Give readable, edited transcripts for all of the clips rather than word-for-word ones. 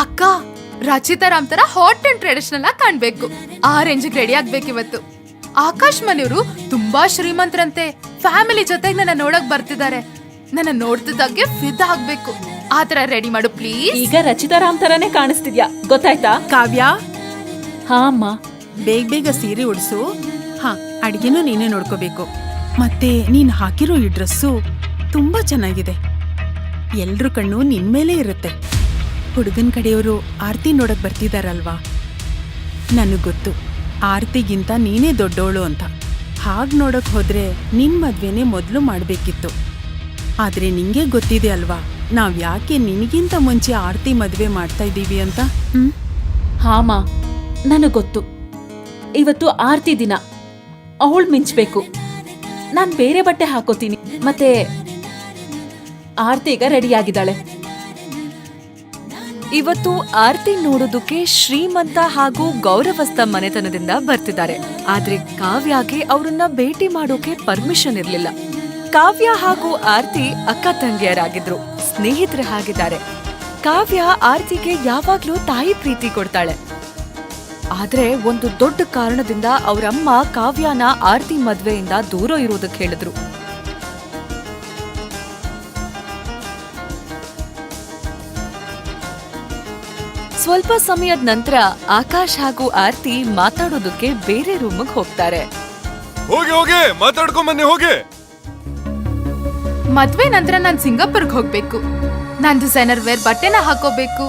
ಅಕ್ಕ, ರಚಿತಾರಾಮ್ ತರ hot and traditional ಆಗಿ ಕಾಣ್ಬೇಕು. ಆ ರೇಂಜಿಗೆ ರೆಡಿ ಆಗ್ಬೇಕು ಇವತ್ತು. ಆಕಾಶ್ ಮನೆಯವರು ತುಂಬಾ ಶ್ರೀಮಂತರಂತೆ. ಫ್ಯಾಮಿಲಿ ಜೊತೆಗೆ ನನ್ನ ನೋಡಕ್ ಬರ್ತಿದ್ದಾರೆ. ನನ್ನ ನೋಡ್ತಿದ್ದಾಗೆ ಫಿದಾ ಆಗ್ಬೇಕು. ಆತರ ರೆಡಿ ಮಾಡು ಪ್ಲೀಸ್. ಈಗ ರಚಿತಾರಾಮ್ ತರಾನೇ ಕಾಣಿಸ್ತಿದ್ಯಾ, ಗೊತ್ತಾಯ್ತಾ? ಕಾವ್ಯ, ಹಾ ಅಮ್ಮ. ಬೇಗ ಬೇಗ ಸೀರೆ ಉಡ್ಸು. ಹಾ, ಅಡ್ಗೆನೂ ನೀನೇ ನೋಡ್ಕೋಬೇಕು. ಮತ್ತೆ ನೀನ್ ಹಾಕಿರೋ ಈ ಡ್ರೆಸ್ಸು ತುಂಬಾ ಚೆನ್ನಾಗಿದೆ. ಎಲ್ರ ಕಣ್ಣು ನಿನ್ ಮೇಲೆ ಇರುತ್ತೆ. ಹುಡುಗನ್ ಕಡೆಯವರು ಆರ್ತಿ ನೋಡಕ್ ಬರ್ತಿದಾರಲ್ವಾ? ನನಗ್ ಗೊತ್ತು, ಆರ್ತಿಗಿಂತ ನೀನೇ ದೊಡ್ಡೋಳು ಅಂತ. ಹಾಗ್ ನೋಡಕ್ ಹೋದ್ರೆ ನಿನ್ ಮದ್ವೆನೇ ಮೊದ್ಲು ಮಾಡ್ಬೇಕಿತ್ತು. ಆದ್ರೆ ನಿಂಗೆ ಗೊತ್ತಿದೆ ಅಲ್ವಾ, ನಾವ್ ಯಾಕೆ ನಿನಗಿಂತ ಮುಂಚೆ ಆರ್ತಿ ಮದ್ವೆ ಮಾಡ್ತಾ ಇದ್ದೀವಿ ಅಂತ. ಹಾಮ, ನನಗ್ ಗೊತ್ತು. ಇವತ್ತು ಆರ್ತಿ ದಿನ, ಅವಳು ಮಿಂಚ್ಬೇಕು. ನಾನ್ ಬೇರೆ ಬಟ್ಟೆ ಹಾಕೋತೀನಿ. ಮತ್ತೆ ಆರ್ತಿ ಈಗ ರೆಡಿ ಆಗಿದ್ದಾಳೆ. ಇವತ್ತು ಆರ್ತಿ ನೋಡೋದಕ್ಕೆ ಶ್ರೀಮಂತ ಹಾಗೂ ಗೌರವಸ್ಥ ಮನೆತನದಿಂದ ಬರ್ತಿದ್ದಾರೆ. ಆದ್ರೆ ಕಾವ್ಯಗೆ ಅವ್ರನ್ನ ಭೇಟಿ ಮಾಡೋಕೆ ಪರ್ಮಿಷನ್ ಇರ್ಲಿಲ್ಲ. ಕಾವ್ಯ ಹಾಗೂ ಆರ್ತಿ ಅಕ್ಕ ತಂಗಿಯರಾಗಿದ್ರು, ಸ್ನೇಹಿತರ ಹಾಗಿದ್ದಾರೆ. ಕಾವ್ಯ ಆರ್ತಿಗೆ ಯಾವಾಗ್ಲೂ ತಾಯಿ ಪ್ರೀತಿ ಕೊಡ್ತಾಳೆ. ಆದ್ರೆ ಒಂದು ದೊಡ್ಡ ಕಾರಣದಿಂದ ಅವರಮ್ಮ ಕಾವ್ಯನ ಆರ್ತಿ ಮದ್ವೆಯಿಂದ ದೂರ ಇರೋದಕ್ಕೆ ಹೇಳಿದ್ರು. ಸ್ವಲ್ಪ ಸಮಯದ ನಂತರ ಆಕಾಶ್ ಹಾಗೂ ಆರ್ತಿ ಮಾತಾಡೋದಕ್ಕೆ ಬೇರೆ ರೂಮ್ಗೆ ಹೋಗ್ತಾರೆ. ಹೋಗಿ ಹೋಗಿ ಮಾತಾಡ್ಕೊಂಡ್ ಬನ್ನಿ ಹೋಗಿ. ಮದ್ವೆ ನಂತರ ನಾನ್ ಸಿಂಗಾಪುರ್ಗ್ ಹೋಗ್ಬೇಕು. ನಾನ್ ಡಿಸೈನರ್ ವೇರ್ ಬಟ್ಟೆನ ಹಾಕೋಬೇಕು.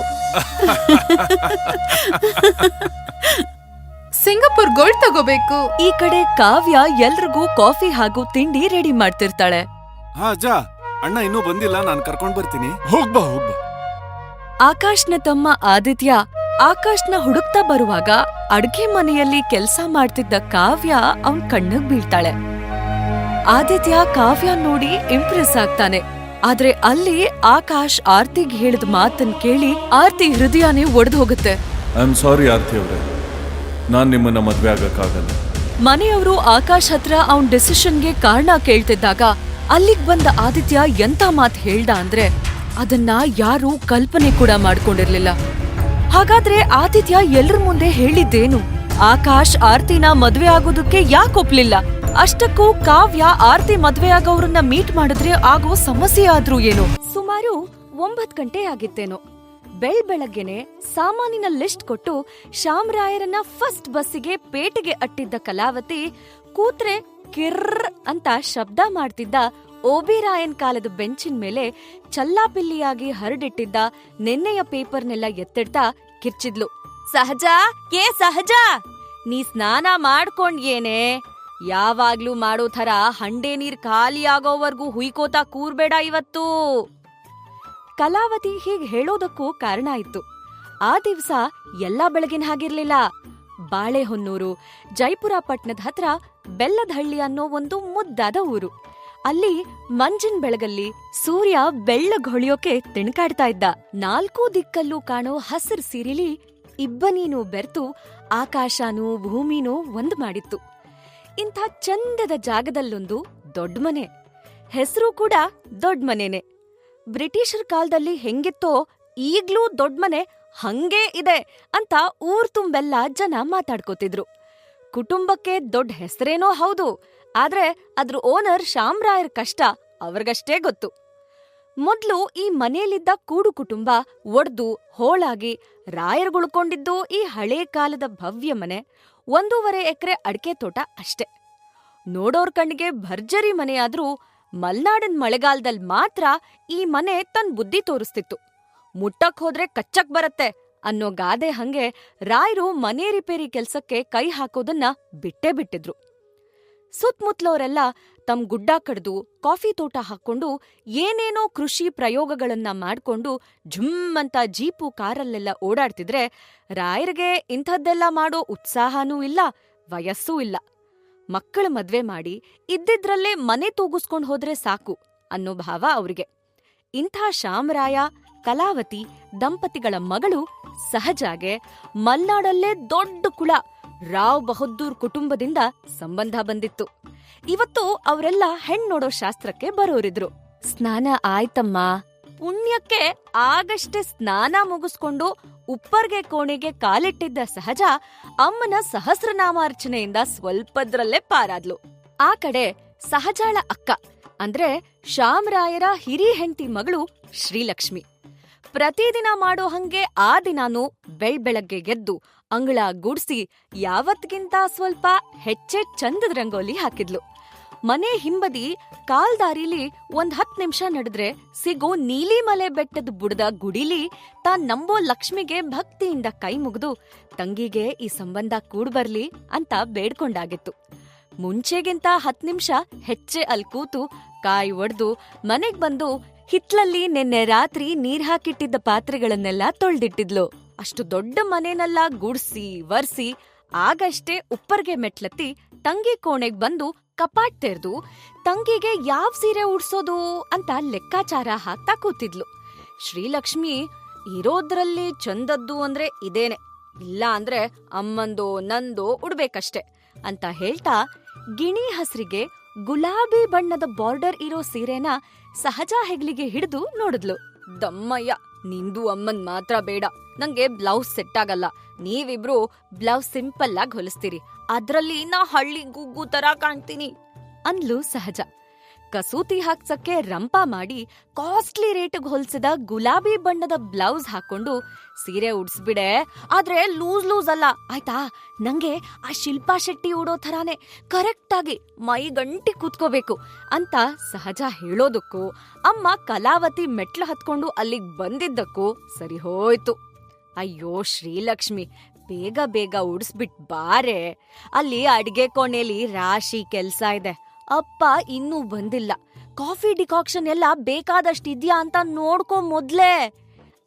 ಸಿಂಗಾಪುರ್ ಗೋಲ್ಡ್ ತಗೋಬೇಕು. ಈ ಕಡೆ ಕಾವ್ಯ ಎಲ್ರಿಗೂ ಕಾಫಿ ಹಾಗೂ ತಿಂಡಿ ರೆಡಿ ಮಾಡ್ತಿರ್ತಾಳೆ. ಹಾ ಅಜ್ಜ, ಅಣ್ಣ ಇನ್ನೂ ಬಂದಿಲ್ಲ, ನಾನ್ ಕರ್ಕೊಂಡ್ ಬರ್ತೀನಿ. ಹೋಗ್ಬಾ ಹೋಗ್ಬಾ. ಆಕಾಶ್ನ ತಮ್ಮ ಆದಿತ್ಯ ಆಕಾಶ್ನ ಹುಡುಕ್ತಾ ಬರುವಾಗ ಅಡ್ಗೆ ಮನೆಯಲ್ಲಿ ಕೆಲ್ಸ ಮಾಡ್ತಿದ್ದ ಕಾವ್ಯ ಅವನ್ ಕಣ್ಣಿಗ್ ಬೀಳ್ತಾಳೆ. ಆದಿತ್ಯ ಕಾವ್ಯ ನೋಡಿ ಇಂಪ್ರೆಸ್ ಆಗ್ತಾನೆ. ಆದ್ರೆ ಅಲ್ಲಿ ಆಕಾಶ್ ಆರ್ತಿಗ್ ಹೇಳಿದ ಮಾತನ್ ಕೇಳಿ ಆರ್ತಿ ಹೃದಯನೇ ಒಡೆದು ಹೋಗುತ್ತೆ. ಐ ಆಮ್ ಸಾರಿ ಆರ್ತಿ ಅವ್ರೆ, ನಾನ್ ನಿಮ್ಮನ್ನ ಮದ್ವೆ ಆಗಕ್ಕಾಗಲ್ಲ. ಮನೆಯವರು ಆಕಾಶ್ ಹತ್ರ ಅವನ್ ಡಿಸಿಷನ್ಗೆ ಕಾರಣ ಕೇಳ್ತಿದ್ದಾಗ ಅಲ್ಲಿಗ್ ಬಂದ ಆದಿತ್ಯ ಎಂತ ಮಾತ್ ಹೇಳ್ದ ಅಂದ್ರೆ ಅದನ್ನ ಯಾರೂ ಕಲ್ಪನೆ ಕೂಡ ಮಾಡ್ಕೊಂಡಿರ್ಲಿಲ್ಲ. ಹಾಗಾದ್ರೆ ಆದಿತ್ಯ ಎಲ್ರ ಮುಂದೆ ಹೇಳಿದ್ದೇನು? ಆಕಾಶ್ ಆರ್ತಿನ ಮದ್ವೆ ಆಗೋದಕ್ಕೆ ಯಾಕೆ ಒಪ್ಲಿಲ್ಲ? ಅಷ್ಟಕ್ಕೂ ಕಾವ್ಯ ಆರ್ತಿ ಮದ್ವೆ ಆಗೋವ್ರನ್ನ ಮೀಟ್ ಮಾಡಿದ್ರೆ ಆಗೋ ಸಮಸ್ಯೆ ಆದ್ರೂ ಏನು? ಸುಮಾರು 9 ಗಂಟೆ ಆಗಿತ್ತೇನೋ. ಬೆಳಗ್ಗೆನೆ ಸಾಮಾನಿನ ಲಿಸ್ಟ್ ಕೊಟ್ಟು ಶಾಮರಾಯರನ್ನ ಫಸ್ಟ್ ಬಸ್ಸಿಗೆ ಪೇಟೆಗೆ ಅಟ್ಟಿದ್ದ ಕಲಾವತಿ ಕೂತ್ರೆ ಕಿರ್ರ್ ಅಂತ ಶಬ್ದ ಮಾಡ್ತಿದ್ದ ಓಬಿರಾಯನ್ ಕಾಲದ ಬೆಂಚಿನ ಮೇಲೆ ಚಲ್ಲಾಪಿಲ್ಲಿಯಾಗಿ ಹರಡಿಟ್ಟಿದ್ದ ನೆನ್ನೆಯ ಪೇಪರ್ನೆಲ್ಲ ಎತ್ತಿಡ್ತಾ ಕಿರ್ಚಿದ್ಲು. ಸಹಜಾ, ಸಹಜಾ, ನೀ ಸ್ನಾನ ಮಾಡ್ಕೊಂಡ್ಯೇನೆ? ಯಾವಾಗ್ಲೂ ಮಾಡೋ ಥರ ಹಂಡೆ ನೀರ್ ಖಾಲಿ ಆಗೋವರ್ಗೂ ಹುಯ್ಕೋತಾ ಕೂರ್ಬೇಡ ಇವತ್ತು. ಕಲಾವತಿ ಹೀಗ್ ಹೇಳೋದಕ್ಕೂ ಕಾರಣ ಇತ್ತು. ಆ ದಿವ್ಸ ಎಲ್ಲಾ ಬೆಳಗಿನ ಹಾಗಿರ್ಲಿಲ್ಲ. ಬಾಳೆಹೊನ್ನೂರು, ಜೈಪುರ ಪಟ್ಟಣದ ಹತ್ರ ಬೆಲ್ಲದಹಳ್ಳಿ ಅನ್ನೋ ಒಂದು ಮುದ್ದಾದ ಊರು. ಅಲ್ಲಿ ಮಂಜಿನ ಬೆಳಗಲ್ಲಿ ಸೂರ್ಯ ಬೆಳ್ಳಗ್ ಹೊಳಿಯೋಕೆ ತಿಣಕಾಡ್ತಾ ಇದ್ದ. 4 ದಿಕ್ಕಲ್ಲೂ ಕಾಣೋ ಹಸಿರು ಸಿರಿಲಿ ಇಬ್ಬನೀನು ಬೆರ್ತು ಆಕಾಶನೂ ಭೂಮಿನೂ ಒಂದ್ ಮಾಡಿತ್ತು. ಇಂಥ ಚಂದದ ಜಾಗದಲ್ಲೊಂದು ದೊಡ್ಡ ಮನೆ, ಹೆಸರು ಕೂಡ ದೊಡ್ಡ ಮನೆನೆ. ಬ್ರಿಟಿಷರ್ ಕಾಲದಲ್ಲಿ ಹೆಂಗಿತ್ತೋ ಈಗ್ಲೂ ದೊಡ್ಡ ಮನೆ ಹಂಗೇ ಇದೆ ಅಂತ ಊರ್ ತುಂಬೆಲ್ಲ ಜನ ಮಾತಾಡ್ಕೋತಿದ್ರು. ಕುಟುಂಬಕ್ಕೆ ದೊಡ್ಡ ಹೆಸರೇನೋ ಹೌದು, ಆದ್ರೆ ಅದ್ರ ಓನರ್ ಶಾಮರಾಯರ್ ಕಷ್ಟ ಅವ್ರಿಗಷ್ಟೇ ಗೊತ್ತು. ಮೊದ್ಲು ಈ ಮನೆಯಲ್ಲಿದ್ದ ಕೂಡು ಕುಟುಂಬ ಒಡ್ದು ಹೋಳಾಗಿ ರಾಯರ್ಗುಳ್ಕೊಂಡಿದ್ದು ಈ ಹಳೇ ಕಾಲದ ಭವ್ಯ ಮನೆ. 1.5 ಎಕರೆ ಅಡಿಕೆ ತೋಟ ಅಷ್ಟೆ. ನೋಡೋರ್ ಕಣ್ಣಿಗೆ ಭರ್ಜರಿ ಮನೆಯಾದ್ರೂ ಮಲ್ನಾಡಿನ ಮಳೆಗಾಲದಲ್ಲಿ ಮಾತ್ರ ಈ ಮನೆ ತನ್ ಬುದ್ಧಿ ತೋರಿಸ್ತಿತ್ತು. ಮುಟ್ಟಕ್ ಹೋದ್ರೆ ಕಚ್ಚಕ್ ಬರತ್ತೆ ಅನ್ನೋ ಗಾದೆ ಹಂಗೆ ರಾಯರು ಮನೆ ರಿಪೇರಿ ಕೆಲ್ಸಕ್ಕೆ ಕೈ ಹಾಕೋದನ್ನ ಬಿಟ್ಟೇ ಬಿಟ್ಟಿದ್ರು. ಸುತ್ಮುತ್ಲವರೆಲ್ಲ ತಮ್ ಗುಡ್ಡ ಕಡ್ದು ಕಾಫಿ ತೋಟ ಹಾಕೊಂಡು ಏನೇನೋ ಕೃಷಿ ಪ್ರಯೋಗಗಳನ್ನ ಮಾಡ್ಕೊಂಡು ಝುಮ್ ಅಂತ ಜೀಪು ಕಾರಲ್ಲೆಲ್ಲ ಓಡಾಡ್ತಿದ್ರೆ ರಾಯರ್ಗೆ ಇಂಥದ್ದೆಲ್ಲ ಮಾಡೋ ಉತ್ಸಾಹನೂ ಇಲ್ಲ, ವಯಸ್ಸೂ ಇಲ್ಲ. ಮಕ್ಕಳ ಮದ್ವೆ ಮಾಡಿ ಇದ್ದಿದ್ರಲ್ಲೇ ಮನೆ ತೂಗಿಸ್ಕೊಂಡ್ ಹೋದ್ರೆ ಸಾಕು ಅನ್ನೋ ಭಾವ ಅವ್ರಿಗೆ. ಇಂಥ ಶಾಮರಾಯ ಕಲಾವತಿ ದಂಪತಿಗಳ ಮಗಳು ಸಹಜಾಗೆ ಮಲ್ನಾಡಲ್ಲೇ ದೊಡ್ಡ ಕುಳ ರಾವ್ ಬಹದ್ದೂರ್ ಕುಟುಂಬದಿಂದ ಸಂಬಂಧ ಬಂದಿತ್ತು. ಇವತ್ತು ಅವರೆಲ್ಲ ಹೆಣ್ ನೋಡೋ ಶಾಸ್ತ್ರಕ್ಕೆ ಬರೋರಿದ್ರು. ಸ್ನಾನ ಆಯ್ತಮ್ಮ ಪುಣ್ಯಕ್ಕೆ ಆಗಷ್ಟೇ ಸ್ನಾನ ಮುಗಿಸ್ಕೊಂಡು ಉಪ್ಪರ್ಗೆ ಕೋಣೆಗೆ ಕಾಲಿಟ್ಟಿದ್ದ ಸಹಜ ಅಮ್ಮನ ಸಹಸ್ರನಾಮಾರ್ಚನೆಯಿಂದ ಸ್ವಲ್ಪದ್ರಲ್ಲೇ ಪಾರಾದ್ಲು. ಆ ಕಡೆ ಸಹಜಾಳ ಅಕ್ಕ ಅಂದ್ರೆ ಶ್ಯಾಮರಾಯರ ಹಿರಿ ಹೆಂಡತಿ ಮಗಳು ಶ್ರೀಲಕ್ಷ್ಮಿ ಪ್ರತಿದಿನ ಮಾಡೋ ಹಂಗೆ ಆ ದಿನಾನು ಬೆಳಗ್ಗೆ ಎದ್ದು ಅಂಗಳ ಗುಡ್ಸಿ ಯಾವತ್ಗಿಂತ ಸ್ವಲ್ಪ ಹೆಚ್ಚೆ ಚಂದದ ರಂಗೋಲಿ ಹಾಕಿದ್ಲು. ಮನೆ ಹಿಂಬದಿ ಕಾಲ್ದಾರಿಲಿ 10 ನಿಮಿಷ ನಡೆದ್ರೆ ಸಿಗೋ ನೀಲಿಮಲೆ ಬೆಟ್ಟದ ಬುಡದ ಗುಡಿಲಿ ತಾನ್ ನಂಬೋ ಲಕ್ಷ್ಮಿಗೆ ಭಕ್ತಿಯಿಂದ ಕೈ ಮುಗಿದು ತಂಗಿಗೆ ಈ ಸಂಬಂಧ ಕೂಡ್ಬರ್ಲಿ ಅಂತ ಬೇಡ್ಕೊಂಡಾಗಿತ್ತು. ಮುಂಚೆಗಿಂತ 10 ನಿಮಿಷ ಹೆಚ್ಚೆ ಅಲ್ಲಿ ಕೂತು ಕಾಯಿ ಒಡ್ದು ಮನೆಗ್ ಬಂದು ಹಿತ್ಲಲ್ಲಿ ನಿನ್ನೆ ರಾತ್ರಿ ನೀರ್ ಹಾಕಿಟ್ಟಿದ್ದ ಪಾತ್ರೆಗಳನ್ನೆಲ್ಲ ತೊಳ್ದಿಟ್ಟಿದ್ಲು. ಅಷ್ಟು ದೊಡ್ಡ ಮನೆನೆಲ್ಲ ಗುಡ್ಸಿ ವರ್ಸಿ ಆಗಷ್ಟೇ ಉಪ್ಪರ್ಗೆ ಮೆಟ್ಲತ್ತಿ ತಂಗಿ ಕೋಣೆಗ್ ಬಂದು ಕಪಾಟ್ ತೆರೆದು ತಂಗಿಗೆ ಯಾವ್ ಸೀರೆ ಉಡ್ಸೋದು ಅಂತ ಲೆಕ್ಕಾಚಾರ ಹಾಕ್ತಾ ಕೂತಿದ್ಲು. ಶ್ರೀಲಕ್ಷ್ಮಿ ಇರೋದ್ರಲ್ಲಿ ಚಂದದ್ದು ಅಂದ್ರೆ ಇದೇನೆ, ಇಲ್ಲ ಅಂದ್ರೆ ಅಮ್ಮಂದೋ ನಂದೋ ಉಡ್ಬೇಕಷ್ಟೆ ಅಂತ ಹೇಳ್ತಾ ಗಿಣಿ ಹಸ್ರಿಗೆ ಗುಲಾಬಿ ಬಣ್ಣದ ಬಾರ್ಡರ್ ಇರೋ ಸೀರೆನ ಸಹಜ ಹೆಗ್ಲಿಗೆ ಹಿಡಿದು ನೋಡಿದ್ಲು. ದಮ್ಮಯ್ಯ, ನಿಂದು ಅಮ್ಮನ್ ಮಾತ್ರ ಬೇಡ, ನಂಗೆ ಬ್ಲೌಸ್ ಸೆಟ್ ಆಗಲ್ಲ. ನೀವಿಬ್ರು ಬ್ಲೌಸ್ ಸಿಂಪಲ್ ಆಗಿ ಹೊಲಿಸ್ತೀರಿ, ಅದ್ರಲ್ಲಿ ನಾ ಹಳ್ಳಿ ಗುಗ್ಗು ತರ ಕಾಣ್ತೀನಿ ಅಂದ್ಲು ಸಹಜ. ಕಸೂತಿ ಹಾಕ್ಸಕ್ಕೆ ರಂಪ ಮಾಡಿ ಕಾಸ್ಟ್ಲಿ ರೇಟ್ಗೆ ಹೊಲ್ಸಿದ ಗುಲಾಬಿ ಬಣ್ಣದ ಬ್ಲೌಸ್ ಹಾಕೊಂಡು ಸೀರೆ ಉಡ್ಸ್ಬಿಡೆ, ಆದ್ರೆ ಲೂಸ್ ಅಲ್ಲ ಆಯ್ತಾ. ನಂಗೆ ಆ ಶಿಲ್ಪಾ ಶೆಟ್ಟಿ ಉಡೋ ಥರಾನೇ ಕರೆಕ್ಟಾಗಿ ಮೈಗಂಟಿ ಕೂತ್ಕೋಬೇಕು ಅಂತ ಸಹಜ ಹೇಳೋದಕ್ಕೂ ಅಮ್ಮ ಕಲಾವತಿ ಮೆಟ್ಲು ಹತ್ಕೊಂಡು ಅಲ್ಲಿಗ್ ಬಂದಿದ್ದಕ್ಕೂ ಸರಿ ಹೋಯ್ತು. ಅಯ್ಯೋ ಶ್ರೀಲಕ್ಷ್ಮಿ, ಬೇಗ ಬೇಗ ಉಡ್ಸ್ಬಿಟ್ ಬಾರೆ, ಅಲ್ಲಿ ಅಡ್ಗೆ ಕೋಣೆಲಿ ರಾಶಿ ಕೆಲ್ಸ ಇದೆ. ಅಪ್ಪ ಇನ್ನೂ ಬಂದಿಲ್ಲ, ಕಾಫಿ ಡಿಕಾಕ್ಷನ್ ಎಲ್ಲ ಬೇಕಾದಷ್ಟಿದ್ಯಾ ಅಂತ ನೋಡ್ಕೊ ಮೊದ್ಲೇ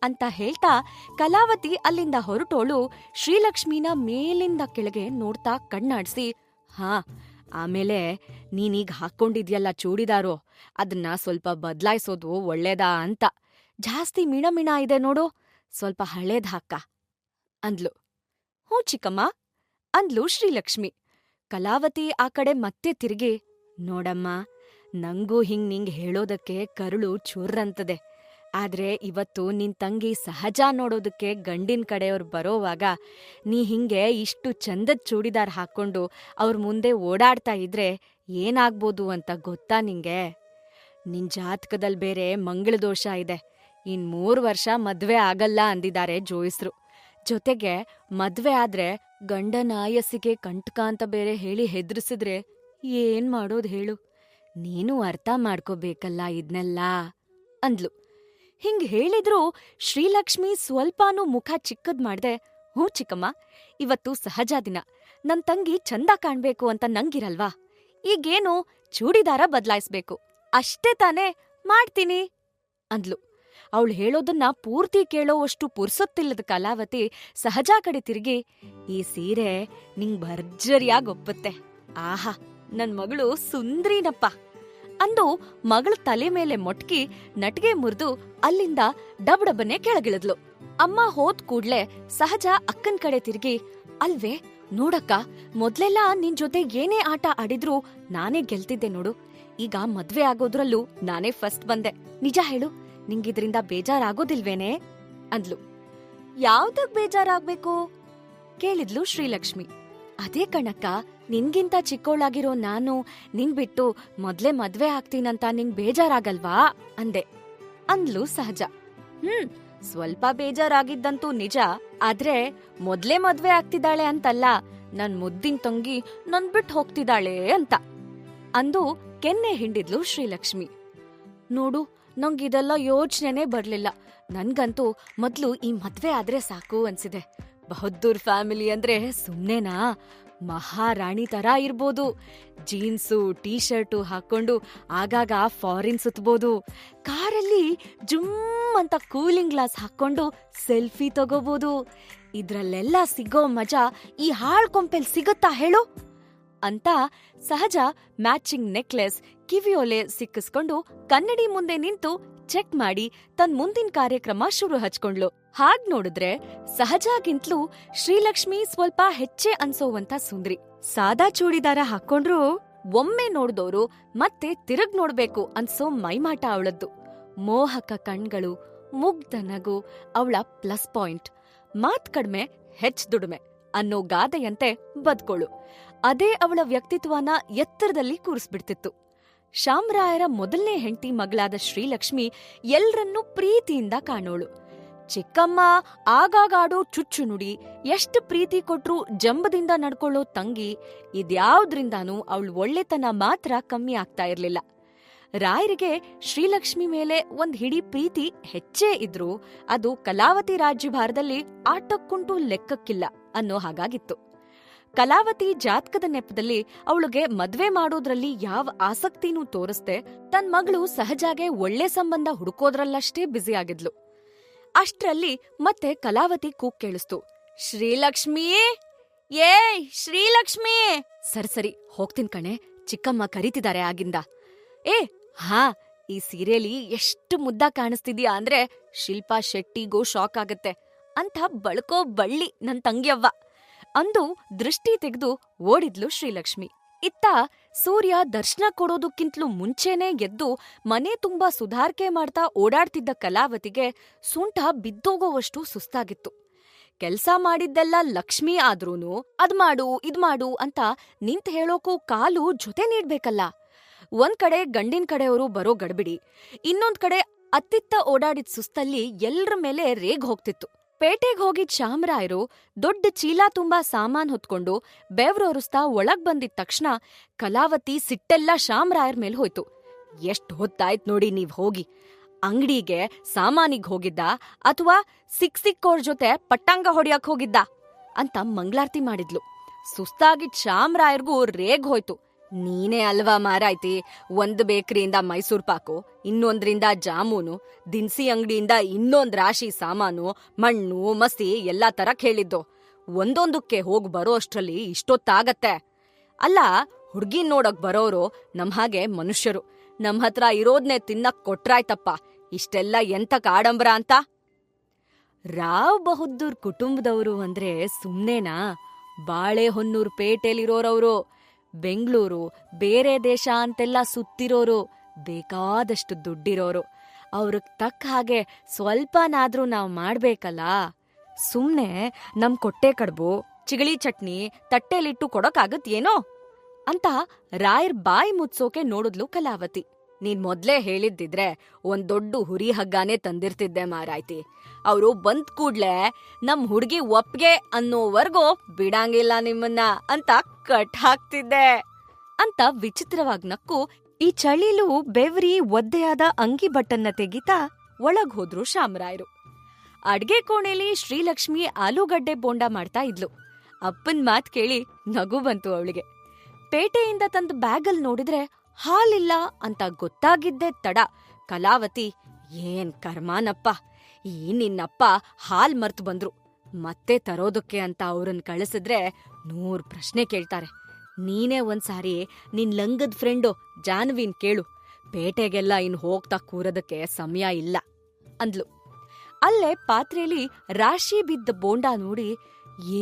ಅಂತ ಹೇಳ್ತಾ ಕಲಾವತಿ ಅಲ್ಲಿಂದ ಹೊರಟೋಳು ಶ್ರೀಲಕ್ಷ್ಮಿನ ಮೇಲಿಂದ ಕೆಳಗೆ ನೋಡ್ತಾ ಕಣ್ಣಾಡ್ಸಿ, ಹಾ ಆಮೇಲೆ ನೀನೀಗ ಹಾಕೊಂಡಿದ್ಯಲ್ಲ ಚೂಡಿದಾರೋ, ಅದನ್ನ ಸ್ವಲ್ಪ ಬದ್ಲಾಯಿಸೋದು ಒಳ್ಳೇದಾ ಅಂತ. ಜಾಸ್ತಿ ಮಿಣ ಇದೆ ನೋಡು, ಸ್ವಲ್ಪ ಹಳೇದ್ ಹಾಕ ಅಂದ್ಲು. ಹ್ಞೂ ಚಿಕ್ಕಮ್ಮ ಅಂದ್ಲು ಶ್ರೀಲಕ್ಷ್ಮಿ. ಕಲಾವತಿ ಆ ಕಡೆ ಮತ್ತೆ ತಿರುಗಿ, ನೋಡಮ್ಮ, ನಂಗೂ ನಿಂಗ್ ಹೇಳೋದಕ್ಕೆ ಕರುಳು ಚೂರ್ರಂತದೆ, ಆದ್ರೆ ಇವತ್ತು ನಿನ್ ತಂಗಿ ಸಹಜ ನೋಡೋದಕ್ಕೆ ಗಂಡಿನ ಕಡೆಯವ್ರು ಬರೋವಾಗ ನೀ ಹಿಂಗೆ ಇಷ್ಟು ಚಂದದ್ ಚೂಡಿದಾರ್ ಹಾಕೊಂಡು ಅವ್ರ ಮುಂದೆ ಓಡಾಡ್ತಾ ಇದ್ರೆ ಏನಾಗ್ಬೋದು ಅಂತ ಗೊತ್ತಾ ನಿಂಗೆ? ನಿನ್ ಜಾತಕದಲ್ ಬೇರೆ ಮಂಗಳ ದೋಷ ಇದೆ, ಇನ್ 3 ವರ್ಷ ಮದ್ವೆ ಆಗಲ್ಲ ಅಂದಿದ್ದಾರೆ ಜೋಯಿಸ್ರು. ಜೊತೆಗೆ ಮದ್ವೆ ಆದ್ರೆ ಗಂಡನ ಆಯಸ್ಸಿಗೆ ಕಂಟಕ ಅಂತ ಬೇರೆ ಹೇಳಿ ಹೆದ್ರಿಸಿದ್ರೆ ಏನ್ ಮಾಡೋದ್ ಹೇಳು? ನೀನು ಅರ್ಥ ಮಾಡ್ಕೋಬೇಕಲ್ಲ ಇದ್ನೆಲ್ಲ ಅಂದ್ಲು. ಹಿಂಗ್ ಹೇಳಿದ್ರು ಶ್ರೀಲಕ್ಷ್ಮಿ ಸ್ವಲ್ಪಾನೂ ಮುಖ ಚಿಕ್ಕದ್ ಮಾಡ್ದೆ, ಹ್ಞೂ ಚಿಕ್ಕಮ್ಮ, ಇವತ್ತು ಸಹಜ ದಿನ, ನನ್ ತಂಗಿ ಚಂದ ಕಾಣ್ಬೇಕು ಅಂತ ನಂಗಿರಲ್ವಾ? ಈಗೇನು ಚೂಡಿದಾರ ಬದ್ಲಾಯಿಸ್ಬೇಕು ಅಷ್ಟೇ ತಾನೇ, ಮಾಡ್ತೀನಿ ಅಂದ್ಲು. ಅವಳು ಹೇಳೋದನ್ನ ಪೂರ್ತಿ ಕೇಳೋವಷ್ಟು ಪುರ್ಸೊತ್ತಿಲ್ಲದ ಕಲಾವತಿ ಸಹಜ ಕಡೆ ತಿರುಗಿ, ಈ ಸೀರೆ ನಿಂಗ್ ಭರ್ಜರಿಯಾಗಿ ಒಪ್ಪುತ್ತೆ, ಆಹಾ ನನ್ ಮಗಳು ಸುಂದ್ರಿನಪ್ಪ ಅಂದು ಮಗಳ ತಲೆ ಮೇಲೆ ಮೊಟ್ಕಿ ನಟ್ಗೆ ಮುರಿದು ಅಲ್ಲಿಂದ ಡಬಡಬನೆ ಕೆಳಗಿಳಿದ್ಲು. ಅಮ್ಮ ಹೋದ್ ಕೂಡ್ಲೆ ಸಹಜ ಅಕ್ಕನ್ ಕಡೆ ತಿರುಗಿ, ಅಲ್ವೇ ನೋಡಕ್ಕ, ಮೊದ್ಲೆಲ್ಲ ನಿನ್ ಜೊತೆ ಏನೇ ಆಟ ಆಡಿದ್ರೂ ನಾನೇ ಗೆಲ್ತಿದ್ದೆ ನೋಡು, ಈಗ ಮದ್ವೆ ಆಗೋದ್ರಲ್ಲೂ ನಾನೇ ಫಸ್ಟ್ ಬಂದೆ. ನಿಜ ಹೇಳು, ನಿಂಗಿದ್ರಿಂದ ಬೇಜಾರಾಗೋದಿಲ್ವೇನೆ ಅಂದ್ಲು. ಯಾವ್ದಕ್ ಬೇಜಾರಾಗ್ಬೇಕು ಕೇಳಿದ್ಲು ಶ್ರೀಲಕ್ಷ್ಮಿ. ಅದೇ ಕಣಕ್ಕ, ನಿನ್ಗಿಂತ ಚಿಕ್ಕೋಳಾಗಿರೋ ನಾನು ನಿಂಗ್ ಬಿಟ್ಟು ಮೊದ್ಲೇ ಮದ್ವೆ ಆಗ್ತೀನಂತ ನಿಂಗ್ ಬೇಜಾರಾಗಲ್ವಾ ಅಂದೆ ಅಂದ್ಲು ಸಹಜ. ಸ್ವಲ್ಪ ಬೇಜಾರಾಗಿದ್ದಂತೂ ನಿಜ, ಆದ್ರೆ ಮೊದ್ಲೇ ಮದ್ವೆ ಆಗ್ತಿದ್ದಾಳೆ ಅಂತಲ್ಲ, ನನ್ ಮುದ್ದಿನ ತಂಗಿ ನನ್ ಬಿಟ್ಟು ಹೋಗ್ತಿದ್ದಾಳೆ ಅಂತ ಅಂದು ಕೆನ್ನೆ ಹಿಂಡಿದ್ಲು ಶ್ರೀಲಕ್ಷ್ಮಿ. ನೋಡು, ನಂಗಿದೆಲ್ಲ ಯೋಚನೆನೇ ಬರ್ಲಿಲ್ಲ, ನನ್ಗಂತೂ ಮೊದ್ಲು ಈ ಮದ್ವೆ ಆದ್ರೆ ಸಾಕು ಅನ್ಸಿದೆ. ಬಹದ್ದೂರ್ ಫ್ಯಾಮಿಲಿ ಅಂದ್ರೆ ಸುಮ್ನೆನಾ? ಮಹಾರಾಣಿ ತರ ಇರ್ಬೋದು, ಜೀನ್ಸು ಟೀ ಶರ್ಟು ಹಾಕೊಂಡು ಆಗಾಗ ಫಾರಿನ್ ಸುತ್ಬೋದು, ಕಾರಲ್ಲಿ ಜುಮ್ ಅಂತ ಕೂಲಿಂಗ್ ಗ್ಲಾಸ್ ಹಾಕೊಂಡು ಸೆಲ್ಫಿ ತಗೋಬೋದು. ಇದ್ರಲ್ಲೆಲ್ಲ ಸಿಗೋ ಮಜಾ ಈ ಹಾಳ್ಕೊಂಪೆಲ್ ಸಿಗುತ್ತಾ ಹೇಳು ಅಂತ ಸಹಜ ಮ್ಯಾಚಿಂಗ್ ನೆಕ್ಲೆಸ್, ಕಿವಿಯೋಲೆ ಸಿಕ್ಕಿಸ್ಕೊಂಡು ಕನ್ನಡಿ ಮುಂದೆ ನಿಂತು ಚೆಕ್ ಮಾಡಿ ತನ್ ಮುಂದಿನ ಕಾರ್ಯಕ್ರಮ ಶುರು ಹಚ್ಕೊಂಡ್ಲು. ಹಾಗ್ ನೋಡಿದ್ರೆ ಸಹಜಾಗಿಂತ್ಲೂ ಶ್ರೀಲಕ್ಷ್ಮಿ ಸ್ವಲ್ಪ ಹೆಚ್ಚೆ ಅನ್ಸೋವಂತ ಸುಂದ್ರಿ. ಸಾದಾ ಚೂಡಿದಾರ ಹಾಕೊಂಡ್ರು ಒಮ್ಮೆ ನೋಡ್ದೋರು ಮತ್ತೆ ತಿರುಗ್ ನೋಡ್ಬೇಕು ಅನ್ಸೋ ಮೈಮಾಟ ಅವಳದ್ದು. ಮೋಹಕ ಕಣ್ಗಳು, ಮುಗ್ಧ ನಗು ಅವಳ ಪ್ಲಸ್ ಪಾಯಿಂಟ್. ಮಾತ್ ಕಡ್ಮೆ ಹೆಚ್ಚ್ ದುಡಿಮೆ ಅನ್ನೋ ಗಾದೆಯಂತೆ ಬದ್ಕೋಳು. ಅದೇ ಅವಳ ವ್ಯಕ್ತಿತ್ವನ ಎತ್ತರದಲ್ಲಿ ಕೂರಿಸ್ಬಿಡ್ತಿತ್ತು. ಶಾಮರಾಯರ ಮೊದಲನೇ ಹೆಂಡತಿ ಮಗಳಾದ ಶ್ರೀಲಕ್ಷ್ಮಿ ಎಲ್ರನ್ನೂ ಪ್ರೀತಿಯಿಂದ ಕಾಣೋಳು. ಚಿಕ್ಕಮ್ಮ ಆಗಾಗಾಡೋ ಚುಚ್ಚು ನುಡಿ, ಎಷ್ಟು ಪ್ರೀತಿ ಕೊಟ್ರೂ ಜಂಬದಿಂದ ನಡ್ಕೊಳ್ಳೋ ತಂಗಿ, ಇದ್ಯಾವ್ದ್ರಿಂದಾನೂ ಅವಳು ಒಳ್ಳೆತನ ಮಾತ್ರ ಕಮ್ಮಿ ಆಗ್ತಾ ಇರ್ಲಿಲ್ಲ. ರಾಯರಿಗೆ ಶ್ರೀಲಕ್ಷ್ಮಿ ಮೇಲೆ ಒಂದ್ ಹಿಡಿ ಪ್ರೀತಿ ಹೆಚ್ಚೇ ಇದ್ರೂ ಅದು ಕಲಾವತಿ ರಾಜ್ಯಭಾರದಲ್ಲಿ ಆಟಕ್ಕುಂಟು ಲೆಕ್ಕಕ್ಕಿಲ್ಲ ಅನ್ನೋ ಹಾಗಾಗಿತ್ತು. ಕಲಾವತಿ ಜಾತಕದ ನೆಪದಲ್ಲಿ ಅವಳಿಗೆ ಮದ್ವೆ ಮಾಡೋದ್ರಲ್ಲಿ ಯಾವ ಆಸಕ್ತಿನೂ ತೋರಿಸ್ದೆ ತನ್ ಮಗಳು ಸಹಜಾಗೆ ಒಳ್ಳೆ ಸಂಬಂಧ ಹುಡುಕೋದ್ರಲ್ಲಷ್ಟೇ ಬ್ಯುಸಿಯಾಗಿದ್ಲು. ಅಷ್ಟ್ರಲ್ಲಿ ಮತ್ತೆ ಕಲಾವತಿ ಕೂಗ್ ಕೇಳಿಸ್ತು. ಶ್ರೀಲಕ್ಷ್ಮಿ, ಏಯ್ ಶ್ರೀಲಕ್ಷ್ಮಿ! ಸರಿ ಹೋಗ್ತೀನ್ ಕಣೆ, ಚಿಕ್ಕಮ್ಮ ಕರೀತಿದ್ದಾರೆ ಆಗಿಂದ. ಹಾ, ಈ ಸೀರೆಲಿ ಎಷ್ಟು ಮುದ್ದ ಕಾಣಿಸ್ತಿದ್ಯಾ ಅಂದ್ರೆ ಶಿಲ್ಪಾ ಶೆಟ್ಟಿಗೂ ಶಾಕ್ ಆಗತ್ತೆ ಅಂತ ಬಳ್ಕೋ ಬಳ್ಳಿ ನನ್ ತಂಗಿಯವ್ವ ಅಂದು ದೃಷ್ಟಿ ತೆಗೆದು ಓಡಿದ್ಲು ಶ್ರೀಲಕ್ಷ್ಮಿ. ಇತ್ತ ಸೂರ್ಯ ದರ್ಶನ ಕೊಡೋದಕ್ಕಿಂತಲೂ ಮುಂಚೆನೇ ಎದ್ದು ಮನೆ ತುಂಬಾ ಸುಧಾರ್ಕೆ ಮಾಡ್ತಾ ಓಡಾಡ್ತಿದ್ದ ಕಲಾವತಿಗೆ ಸೊಂಟ ಬಿದ್ದೋಗೋವಷ್ಟು ಸುಸ್ತಾಗಿತ್ತು. ಕೆಲ್ಸ ಮಾಡಿದ್ದೆಲ್ಲ ಲಕ್ಷ್ಮಿ ಆದ್ರೂನು ಅದ್ಮಾಡು ಇದ್ಮಾಡು ಅಂತ ನಿಂತ್ ಹೇಳೋಕೂ ಕಾಲು ಜೊತೆ ನೀಡ್ಬೇಕಲ್ಲ. ಒಂದ್ ಕಡೆ ಗಂಡಿನ ಕಡೆಯವರು ಬರೋ ಗಡ್ಬಿಡಿ, ಇನ್ನೊಂದ್ ಕಡೆ ಅತ್ತಿತ್ತ ಓಡಾಡಿದ ಸುಸ್ತಲ್ಲಿ ಎಲ್ರ ಮೇಲೆ ರೇಗ್ ಹೋಗ್ತಿತ್ತು. ಪೇಟೆಗ್ ಹೋಗಿದ್ ಶಾಮರಾಯರು ದೊಡ್ಡ ಚೀಲ ತುಂಬಾ ಸಾಮಾನ್ ಹೊತ್ಕೊಂಡು ಬೆವ್ರೊರಿಸ್ತಾ ಒಳಗ್ ಬಂದಿದ್ ತಕ್ಷಣ ಕಲಾವತಿ ಸಿಟ್ಟೆಲ್ಲ ಶಾಮರಾಯರ್ ಮೇಲ್ ಹೋಯ್ತು. ಎಷ್ಟ್ ಹೊತ್ತಾಯ್ತ್ ನೋಡಿ ನೀವ್ ಹೋಗಿ, ಅಂಗಡಿಗೆ ಸಾಮಾನಿಗ್ ಹೋಗಿದ್ದ ಅಥವಾ ಸಿಕ್ಕೋರ್ ಜೊತೆ ಪಟ್ಟಾಂಗ ಹೊಡ್ಯಕ್ ಹೋಗಿದ್ದ ಅಂತ ಮಂಗ್ಲಾರ್ತಿ ಮಾಡಿದ್ಲು. ಸುಸ್ತಾಗಿದ್ ಶಾಮರಾಯರ್ಗೂ ರೇಗ್ ಹೋಯ್ತು. ನೀನೇ ಅಲ್ವಾ ಮಾರಾಯ್ತಿ, ಒಂದ್ ಬೇಕರಿಯಿಂದ ಮೈಸೂರ್ ಪಾಕು, ಇನ್ನೊಂದ್ರಿಂದ ಜಾಮೂನು, ದಿನ್ಸಿ ಅಂಗಡಿಯಿಂದ ಇನ್ನೊಂದ್ ರಾಶಿ ಸಾಮಾನು, ಮಣ್ಣು ಮಸಿ ಎಲ್ಲಾ ತರಕ್ ಹೇಳಿದ್ದು. ಒಂದೊಂದಕ್ಕೆ ಹೋಗ್ ಬರೋ ಅಷ್ಟ್ರಲ್ಲಿ ಇಷ್ಟೊತ್ತಾಗತ್ತೆ. ಅಲ್ಲ, ಹುಡ್ಗಿನ್ ನೋಡಕ್ ಬರೋರು ನಮ್ ಹಾಗೆ ಮನುಷ್ಯರು, ನಮ್ ಹತ್ರ ಇರೋದ್ನೇ ತಿನ್ನಕ್ ಕೊಟ್ರಾಯ್ತಪ್ಪ, ಇಷ್ಟೆಲ್ಲ ಎಂತಕ್ ಆಡಂಬ್ರ ಅಂತ. ರಾವ್ ಬಹದ್ದೂರ್ ಕುಟುಂಬದವರು ಅಂದ್ರೆ ಸುಮ್ನೇನಾ? ಬಾಳೆಹೊನ್ನೂರ್ ಪೇಟೆಲಿರೋರವ್ರು, ಬೆಂಗಳೂರು ಬೇರೆ ದೇಶ ಅಂತೆಲ್ಲ ಸುತ್ತಿರೋರು, ಬೇಕಾದಷ್ಟು ದುಡ್ಡಿರೋರು. ಅವ್ರಿಗೆ ತಕ್ಕ ಹಾಗೆ ಸ್ವಲ್ಪನಾದ್ರೂ ನಾವ್ ಮಾಡ್ಬೇಕಲ್ಲ. ಸುಮ್ನೆ ನಮ್ ಕೊಟ್ಟೆ ಕಡ್ಬು ಚಿಗಳಿ ಚಟ್ನಿ ತಟ್ಟೆಲಿಟ್ಟು ಕೊಡೋಕಾಗತ್ತೇನೋ ಅಂತ ರಾಯರ್ ಬಾಯಿ ಮುಚ್ಸೋಕೆ ನೋಡಿದ್ಲು ಕಲಾವತಿ. ನೀನ್ ಮೊದ್ಲೇ ಹೇಳಿದ್ದಿದ್ರೆ ಒಂದ್ ದೊಡ್ಡ ಹುರಿ ಹಗ್ಗಾನೇ ತಂದಿರ್ತಿದ್ದೆ ಮಾರಾಯ್ತಿ. ಅವ್ರು ಬಂದ್ ಕೂಡ್ಲೆ ನಮ್ ಹುಡ್ಗಿ ಒಪ್ಗೆ ಅನ್ನೋವರ್ಗೂ ಬಿಡಂಗಿಲ್ಲ ನಿಮ್ಮನ್ನ ಅಂತ ಕಟ್ ಹಾಕ್ತಿದ್ದೆ ಅಂತ ವಿಚಿತ್ರವಾಗ್ ನಕ್ಕು ಈ ಚಳಿಲೂ ಬೆವ್ರಿ ಒದ್ದೆಯಾದ ಅಂಗಿ ಬಟ್ಟನ್ನ ತೆಗಿತಾ ಒಳಗ್ ಹೋದ್ರು ಶಾಮರಾಯರು. ಅಡ್ಗೆ ಕೋಣೆಲಿ ಶ್ರೀಲಕ್ಷ್ಮಿ ಆಲೂಗಡ್ಡೆ ಬೋಂಡ ಮಾಡ್ತಾ ಇದ್ಲು. ಅಪ್ಪನ್ ಮಾತ್ ಕೇಳಿ ನಗು ಬಂತು ಅವಳಿಗೆ. ಪೇಟೆಯಿಂದ ತಂದ ಬ್ಯಾಗಲ್ ನೋಡಿದ್ರೆ ಹಾಲಿಲ್ಲ ಅಂತ ಗೊತ್ತಾಗಿದ್ದೆ ತಡ ಕಲಾವತಿ, ಏನ್ ಕರ್ಮಾನಪ್ಪ, ಈ ನಿನ್ನಪ್ಪ ಹಾಲ್ ಮರ್ತು ಬಂದ್ರು, ಮತ್ತೆ ತರೋದಕ್ಕೆ ಅಂತ ಅವ್ರನ್ ಕಳಿಸಿದ್ರೆ 100 ಪ್ರಶ್ನೆ ಕೇಳ್ತಾರೆ. ನೀನೇ ಒಂದ್ಸಾರಿ ನಿನ್ ಲಂಗದ್ ಫ್ರೆಂಡು ಜಾನ್ವಿನ್ ಕೇಳು, ಪೇಟೆಗೆಲ್ಲ ಇನ್ ಹೋಗ್ತಾ ಕೂರೋದಕ್ಕೆ ಸಮಯ ಇಲ್ಲ ಅಂದ್ಲು. ಅಲ್ಲೇ ಪಾತ್ರೆಲಿ ರಾಶಿ ಬಿದ್ದ ಬೋಂಡ ನೋಡಿ,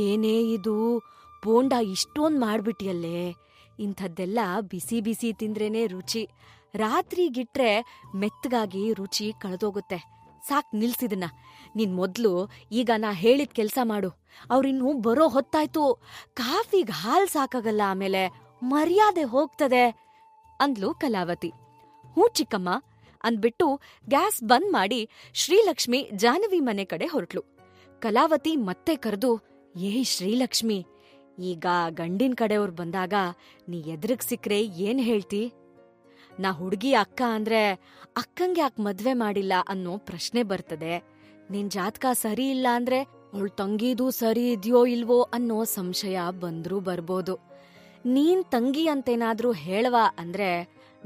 ಏನೇ ಇದು ಬೋಂಡ ಇಷ್ಟೊಂದ್ ಮಾಡ್ಬಿಟ್ಟಿಯಲ್ಲೇ, ಇಂಥದ್ದೆಲ್ಲ ಬಿಸಿ ಬಿಸಿ ತಿಂದ್ರೇನೆ ರುಚಿ, ರಾತ್ರಿಗಿಟ್ರೆ ಮೆತ್ತಗಾಗಿ ರುಚಿ ಕಳೆದೋಗುತ್ತೆ. ಸಾಕ್ ನಿಲ್ಸಿದನ್ನ, ನೀನ್ ಮೊದ್ಲು ಈಗ ನಾ ಹೇಳಿದ್ ಕೆಲ್ಸ ಮಾಡು, ಅವ್ರಿನ್ನೂ ಬರೋ ಹೊತ್ತಾಯ್ತು, ಕಾಫಿಗ್ ಹಾಲ್ ಸಾಕಾಗಲ್ಲ, ಆಮೇಲೆ ಮರ್ಯಾದೆ ಹೋಗ್ತದೆ ಅಂದ್ಲು ಕಲಾವತಿ. ಹ್ಞೂ ಚಿಕ್ಕಮ್ಮ ಅಂದ್ಬಿಟ್ಟು ಗ್ಯಾಸ್ ಬಂದ್ ಮಾಡಿ ಶ್ರೀಲಕ್ಷ್ಮಿ ಜಾಹ್ನವಿ ಮನೆ ಕಡೆ ಹೊರಟ್ಲು. ಕಲಾವತಿ ಮತ್ತೆ ಕರೆದು, ಏಯ್ ಶ್ರೀಲಕ್ಷ್ಮಿ, ಈಗ ಗಂಡಿನ ಕಡೆಯವ್ರು ಬಂದಾಗ ನೀ ಎದುರಿಗ್ ಸಿಕ್ರೆ ಏನ್ ಹೇಳ್ತಿ? ನಾ ಹುಡುಗಿ ಅಕ್ಕ ಅಂದ್ರೆ ಅಕ್ಕಂಗೆ ಯಾಕೆ ಮದ್ವೆ ಮಾಡಿಲ್ಲ ಅನ್ನೋ ಪ್ರಶ್ನೆ ಬರ್ತದೆ. ನಿನ್ ಜಾತಕ ಸರಿ ಇಲ್ಲ ಅಂದ್ರೆ ಅವಳ ತಂಗಿದೂ ಸರಿ ಇದ್ಯೋ ಇಲ್ವೋ ಅನ್ನೋ ಸಂಶಯ ಬಂದ್ರೂ ಬರ್ಬೋದು. ನೀನ್ ತಂಗಿ ಅಂತೇನಾದ್ರೂ ಹೇಳವಾ ಅಂದ್ರೆ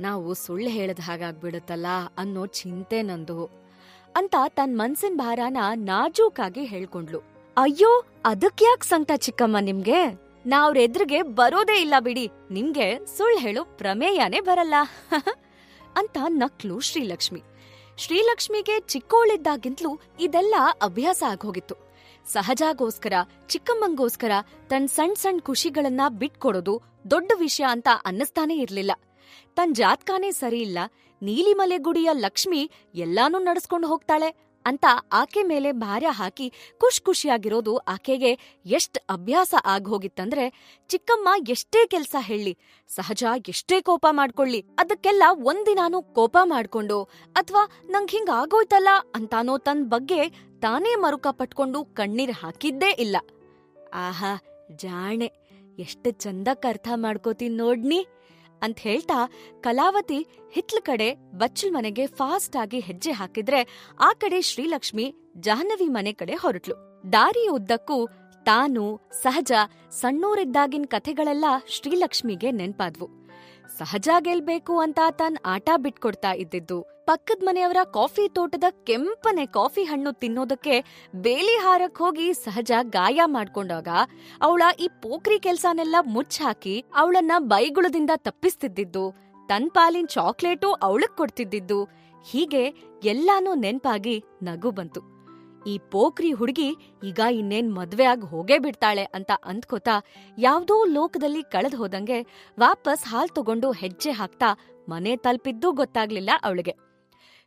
ನಾವು ಸುಳ್ಳು ಹೇಳದ ಹಾಗಾಗ್ಬಿಡುತ್ತಲ್ಲ ಅನ್ನೋ ಚಿಂತೆ ನಂದು ಅಂತ ತನ್ ಮನ್ಸಿನ ಭಾರಾನ ನಾಜೂಕಾಗಿ ಹೇಳ್ಕೊಂಡ್ಲು. ಅಯ್ಯೋ, ಅದಕ್ಯಾಕ್ ಸಂಕಟ ಚಿಕ್ಕಮ್ಮ ನಿಮ್ಗೆ? ನಾವ್ರ ಎದುರಿಗೆ ಬರೋದೇ ಇಲ್ಲ ಬಿಡಿ, ನಿಮ್ಗೆ ಸುಳ್ಳು ಹೇಳೋ ಪ್ರಮೇಯನೇ ಬರಲ್ಲ ಅಂತ ನಕ್ಲು ಶ್ರೀಲಕ್ಷ್ಮಿ. ಶ್ರೀಲಕ್ಷ್ಮಿಗೆ ಚಿಕ್ಕೋಳಿದ್ದಾಗಿಂತಲೂ ಇದೆಲ್ಲ ಅಭ್ಯಾಸ ಆಗೋಗಿತ್ತು. ಸಹಜಾಗೋಸ್ಕರ ಚಿಕ್ಕಮ್ಮಂಗೋಸ್ಕರ ತನ್ ಸಣ್ಣ ಖುಷಿಗಳನ್ನ ಬಿಟ್ಕೊಡೋದು ದೊಡ್ಡ ವಿಷಯ ಅಂತ ಅನ್ನಿಸ್ತಾನೇ ಇರ್ಲಿಲ್ಲ. ತನ್ ಜಾತ್ಕಾನೇ ಸರಿ ಇಲ್ಲ, ನೀಲಿಮಲೆ ಗುಡಿಯ ಲಕ್ಷ್ಮಿ ಎಲ್ಲಾನೂ ನಡೆಸ್ಕೊಂಡು ಹೋಗ್ತಾಳೆ ಅಂತ ಆಕೆ ಮೇಲೆ ಭಾರ ಹಾಕಿ ಖುಷಿಯಾಗಿರೋದು ಆಕೆಗೆ ಎಷ್ಟ್ ಅಭ್ಯಾಸ ಆಗೋಗಿತ್ತಂದ್ರೆ ಚಿಕ್ಕಮ್ಮ ಎಷ್ಟೇ ಕೆಲ್ಸ ಹೇಳಿ, ಸಹಜ ಎಷ್ಟೇ ಕೋಪ ಮಾಡ್ಕೊಳ್ಳಿ, ಅದಕ್ಕೆಲ್ಲ ಒಂದಿನಾನು ಕೋಪ ಮಾಡ್ಕೊಂಡು ಅಥವಾ ನಂಗ್ ಹಿಂಗ್ ಆಗೋಯ್ತಲ್ಲ ಅಂತಾನೋ ತನ್ ಬಗ್ಗೆ ತಾನೇ ಮರುಕ ಪಟ್ಕೊಂಡು ಕಣ್ಣೀರ್ ಹಾಕಿದ್ದೇ ಇಲ್ಲ. ಆಹಾ ಜಾಣೆ, ಎಷ್ಟು ಚಂದಕ್ ಅರ್ಥ ಮಾಡ್ಕೋತೀನಿ ನೋಡ್ನಿ ಅಂತ ಹೇಳ್ತಾ ಕಲಾವತಿ ಹಿತ್ಲ ಕಡೆ ಬಚ್ಚಲ್ ಮನೆಗೆ ಫಾಸ್ಟ್ ಆಗಿ ಹೆಜ್ಜೆ ಹಾಕಿದ್ರೆ ಆ ಕಡೆ ಶ್ರೀಲಕ್ಷ್ಮಿ ಜಾಹ್ನವಿ ಮನೆ ಕಡೆ ಹೊರಟ್ಲು. ದಾರಿ ಉದ್ದಕ್ಕೂ ತಾನು ಸಹಜ ಸಣ್ಣೂರಿದ್ದಾಗಿನ ಕಥೆಗಳೆಲ್ಲ ಶ್ರೀಲಕ್ಷ್ಮಿಗೆ ನೆನ್ಪಾದ್ವು. ಸಹಜ ಗೆಲ್ಬೇಕು ಅಂತ ತಾನ್ ಆಟ ಬಿಟ್ಕೊಡ್ತಾ ಇದ್ದಿದ್ದು, ಪಕ್ಕದ ಮನೆಯವರ ಕಾಫಿ ತೋಟದ ಕೆಂಪನೆ ಕಾಫಿ ಹಣ್ಣು ತಿನ್ನೋದಕ್ಕೆ ಬೇಲಿ ಹಾರಕ್ ಹೋಗಿ ಸಹಜ ಗಾಯ ಮಾಡ್ಕೊಂಡಾಗ ಅವಳ ಈ ಪೋಖ್ರಿ ಕೆಲ್ಸನೆಲ್ಲ ಮುಚ್ಚಾಕಿ ಅವಳನ್ನ ಬೈಗುಳದಿಂದ ತಪ್ಪಿಸ್ತಿದ್ದಿದ್ದು, ತನ್ ಪಾಲಿನ ಚಾಕ್ಲೇಟು ಅವಳಕ್ ಕೊಡ್ತಿದ್ದಿದ್ದು, ಹೀಗೆ ಎಲ್ಲಾನೂ ನೆನ್ಪಾಗಿ ನಗು ಬಂತು. ಈ ಪೋಖ್ರಿ ಹುಡುಗಿ ಈಗ ಇನ್ನೇನ್ ಮದ್ವೆ ಆಗ್ ಹೋಗೇ ಬಿಡ್ತಾಳೆ ಅಂತ ಅಂದ್ಕೋತಾ ಯಾವ್ದೋ ಲೋಕದಲ್ಲಿ ಕಳೆದ್ ಹೋದಂಗೆ ವಾಪಸ್ ಹಾಲ್ ತಗೊಂಡು ಹೆಜ್ಜೆ ಹಾಕ್ತಾ ಮನೆ ತಲುಪಿದ್ದೂ ಗೊತ್ತಾಗ್ಲಿಲ್ಲ ಅವಳಿಗೆ.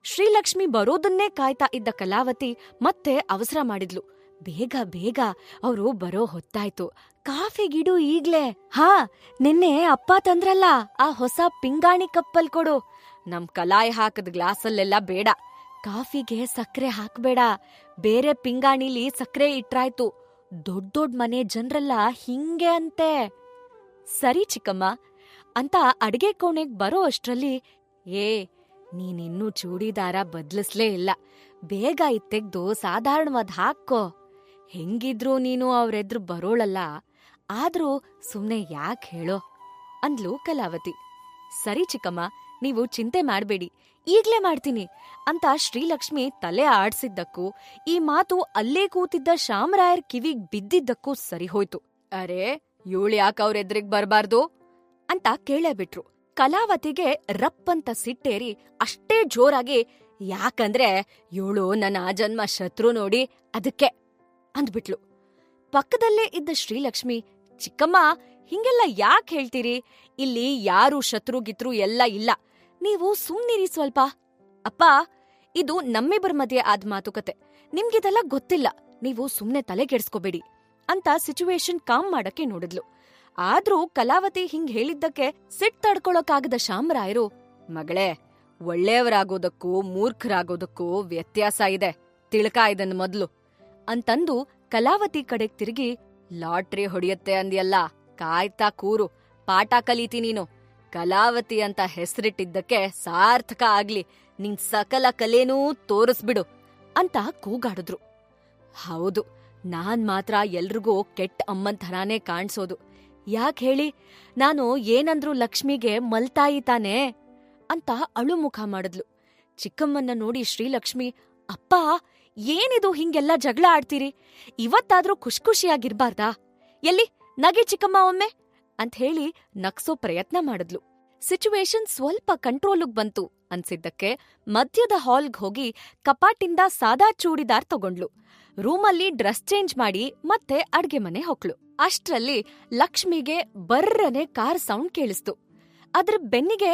ಶ್ರೀಲಕ್ಷ್ಮಿ ಬರೋದನ್ನೇ ಕಾಯ್ತಾ ಇದ್ದ ಕಲಾವತಿ ಮತ್ತೆ ಅವಸರ ಮಾಡಿದ್ಲು. ಬೇಗ ಬೇಗ ಅವರು ಬರೋ ಹೊತ್ತಾಯ್ತು, ಕಾಫಿ ಗಿಡು ಈಗ್ಲೇ. ಹಾ, ನಿನ್ನೆ ಅಪ್ಪ ತಂದ್ರಲ್ಲ ಆ ಹೊಸ ಪಿಂಗಾಣಿ ಕಪ್ಪಲ್ ಕೊಡು. ನಮ್ ಕಲಾಯ್ ಹಾಕದ್ ಗ್ಲಾಸಲ್ಲೆಲ್ಲ ಬೇಡ, ಕಾಫಿಗೆ ಸಕ್ರೆ ಹಾಕ್ಬೇಡ, ಬೇರೆ ಪಿಂಗಾಣಿಲಿ ಸಕ್ರೆ ಇಟ್ರಾಯ್ತು. ದೊಡ್ಡ್ ಮನೆ ಜನ್ರೆಲ್ಲ ಹಿಂಗೆ ಅಂತೆ. ಸರಿ ಚಿಕ್ಕಮ್ಮ ಅಂತ ಅಡ್ಗೆ ಕೋಣೆಗ್ ಬರೋ ಅಷ್ಟ್ರಲ್ಲಿ, ನೀನಿನ್ನೂ ಚೂಡಿದಾರ ಬದ್ಲಿಸ್ಲೇ ಇಲ್ಲ, ಬೇಗ ಇತ್ತೆಗ್ದು ಸಾಧಾರಣವಾದ್ ಹಾಕ್ಕೋ. ಹೆಂಗಿದ್ರು ನೀನು ಅವ್ರೆದ್ರು ಬರೋಳಲ್ಲ, ಆದ್ರೂ ಸುಮ್ನೆ ಯಾಕ್ ಹೇಳೋ ಅಂದ್ಲು ಕಲಾವತಿ. ಸರಿ ಚಿಕ್ಕಮ್ಮ, ನೀವು ಚಿಂತೆ ಮಾಡ್ಬೇಡಿ, ಈಗ್ಲೇ ಮಾಡ್ತೀನಿ ಅಂತ ಶ್ರೀಲಕ್ಷ್ಮಿ ತಲೆ ಆಡ್ಸಿದ್ದಕ್ಕೂ ಈ ಮಾತು ಅಲ್ಲೇ ಕೂತಿದ್ದ ಶಾಮರಾಯರ್ ಕಿವಿಗ್ ಬಿದ್ದಿದ್ದಕ್ಕೂ ಸರಿ ಹೋಯ್ತು. ಅರೆ, ಇವಳು ಯಾಕ ಅವ್ರೆದ್ರಿಗ್ ಬರ್ಬಾರ್ದು ಅಂತ ಕೇಳೇಬಿಟ್ರು. ಕಲಾವತಿಗೆ ರಪ್ಪಂತ ಸಿಟ್ಟೇರಿ ಅಷ್ಟೇ ಜೋರಾಗಿ, ಯಾಕಂದ್ರೆ ಇವಳು ನನ್ನ ಜನ್ಮ ಶತ್ರು ನೋಡಿ ಅದಕ್ಕೆ ಅಂದ್ಬಿಟ್ಲು. ಪಕ್ಕದಲ್ಲೇ ಇದ್ದ ಶ್ರೀಲಕ್ಷ್ಮಿ, ಚಿಕ್ಕಮ್ಮ ಹಿಂಗೆಲ್ಲ ಯಾಕ್ ಹೇಳ್ತೀರಿ, ಇಲ್ಲಿ ಯಾರು ಶತ್ರುಗಿತ್ರು ಎಲ್ಲ ಇಲ್ಲ, ನೀವು ಸುಮ್ನಿರಿ ಸ್ವಲ್ಪ. ಅಪ್ಪ, ಇದು ನಮ್ಮಿಬ್ಬರ ಮಧ್ಯೆ ಆದ್ ಮಾತುಕತೆ, ನಿಮ್ಗಿದೆಲ್ಲ ಗೊತ್ತಿಲ್ಲ, ನೀವು ಸುಮ್ನೆ ತಲೆ ಕೆಡ್ಸ್ಕೋಬೇಡಿ ಅಂತ ಸಿಚುವೇಶನ್ ಕಾಮ್ ಮಾಡಕ್ಕೆ ನೋಡಿದ್ಲು. ಆದ್ರೂ ಕಲಾವತಿ ಹಿಂಗ್ ಹೇಳಿದ್ದಕ್ಕೆ ಸಿಟ್ ತಡ್ಕೊಳಕ್ಕಾಗದ ಶಾಮರಾಯರು, ಮಗಳೇ, ಒಳ್ಳೆಯವರಾಗೋದಕ್ಕೂ ಮೂರ್ಖರಾಗೋದಕ್ಕೂ ವ್ಯತ್ಯಾಸ ಇದೆ, ತಿಳ್ಕ ಇದನ್ ಮೊದ್ಲು ಅಂತಂದು ಕಲಾವತಿ ಕಡೆಗ್ ತಿರುಗಿ, ಲಾಟ್ರಿ ಹೊಡಿಯತ್ತೆ ಅಂದ್ಯಲ್ಲ, ಕಾಯ್ತಾ ಕೂರು, ಪಾಠ ಕಲೀತಿ ನೀನು. ಕಲಾವತಿ ಅಂತ ಹೆಸರಿಟ್ಟಿದ್ದಕ್ಕೆ ಸಾರ್ಥಕ ಆಗ್ಲಿ, ನಿನ್ ಸಕಲ ಕಲೇನೂ ತೋರಿಸ್ಬಿಡು ಅಂತ ಕೂಗಾಡಿದ್ರು. ಹೌದು, ನಾನ್ ಮಾತ್ರ ಎಲ್ರಿಗೂ ಕೆಟ್ಟ ಅಮ್ಮನ್ ಥರಾನೇ ಕಾಣ್ಸೋದು. ಯಾಕ್ ಹೇಳಿ, ನಾನು ಏನಂದ್ರು ಲಕ್ಷ್ಮಿಗೆ ಮಲ್ತಾಯಿ ತಾನೇ ಅಂತ ಅಳುಮುಖ ಮಾಡಿದ್ಲು. ಚಿಕ್ಕಮ್ಮನ್ನ ನೋಡಿ ಶ್ರೀಲಕ್ಷ್ಮಿ, ಅಪ್ಪ ಏನಿದು ಹಿಂಗೆಲ್ಲ ಜಗಳ ಆಡ್ತೀರಿ, ಇವತ್ತಾದ್ರೂ ಖುಷಿಯಾಗಿರ್ಬಾರ್ದಾ, ಎಲ್ಲಿ ನಗೆ ಚಿಕ್ಕಮ್ಮ ಒಮ್ಮೆ ಅಂತ್ ಹೇಳಿ ನಗ್ಸೋ ಪ್ರಯತ್ನ ಮಾಡಿದ್ಲು. ಸಿಚುವೇಶನ್ ಸ್ವಲ್ಪ ಕಂಟ್ರೋಲಿಗ್ ಬಂತು ಅನ್ಸಿದ್ದಕ್ಕೆ ಮಧ್ಯದ ಹಾಲ್ಗ್ ಹೋಗಿ ಕಪಾಟಿಂದ ಸಾದಾ ಚೂಡಿದಾರ್ ತಗೊಂಡ್ಲು. ರೂಮಲ್ಲಿ ಡ್ರೆಸ್ ಚೇಂಜ್ ಮಾಡಿ ಮತ್ತೆ ಅಡ್ಗೆ ಮನೆ ಹೊಕ್ಳು. ಅಷ್ಟ್ರಲ್ಲಿ ಲಕ್ಷ್ಮಿಗೆ ಬರ್ರನೆ ಕಾರ್ ಸೌಂಡ್ ಕೇಳಿಸ್ತು. ಅದ್ರ ಬೆನ್ನಿಗೆ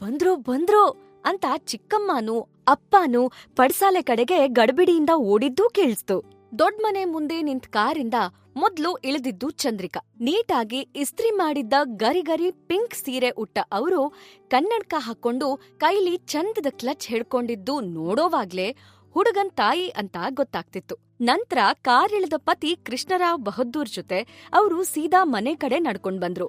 ಬಂದ್ರು ಅಂತ ಚಿಕ್ಕಮ್ಮನೂ ಅಪ್ಪನೂ ಪಡ್ಸಾಲೆ ಕಡೆಗೆ ಗಡ್ಬಿಡಿಯಿಂದ ಓಡಿದ್ದೂ ಕೇಳಿಸ್ತು. ದೊಡ್ಡ ಮನೆ ಮುಂದೆ ನಿಂತ್ ಕಾರಿಂದ ಮೊದ್ಲು ಇಳಿದಿದ್ದು ಚಂದ್ರಿಕಾ. ನೀಟಾಗಿ ಇಸ್ತ್ರಿ ಮಾಡಿದ್ದ ಗರಿ ಪಿಂಕ್ ಸೀರೆ ಉಟ್ಟ ಅವರು ಕನ್ನಡಕ ಹಾಕೊಂಡು ಕೈಲಿ ಚಂದದ ಕ್ಲಚ್ ಹಿಡ್ಕೊಂಡಿದ್ದು ನೋಡೋವಾಗ್ಲೇ ಹುಡುಗನ್ ತಾಯಿ ಅಂತ ಗೊತ್ತಾಗ್ತಿತ್ತು. ನಂತರ ಕಾರಿಳಿದ ಪತಿ ಕೃಷ್ಣರಾವ್ ಬಹದ್ದೂರ್ ಜೊತೆ ಅವರು ಸೀದಾ ಮನೆ ಕಡೆ ನಡ್ಕೊಂಡ್ ಬಂದ್ರು.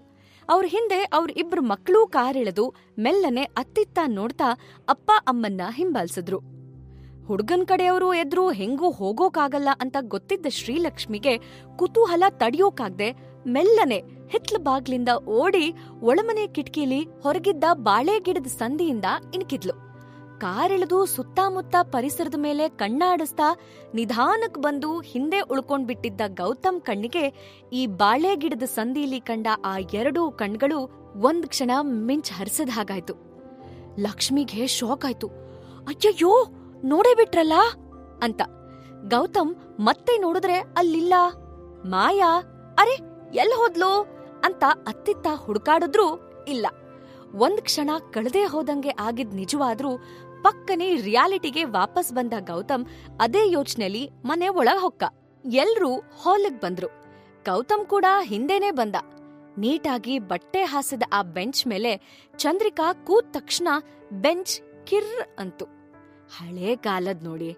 ಅವ್ರ ಹಿಂದೆ ಅವ್ರ ಇಬ್ರು ಮಕ್ಳೂ ಕಾರಿಳಿದು ಮೆಲ್ಲನೆ ಅತ್ತಿತ್ತ ನೋಡ್ತಾ ಅಪ್ಪ ಅಮ್ಮನ್ನ ಹಿಂಬಾಲಿಸಿದ್ರು. ಹುಡ್ಗನ್ ಕಡೆಯವರು ಎದ್ರು ಹೆಂಗೂ ಹೋಗೋಕಾಗಲ್ಲ ಅಂತ ಗೊತ್ತಿದ್ದ ಶ್ರೀಲಕ್ಷ್ಮಿಗೆ ಕುತೂಹಲ ತಡಿಯೋಕಾಗ್ದೆ ಮೆಲ್ಲನೆ ಹಿತ್ಲ ಬಾಗ್ಲಿಂದ ಓಡಿ ಒಳಮನೆ ಕಿಟಕಿಲಿ ಹೊರಗಿದ್ದ ಬಾಳೆ ಗಿಡದ ಸಂದಿಯಿಂದ ಇಣಕಿದ್ಲು. ಕಾರಿಳಿದು ಸುತ್ತಮುತ್ತ ಪರಿಸರದ ಮೇಲೆ ಕಣ್ಣಾಡಿಸ್ತಾ ನಿಧಾನಕ್ ಬಂದು ಹಿಂದೆ ಉಳ್ಕೊಂಡ್ಬಿಟ್ಟಿದ್ದ ಗೌತಮ್ ಕಣ್ಣಿಗೆ ಈ ಬಾಳೆ ಗಿಡದ ಸಂದಿಲಿ ಕಂಡ ಆ ಎರಡೂ ಕಣ್ಗಳು ಒಂದ್ ಕ್ಷಣ ಮಿಂಚ್ ಹರಿಸದ ಹಾಗಾಯ್ತು. ಲಕ್ಷ್ಮಿಗೆ ಶಾಕ್ ಆಯ್ತು. ಅಯ್ಯಯ್ಯೋ, ನೋಡೇ ಬಿಟ್ರಲ್ಲ ಅಂತ. ಗೌತಮ್ ಮತ್ತೆ ನೋಡಿದ್ರೆ ಅಲ್ಲಿಲ್ಲ. ಮಾಯಾ, ಅರೆ ಎಲ್ ಹೋದ್ಲು ಅಂತ ಅತ್ತಿತ್ತ ಹುಡುಕಾಡಿದ್ರೂ ಇಲ್ಲ. ಒಂದ್ ಕ್ಷಣ ಕಳೆದೇ ಹೋದಂಗೆ ಆಗಿದ್ ನಿಜವಾದ್ರೂ ಪಕ್ಕನೆ ರಿಯಾಲಿಟಿಗೆ ವಾಪಸ್ ಬಂದ ಗೌತಮ್ ಅದೇ ಯೋಚನೆಯಲ್ಲಿ ಮನೆ ಒಳಗ್ ಹೊಕ್ಕ. ಎಲ್ರೂ ಹಾಲಿಗ್ ಬಂದ್ರು. ಗೌತಮ್ ಕೂಡ ಹಿಂದೆನೇ ಬಂದ. ನೀಟಾಗಿ ಬಟ್ಟೆ ಹಾಸಿದ ಆ ಬೆಂಚ್ ಮೇಲೆ ಚಂದ್ರಿಕಾ ಕೂತ್ ತಕ್ಷಣ ಬೆಂಚ್ ಕಿರ್ರ್ ಅಂತು. ಹಳೇ ಕಾಲದ್ ನೋಡಿ,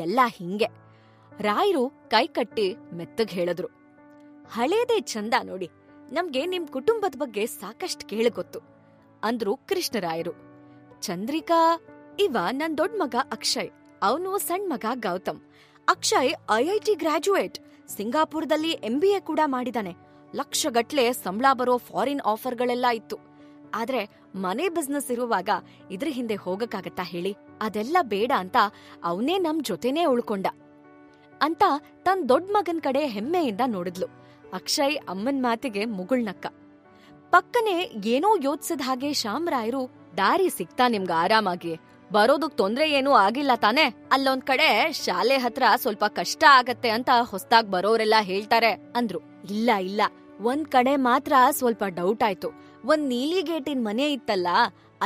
ಎಲ್ಲ ಹಿಂಗೆ. ರಾಯರು ಕೈ ಕಟ್ಟಿ ಮೆತ್ತಗ್ ಹೇಳಿದ್ರು, ಹಳೇದೇ ಚಂದ ನೋಡಿ, ನಮ್ಗೆ ನಿಮ್ ಕುಟುಂಬದ ಬಗ್ಗೆ ಸಾಕಷ್ಟು ಕೇಳಗೊತ್ತು ಅಂದ್ರು ಕೃಷ್ಣರಾಯರು. ಚಂದ್ರಿಕಾ, ಇವ ನನ್ ದೊಡ್ಡ ಮಗ ಅಕ್ಷಯ್, ಅವನು ಸಣ್ಣ ಮಗ ಗೌತಮ್. ಅಕ್ಷಯ್ IIT ಗ್ರಾಜುಯೇಟ್, ಸಿಂಗಾಪುರದಲ್ಲಿ MBA ಕೂಡ ಮಾಡಿದಾನೆ. ಲಕ್ಷಗಟ್ಲೆ ಸಂಬಳ ಬರೋ ಫಾರಿನ್ ಆಫರ್ಗಳೆಲ್ಲ ಇತ್ತು. ಆದ್ರೆ ಮನೆ ಬಿಸ್ನೆಸ್ ಇರುವಾಗ ಇದ್ರ ಹಿಂದೆ ಹೋಗಕ್ಕಾಗತ್ತಾ ಹೇಳಿ? ಅದೆಲ್ಲ ಬೇಡ ಅಂತ ಅವನೇ ನಮ್ ಜೊತೆನೇ ಉಳ್ಕೊಂಡ ಅಂತ ತನ್ ದೊಡ್ಡ ಮಗನ್ ಕಡೆ ಹೆಮ್ಮೆಯಿಂದ ನೋಡಿದ್ಲು. ಅಕ್ಷಯ್ ಅಮ್ಮನ್ ಮಾತಿಗೆ ಮುಗುಳ್ನಕ್ಕ. ಪಕ್ಕನೆ ಏನೋ ಯೋಚಿಸಿದ ಹಾಗೆ ಶಾಮರಾಯರು, ದಾರಿ ಸಿಕ್ತಾ ನಿಮ್ಗ ಆರಾಮಾಗಿ? ಬರೋದಕ್ ತೊಂದ್ರೆ ಏನೂ ಆಗಿಲ್ಲ ತಾನೆ? ಅಲ್ಲೊಂದ್ ಕಡೆ ಶಾಲೆ ಹತ್ರ ಸ್ವಲ್ಪ ಕಷ್ಟ ಆಗತ್ತೆ ಅಂತ ಹೊಸ್ದಾಗ್ ಬರೋರೆಲ್ಲ ಹೇಳ್ತಾರೆ ಅಂದ್ರು. ಇಲ್ಲ ಇಲ್ಲ, ಒಂದ್ ಕಡೆ ಮಾತ್ರ ಸ್ವಲ್ಪ ಡೌಟ್ ಆಯ್ತು. ಒಂದ್ ನೀಲಿ ಗೇಟಿನ್ ಮನೆ ಇತ್ತಲ್ಲ,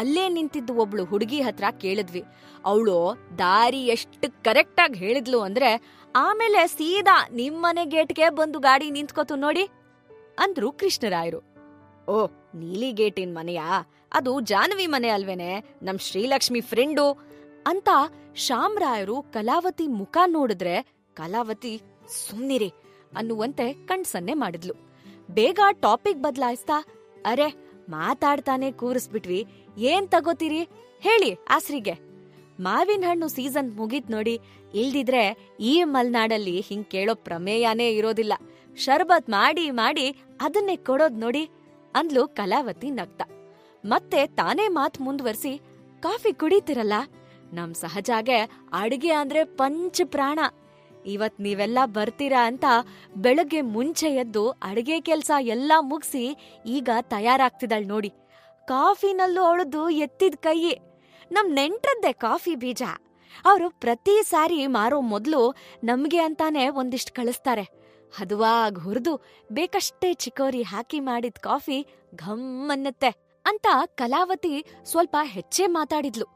ಅಲ್ಲೇ ನಿಂತಿದ್ದು ಒಬ್ಳು ಹುಡುಗಿ ಹತ್ರ ಕೇಳಿದ್ವಿ. ಅವಳು ದಾರಿ ಎಷ್ಟು ಕರೆಕ್ಟಾಗಿ ಹೇಳಿದ್ಲು ಅಂದ್ರೆ ಆಮೇಲೆ ಸೀದಾ ನಿಮ್ಮನೆ ಗೇಟ್ಗೆ ಬಂದು ಗಾಡಿ ನಿಂತ್ಕೋತು ನೋಡಿ ಅಂದ್ರು ಕೃಷ್ಣರಾಯರು. ಓ, ನೀಲಿ ಗೇಟಿನ್ ಮನೆಯಾ? ಅದು ಜಾನ್ವಿ ಮನೆ ಅಲ್ವೇನೆ, ನಮ್ ಶ್ರೀಲಕ್ಷ್ಮಿ ಫ್ರೆಂಡು ಅಂತ ಶಾಮರಾಯರು ಕಲಾವತಿ ಮುಖ ನೋಡಿದ್ರೆ ಕಲಾವತಿ ಸುಮ್ನಿರಿ ಅನ್ನುವಂತೆ ಕಣ್ಸನ್ನೆ ಮಾಡಿದ್ಲು. ಬೇಗ ಟಾಪಿಕ್ ಬದಲಾಯಿಸ್ತಾ, ಅರೆ ಮಾತಾಡ್ತಾನೆ ಕೂರಿಸ್ಬಿಟ್ವಿ, ಏನ್ ತಗೋತೀರಿ ಹೇಳಿ ಆಸ್ರಿಗೆ? ಮಾವಿನ ಹಣ್ಣು ಸೀಸನ್ ಮುಗೀತ್ ನೋಡಿ, ಇಲ್ದಿದ್ರೆ ಈ ಮಲ್ನಾಡಲ್ಲಿ ಹಿಂಗ್ ಕೇಳೋ ಪ್ರಮೇಯನೇ ಇರೋದಿಲ್ಲ. ಶರ್ಬತ್ ಮಾಡಿ ಮಾಡಿ ಅದನ್ನೇ ಕೊಡೋದ್ ನೋಡಿ ಅಂದ್ಲು ಕಲಾವತಿ ನಗ್ತಾ. ಮತ್ತೆ ತಾನೇ ಮಾತ್ ಮುಂದುವರ್ಸಿ, ಕಾಫಿ ಕುಡಿತಿರಲ್ಲ, ನಮ್ ಸಹಜಾಗೆ ಅಡ್ಗೆ ಅಂದ್ರೆ ಪಂಚ ಪ್ರಾಣ. ಇವತ್ ನೀವೆಲ್ಲ ಬರ್ತೀರಾ ಅಂತ ಬೆಳಗ್ಗೆ ಮುಂಚೆ ಎದ್ದು ಅಡ್ಗೆ ಕೆಲ್ಸ ಎಲ್ಲಾ ಮುಗ್ಸಿ ಈಗ ತಯಾರಾಗ್ತಿದಳ್ ನೋಡಿ. ಕಾಫಿನಲ್ಲೂ ಅವಳದು ಎತ್ತಿದ ಕೈ. ನಮ್ ನೆಂಟ್ರದ್ದೆ ಕಾಫಿ ಬೀಜ. ಅವರು ಪ್ರತಿ ಸಾರಿ ಮಾರೋ ಮೊದ್ಲು ನಮ್ಗೆ ಅಂತಾನೆ ಒಂದಿಷ್ಟು ಕಳಿಸ್ತಾರೆ. ಹದುವಾಗ್ ಹುರಿದು ಬೇಕಷ್ಟೇ ಚಿಕೋರಿ ಹಾಕಿ ಮಾಡಿದ ಕಾಫಿ ಘಮ್ ಅನ್ನತ್ತೆ ಅಂತ ಕಲಾವತಿ ಸ್ವಲ್ಪ ಹೆಚ್ಚೇ ಮಾತಾಡಿದ್ಲು.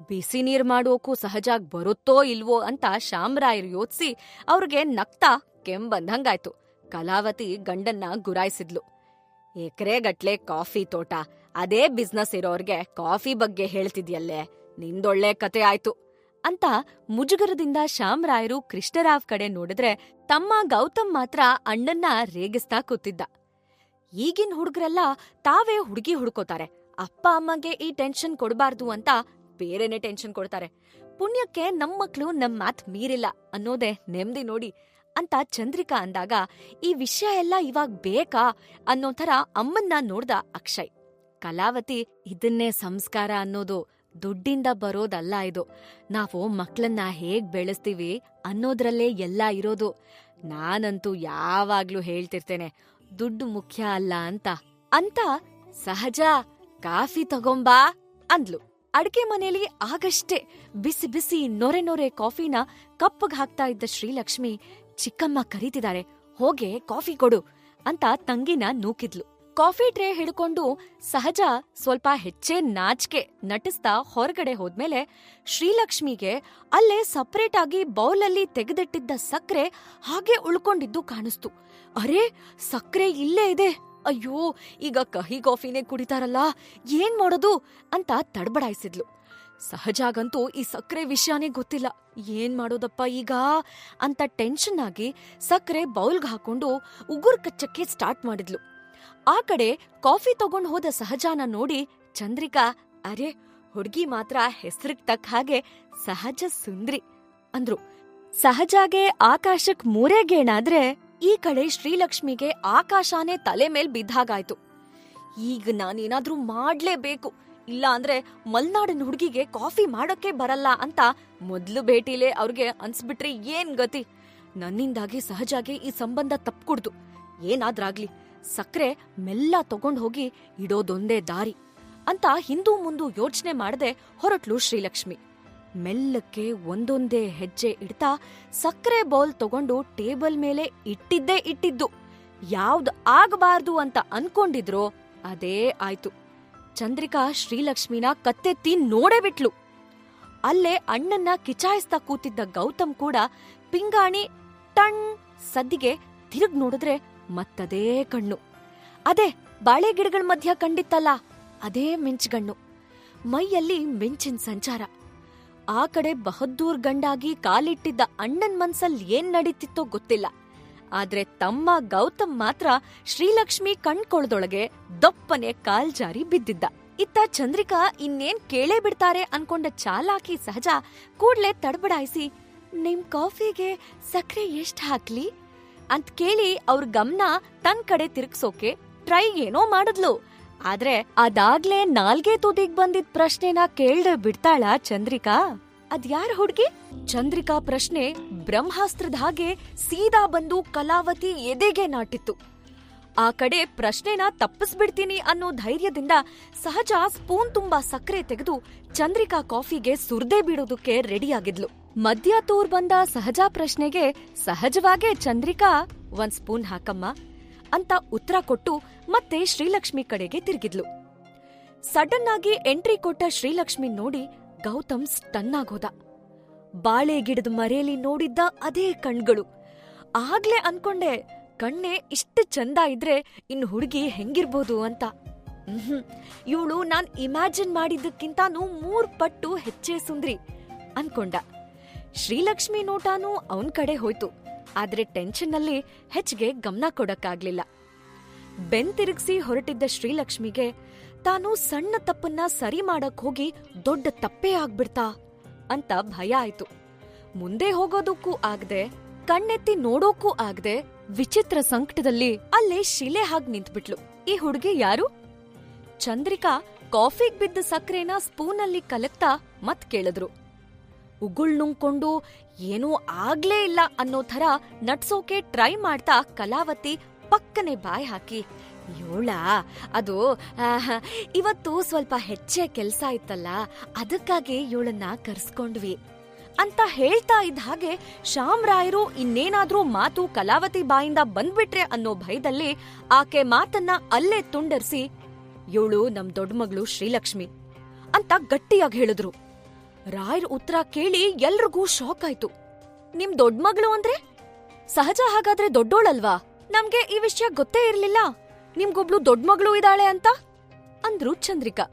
ಬಿಸಿ ನೀರ್ ಮಾಡೋಕು ಸಹಜಾಗ್ ಬರುತ್ತೋ ಇಲ್ವೋ ಅಂತ ಶಾಮರಾಯರು ಯೋಚಿಸಿ ಅವ್ರಿಗೆ ನಗ್ತಾ ಕೆಂಬಂದಂಗಾಯ್ತು. ಕಲಾವತಿ ಗಂಡನ್ನ ಗುರಾಯಿಸಿದ್ಲು. ಎಕರೆಗಟ್ಲೆ ಕಾಫಿ ತೋಟ, ಅದೇ ಬಿಸ್ನೆಸ್ ಇರೋರ್ಗೆ ಕಾಫಿ ಬಗ್ಗೆ ಹೇಳ್ತಿದ್ಯಲ್ಲೇ, ನಿಂದೊಳ್ಳೆ ಕತೆ ಆಯ್ತು ಅಂತ ಮುಜುಗರದಿಂದ ಶಾಮರಾಯರು ಕೃಷ್ಣರಾವ್ ಕಡೆ ನೋಡಿದ್ರೆ ತಮ್ಮ ಗೌತಮ್ ಮಾತ್ರ ಅಣ್ಣನ್ನ ರೇಗಿಸ್ತಾ ಕೂತಿದ್ದ. ಈಗಿನ ಹುಡುಗರೆಲ್ಲ ತಾವೇ ಹುಡುಗಿ ಹುಡ್ಕೋತಾರೆ. ಅಪ್ಪ ಅಮ್ಮಗೆ ಈ ಟೆನ್ಷನ್ ಕೊಡಬಾರ್ದು ಅಂತ ಬೇರೆನೆ ಟೆನ್ಷನ್ ಕೊಡ್ತಾರೆ. ಪುಣ್ಯಕ್ಕೆ ನಮ್ ಮಕ್ಳು ನಮ್ ಮಾತ್ ಮೀರಿಲ್ಲ ಅನ್ನೋದೇ ನೆಮ್ಮದಿ ನೋಡಿ ಅಂತ ಚಂದ್ರಿಕಾ ಅಂದಾಗ, ಈ ವಿಷಯ ಎಲ್ಲ ಇವಾಗ್ ಬೇಕಾ ಅನ್ನೋ ಥರ ಅಮ್ಮನ್ನ ನೋಡ್ದ ಅಕ್ಷಯ್. ಕಲಾವತಿ, ಇದನ್ನೇ ಸಂಸ್ಕಾರ ಅನ್ನೋದು, ದುಡ್ಡಿಂದ ಬರೋದಲ್ಲ ಇದು. ನಾವು ಮಕ್ಳನ್ನ ಹೇಗ್ ಬೆಳೆಸ್ತೀವಿ ಅನ್ನೋದ್ರಲ್ಲೇ ಎಲ್ಲ ಇರೋದು. ನಾನಂತೂ ಯಾವಾಗ್ಲೂ ಹೇಳ್ತಿರ್ತೇನೆ, ದುಡ್ಡು ಮುಖ್ಯ ಅಲ್ಲ ಅಂತ ಸಹಜ ಕಾಫಿ ತಗೊಂಬಾ ಅಂದ್ಲು. ಅಡ್ಗೆ ಮನೇಲಿ ಆಗಷ್ಟೇ ಬಿಸಿ ಬಿಸಿ ನೊರೆ ನೊರೆ ಕಾಫಿನ ಕಪ್ಪಗ್ ಹಾಕ್ತಾ ಇದ್ದ ಶ್ರೀಲಕ್ಷ್ಮಿ, ಚಿಕ್ಕಮ್ಮ ಕರೀತಿದ್ದಾರೆ, ಹೋಗೆ ಕಾಫಿ ಕೊಡು ಅಂತ ತಂಗಿನ ನೂಕಿದ್ಲು. ಕಾಫಿ ಟ್ರೇ ಹಿಡ್ಕೊಂಡು ಸಹಜ ಸ್ವಲ್ಪ ಹೆಚ್ಚೇ ನಾಚ್ಕೆ ನಟಿಸ್ತಾ ಹೊರಗಡೆ ಹೋದ್ಮೇಲೆ ಶ್ರೀಲಕ್ಷ್ಮಿಗೆ ಅಲ್ಲೇ ಸಪ್ರೇಟ್ ಆಗಿ ಬೌಲಲ್ಲಿ ತೆಗೆದಿಟ್ಟಿದ್ದ ಸಕ್ರೆ ಹಾಗೆ ಉಳ್ಕೊಂಡಿದ್ದು ಕಾಣಿಸ್ತು. ಅರೆ, ಸಕ್ರೆ ಇಲ್ಲೇ ಇದೆ, ಅಯ್ಯೋ ಈಗ ಕಹಿ ಕಾಫಿನೇ ಕುಡಿತಾರಲ್ಲ, ಏನ್ ಮಾಡೋದು ಅಂತ ತಡಬಡಾಯಿಸಿದ್ಲು. ಸಹಜಾಗಂತೂ ಈ ಸಕ್ರೆ ವಿಷಯನೇ ಗೊತ್ತಿಲ್ಲ, ಏನ್ ಮಾಡೋದಪ್ಪ ಈಗ ಅಂತ ಟೆನ್ಷನ್ ಆಗಿ ಸಕ್ರೆ ಬೌಲ್ಗ್ ಹಾಕೊಂಡು ಉಗುರ್ ಕಚ್ಚಕ್ಕೆ ಸ್ಟಾರ್ಟ್ ಮಾಡಿದ್ಲು. ಆ ಕಡೆ ಕಾಫಿ ತಗೊಂಡ್ ಹೋದ ಸಹಜಾನ ನೋಡಿ ಚಂದ್ರಿಕಾ, ಅರೆ ಹುಡ್ಗಿ ಮಾತ್ರ ಹೆಸರಿಗ್ ತಕ್ಕ ಹಾಗೆ ಸಹಜ ಸುಂದ್ರಿ ಅಂದ್ರು. ಸಹಜಾಗೆ ಆಕಾಶಕ್ ಮೂರೇಗೇಣಾದ್ರೆ ಈ ಕಡೆ ಶ್ರೀಲಕ್ಷ್ಮಿಗೆ ಆಕಾಶನೇ ತಲೆ ಮೇಲ್ ಬಿದ್ದಾಗಾಯ್ತು. ಈಗ ನಾನೇನಾದ್ರೂ ಮಾಡ್ಲೇಬೇಕು, ಇಲ್ಲ ಅಂದ್ರೆ ಮಲ್ನಾಡಿನ ಹುಡುಗಿಗೆ ಕಾಫಿ ಮಾಡಕ್ಕೆ ಬರಲ್ಲ ಅಂತ ಮೊದ್ಲು ಭೇಟಿಲೇ ಅವ್ರಿಗೆ ಅನ್ಸ್ಬಿಟ್ರೆ ಏನ್ ಗತಿ? ನನ್ನಿಂದಾಗಿ ಸಹಜಾಗೆ ಈ ಸಂಬಂಧ ತಪ್ಕೊಡ್ದು. ಏನಾದ್ರಾಗ್ಲಿ ಸಕ್ರೆ ಮೆಲ್ಲ ತಗೊಂಡ್ ಹೋಗಿ ಇಡೋದೊಂದೇ ದಾರಿ ಅಂತ ಹಿಂದೂ ಮುಂದೂ ಯೋಚನೆ ಮಾಡದೆ ಹೊರಟ್ಲು ಶ್ರೀಲಕ್ಷ್ಮಿ. ಮೆಲ್ಲಕ್ಕೆ ಒಂದೊಂದೇ ಹೆಜ್ಜೆ ಇಡ್ತಾ ಸಕ್ರೆ ಬೌಲ್ ತಗೊಂಡು ಟೇಬಲ್ ಮೇಲೆ ಇಟ್ಟಿದ್ದು. ಯಾವ್ದ್ ಆಗಬಾರ್ದು ಅಂತ ಅನ್ಕೊಂಡಿದ್ರೋ ಅದೇ ಆಯ್ತು. ಚಂದ್ರಿಕಾ ಶ್ರೀಲಕ್ಷ್ಮಿನ ಕತ್ತೆತ್ತಿ ನೋಡೇ ಬಿಟ್ಲು. ಅಲ್ಲೇ ಅಣ್ಣನ್ನ ಕಿಚಾಯಿಸ್ತಾ ಕೂತಿದ್ದ ಗೌತಮ್ ಕೂಡ ಪಿಂಗಾಣಿ ಟಣ್ ಸದ್ದಿಗೆ ತಿರುಗ್ ನೋಡಿದ್ರೆ ಮತ್ತದೇ ಕಣ್ಣು. ಅದೇ ಬಾಳೆ ಗಿಡಗಳ ಮಧ್ಯ ಕಂಡಿತ್ತಲ್ಲ, ಅದೇ ಮಿಂಚ್ಗಣ್ಣು. ಮೈಯಲ್ಲಿ ಮಿಂಚಿನ ಸಂಚಾರ. ಆ ಕಡೆ ಬಹದ್ದೂರ್ ಗಂಡಾಗಿ ಕಾಲಿಟ್ಟಿದ್ದ ಅಣ್ಣನ್ ಮನ್ಸಲ್ಲಿ ಏನ್ ನಡೀತಿತ್ತೋ ಗೊತ್ತಿಲ್ಲ. ಆದ್ರೆ ತಮ್ಮ ಗೌತಮ್ ಮಾತ್ರ ಶ್ರೀಲಕ್ಷ್ಮಿ ಕಣ್ಕೊಳ್ದೊಳಗೆ ದಪ್ಪನೆ ಕಾಲ್ ಜಾರಿ ಬಿದ್ದಿದ್ದ. ಇತ್ತ ಚಂದ್ರಿಕಾ ಇನ್ನೇನ್ ಕೇಳೇ ಬಿಡ್ತಾರೆ ಅನ್ಕೊಂಡ ಚಾಲಾಕಿ ಸಹಜ ಕೂಡ್ಲೆ ತಡಬಡಾಯಿಸಿ, ನಿಮ್ ಕಾಫಿಗೆ ಸಕ್ಕರೆ ಎಷ್ಟ್ ಹಾಕ್ಲಿ ಅಂತ ಕೇಳಿ ಅವ್ರ ಗಮನ ತನ್ ಕಡೆ ತಿರುಗ್ಸೋಕೆ ಟ್ರೈ ಏನೋ ಮಾಡಿದ್ಲು. ಆದ್ರೆ ಅದಾಗ್ಲೇ ನಾಲ್ಗೆ ತುದಿಗ್ ಬಂದಿದ್ ಪ್ರಶ್ನೆನ ಕೇಳ್ದೆ ಬಿಡ್ತಾಳ ಚಂದ್ರಿಕಾ? ಅದ್ಯಾರ್ ಹುಡ್ಗಿ? ಚಂದ್ರಿಕಾ ಪ್ರಶ್ನೆ ಬ್ರಹ್ಮಾಸ್ತ್ರದ ಹಾಗೆ ಸೀದಾ ಬಂದು ಕಲಾವತಿ ಎದೆಗೆ ನಾಟಿತ್ತು. ಆ ಕಡೆ ಪ್ರಶ್ನೆನ ತಪ್ಪಿಸ್ಬಿಡ್ತೀನಿ ಅನ್ನೋ ಧೈರ್ಯದಿಂದ ಸಹಜ ಸ್ಪೂನ್ ತುಂಬಾ ಸಕ್ಕರೆ ತೆಗೆದು ಚಂದ್ರಿಕಾ ಕಾಫಿಗೆ ಸುರ್ದೇ ಬಿಡೋದಕ್ಕೆ ರೆಡಿಯಾಗಿದ್ಲು. ಮಧ್ಯ ತೂರ್ ಬಂದ ಸಹಜಾ ಪ್ರಶ್ನೆಗೆ ಸಹಜವಾಗೇ ಚಂದ್ರಿಕಾ ಒಂದ್ ಸ್ಪೂನ್ ಹಾಕಮ್ಮ ಅಂತ ಉತ್ತರ ಕೊಟ್ಟು ಮತ್ತೆ ಶ್ರೀಲಕ್ಷ್ಮಿ ಕಡೆಗೆ ತಿರುಗಿದ್ಲು. ಸಡನ್ ಆಗಿ ಎಂಟ್ರಿ ಕೊಟ್ಟ ಶ್ರೀಲಕ್ಷ್ಮಿ ನೋಡಿ ಗೌತಮ್ ಸ್ಟನ್ ಆಗೋದ. ಬಾಳೆ ಗಿಡದ ಮರೆಯಲ್ಲಿ ನೋಡಿದ್ದ ಅದೇ ಕಣ್ಗಳು. ಆಗ್ಲೇ ಅನ್ಕೊಂಡೆ ಕಣ್ಣೆ ಇಷ್ಟು ಚಂದ ಇದ್ರೆ ಇನ್ ಹುಡುಗಿ ಹೆಂಗಿರ್ಬೋದು ಅಂತ. ಇವಳು ನಾನ್ ಇಮ್ಯಾಜಿನ್ ಮಾಡಿದ್ದಕ್ಕಿಂತಾನೂ 3 ಪಟ್ಟು ಹೆಚ್ಚೇ ಸುಂದ್ರಿ ಅನ್ಕೊಂಡ. ಶ್ರೀಲಕ್ಷ್ಮಿ ನೋಟಾನೂ ಅವನ್ ಕಡೆ ಹೋಯ್ತು. ಆದ್ರೆ ಟೆನ್ಷನ್ನಲ್ಲಿ ಹೆಚ್ಚಿಗೆ ಗಮನ ಕೊಡಕ್ಕಾಗ್ಲಿಲ್ಲ. ಬೆನ್ ತಿರುಗಿಸಿ ಹೊರಟಿದ್ದ ಶ್ರೀಲಕ್ಷ್ಮಿಗೆ ತಾನು ಸಣ್ಣ ತಪ್ಪನ್ನ ಸರಿ ಮಾಡಕ್ ಹೋಗಿ ದೊಡ್ಡ ತಪ್ಪೇ ಆಗ್ಬಿಡ್ತಾ ಅಂತ ಭಯ ಆಯ್ತು. ಮುಂದೆ ಹೋಗೋದಕ್ಕೂ ಆಗದೆ, ಕಣ್ಣೆತ್ತಿ ನೋಡೋಕ್ಕೂ ಆಗದೆ ವಿಚಿತ್ರ ಸಂಕಟದಲ್ಲಿ ಅಲ್ಲೇ ಶಿಲೆ ಹಾಗ್ ನಿಂತ್ಬಿಟ್ಲು. ಈ ಹುಡುಗಿ ಯಾರು? ಚಂದ್ರಿಕಾ ಕಾಫಿಗ್ ಬಿದ್ದ ಸಕ್ಕರೆನ ಸ್ಪೂನಲ್ಲಿ ಕಲಕ್ತಾ ಮತ್ ಕೇಳಿದ್ರು. ಉಗುಳ್ ನುಂಗ್ಕೊಂಡು ಏನೂ ಆಗ್ಲೇ ಇಲ್ಲ ಅನ್ನೋ ಥರ ನಡ್ಸೋಕೆ ಟ್ರೈ ಮಾಡ್ತಾ ಕಲಾವತಿ ಪಕ್ಕನೆ ಬಾಯ್ ಹಾಕಿ, ಯೋಳಾ ಅದು ಇವತ್ತು ಸ್ವಲ್ಪ ಹೆಚ್ಚೆ ಕೆಲ್ಸ ಇತ್ತಲ್ಲ, ಅದಕ್ಕಾಗಿ ಇವಳನ್ನ ಕರ್ಸ್ಕೊಂಡ್ವಿ ಅಂತ ಹೇಳ್ತಾ ಇದ್ದ ಹಾಗೆ ಶ್ಯಾಮರಾಯರು ಇನ್ನೇನಾದ್ರೂ ಮಾತು ಕಲಾವತಿ ಬಾಯಿಂದ ಬಂದ್ಬಿಟ್ರೆ ಅನ್ನೋ ಭಯದಲ್ಲಿ ಆಕೆ ಮಾತನ್ನ ಅಲ್ಲೇ ತುಂಡರ್ಸಿ, ಇವಳು ನಮ್ ದೊಡ್ಡ ಮಗಳು ಶ್ರೀಲಕ್ಷ್ಮಿ ಅಂತ ಗಟ್ಟಿಯಾಗಿ ಹೇಳಿದ್ರು. ರಾಯರ್ ಉತ್ತರ ಕೇಳಿ ಎಲ್ರಿಗೂ ಶಾಕ್ ಆಯ್ತು. ನಿಮ್ ದೊಡ್ಡ ಮಗಳು ಅಂದ್ರೆ? ಸಹಜ ಹಾಗಾದ್ರೆ ದೊಡ್ಡೋಳಲ್ವಾ? ನಮ್ಗೆ ಈ ವಿಷಯ ಗೊತ್ತೇ ಇರ್ಲಿಲ್ಲ, ನಿಮ್ಗೊಬ್ಳು ದೊಡ್ಡ ಮಗಳು ಇದ್ದಾಳೆ ಅಂತ ಅಂದ್ರು ಚಂದ್ರಿಕಾ.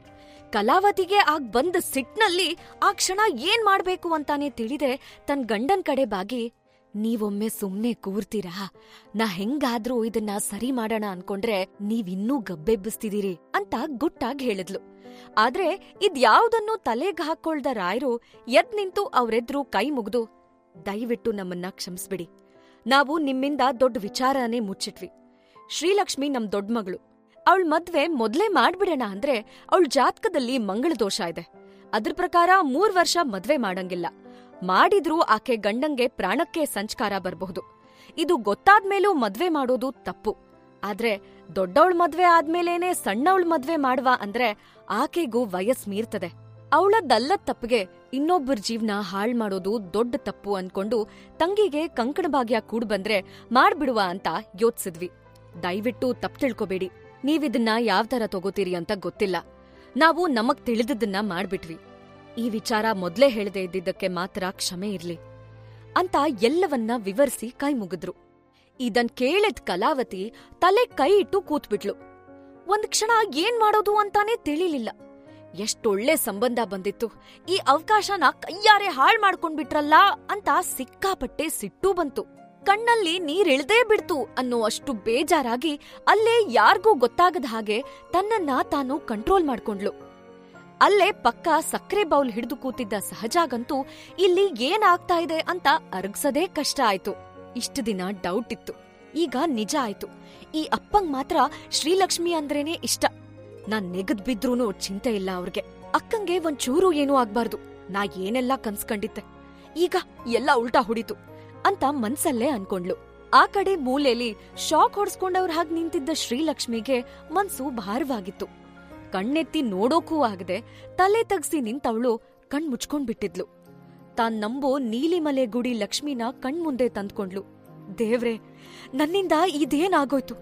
ಕಲಾವತಿಗೆ ಆಗ್ ಬಂದ ಸಿಟ್ನಲ್ಲಿ ಆ ಕ್ಷಣ ಏನ್ ಮಾಡ್ಬೇಕು ಅಂತಾನೆ ತಿಳಿದೆ ತನ್ ಗಂಡನ್ ಕಡೆ ಬಾಗಿ, ನೀವೊಮ್ಮೆ ಸುಮ್ನೆ ಕೂರ್ತೀರಾ? ನಾ ಹೆಂಗಾದ್ರೂ ಇದನ್ನ ಸರಿ ಮಾಡೋಣ ಅನ್ಕೊಂಡ್ರೆ ನೀವಿನ್ನೂ ಗಬ್ಬೆಬ್ಬಿಸ್ತಿದೀರಿ ಅಂತ ಗುಟ್ಟಾಗ್ ಹೇಳಿದ್ಲು. ಆದ್ರೆ ಇದ್ಯಾವುದನ್ನು ತಲೆಗ್ ಹಾಕೊಳ್ದ ರಾಯರು ಎದ್ ನಿಂತು ಅವ್ರೆದ್ರು ಕೈ ಮುಗ್ದು, ದಯವಿಟ್ಟು ನಮ್ಮನ್ನ ಕ್ಷಮಿಸ್ಬಿಡಿ, ನಾವು ನಿಮ್ಮಿಂದ ದೊಡ್ಡ ವಿಚಾರನೇ ಮುಚ್ಚಿಟ್ವಿ. ಶ್ರೀಲಕ್ಷ್ಮಿ ನಮ್ ದೊಡ್ಡ ಮಗಳು, ಅವಳ ಮದ್ವೆ ಮೊದ್ಲೇ ಮಾಡ್ಬಿಡೋಣ ಅಂದ್ರೆ ಅವಳ ಜಾತಕದಲ್ಲಿ ಮಂಗಳ ದೋಷ ಇದೆ. ಅದ್ರ ಪ್ರಕಾರ 3 ವರ್ಷ ಮದ್ವೆ ಮಾಡಂಗಿಲ್ಲ. ಮಾಡಿದ್ರೂ ಆಕೆ ಗಂಡಂಗೆ ಪ್ರಾಣಕ್ಕೆ ಸಂಚಕಾರ ಬರಬಹುದು. ಇದು ಗೊತ್ತಾದ್ಮೇಲೂ ಮದ್ವೆ ಮಾಡೋದು ತಪ್ಪು. ಆದ್ರೆ ದೊಡ್ಡವಳ ಮದ್ವೆ ಆದ್ಮೇಲೇನೆ ಸಣ್ಣವಳ ಮದ್ವೆ ಮಾಡ್ವಾ ಅಂದ್ರೆ ಆಕೆಗೂ ವಯಸ್ ಮೀರ್ತದೆ. ಅವಳದ್ದಲ್ಲ ತಪ್ಪಿಗೆ ಇನ್ನೊಬ್ಬರ ಜೀವನ ಹಾಳ್ ಮಾಡೋದು ದೊಡ್ಡ ತಪ್ಪು ಅನ್ಕೊಂಡು ತಂಗಿಗೆ ಕಂಕಣ ಭಾಗ್ಯ ಕೂಡ್ ಬಂದ್ರೆ ಮಾಡ್ಬಿಡುವ ಅಂತ ಯೋಚಿಸಿದ್ವಿ. ದಯವಿಟ್ಟು ತಪ್ಪು ತಿಳ್ಕೊಬೇಡಿ, ನೀವಿದನ್ನ ಯಾವ್ತರ ತಗೋತೀರಿ ಅಂತ ಗೊತ್ತಿಲ್ಲ. ನಾವು ನಮಗ್ ತಿಳಿದದನ್ನ ಮಾಡ್ಬಿಟ್ವಿ. ಈ ವಿಚಾರ ಮೊದ್ಲೇ ಹೇಳದೆ ಇದ್ದಿದ್ದಕ್ಕೆ ಮಾತ್ರ ಕ್ಷಮೆ ಇರ್ಲಿ ಅಂತ ಎಲ್ಲವನ್ನ ವಿವರಿಸಿ ಕೈ ಮುಗಿದ್ರು. ಇದನ್ ಕೇಳಿದ್ ಕಲಾವತಿ ತಲೆ ಕೈ ಇಟ್ಟು ಕೂತ್ಬಿಟ್ಲು. ಒಂದ್ ಕ್ಷಣ ಏನ್ ಮಾಡೋದು ಅಂತಾನೆ ತಿಳಿಲಿಲ್ಲ. ಎಷ್ಟೊಳ್ಳೆ ಸಂಬಂಧ ಬಂದಿತ್ತು, ಈ ಅವಕಾಶನ ಕೈಯಾರೆ ಹಾಳ್ ಮಾಡ್ಕೊಂಡ್ಬಿಟ್ರಲ್ಲ ಅಂತ ಸಿಕ್ಕಾಪಟ್ಟೆ ಸಿಟ್ಟು ಬಂತು. ಕಣ್ಣಲ್ಲಿ ನೀರಿಳ್ದೇ ಬಿಡ್ತು ಅನ್ನೋ ಅಷ್ಟು ಬೇಜಾರಾಗಿ ಅಲ್ಲೇ ಯಾರ್ಗೂ ಗೊತ್ತಾಗದ ಹಾಗೆ ತನ್ನನ್ನ ತಾನು ಕಂಟ್ರೋಲ್ ಮಾಡ್ಕೊಂಡ್ಲು. ಅಲ್ಲೇ ಪಕ್ಕ ಸಕ್ಕರೆ ಬೌಲ್ ಹಿಡಿದು ಕೂತಿದ್ದ ಸಹಜಾಗಂತೂ ಇಲ್ಲಿ ಏನಾಗ್ತಾ ಇದೆ ಅಂತ ಅರಗ್ಸದೇ ಕಷ್ಟ ಆಯ್ತು. ಇಷ್ಟು ದಿನ ಡೌಟ್ ಇತ್ತು, ಈಗ ನಿಜ ಆಯ್ತು. ಈ ಅಪ್ಪಂಗ್ ಮಾತ್ರ ಶ್ರೀಲಕ್ಷ್ಮಿ ಅಂದ್ರೇನೆ ಇಷ್ಟ. ನಾನ್ ನೆಗದ್ ಬಿದ್ರೂನು ಚಿಂತೆ ಇಲ್ಲ ಅವ್ರಿಗೆ. ಅಕ್ಕಂಗೆ ಒಂಚೂರು ಏನೂ ಆಗ್ಬಾರ್ದು. ನಾ ಏನೆಲ್ಲಾ ಕನ್ಸ್ಕಂಡಿದ್ದೆ, ಈಗ ಎಲ್ಲ ಉಲ್ಟಾ ಹೊಡಿತು ಅಂತ ಮನ್ಸಲ್ಲೇ ಅನ್ಕೊಂಡ್ಲು. ಆ ಕಡೆ ಮೂಲೆಯಲ್ಲಿ ಶಾಕ್ ಹೊಡ್ಸ್ಕೊಂಡವ್ರ ಹಾಗೆ ನಿಂತಿದ್ದ ಶ್ರೀಲಕ್ಷ್ಮಿಗೆ ಮನ್ಸು ಭಾರವಾಗಿತ್ತು. ಕಣ್ಣೆತ್ತಿ ನೋಡೋಕೂ ಆಗದೆ ತಲೆ ತಗ್ಸಿ ನಿಂತವಳು ಕಣ್ ಮುಚ್ಕೊಂಡ್ಬಿಟ್ಟಿದ್ಲು. ತಾನ್ ನಂಬೋ ನೀಲಿಮಲೆ ಗುಡಿ ಲಕ್ಷ್ಮಿನ ಕಣ್ಮುಂದೆ ತಂದ್ಕೊಂಡ್ಲು. ದೇವ್ರೆ, ನನ್ನಿಂದ ಇದೇನಾಗೋಯ್ತು?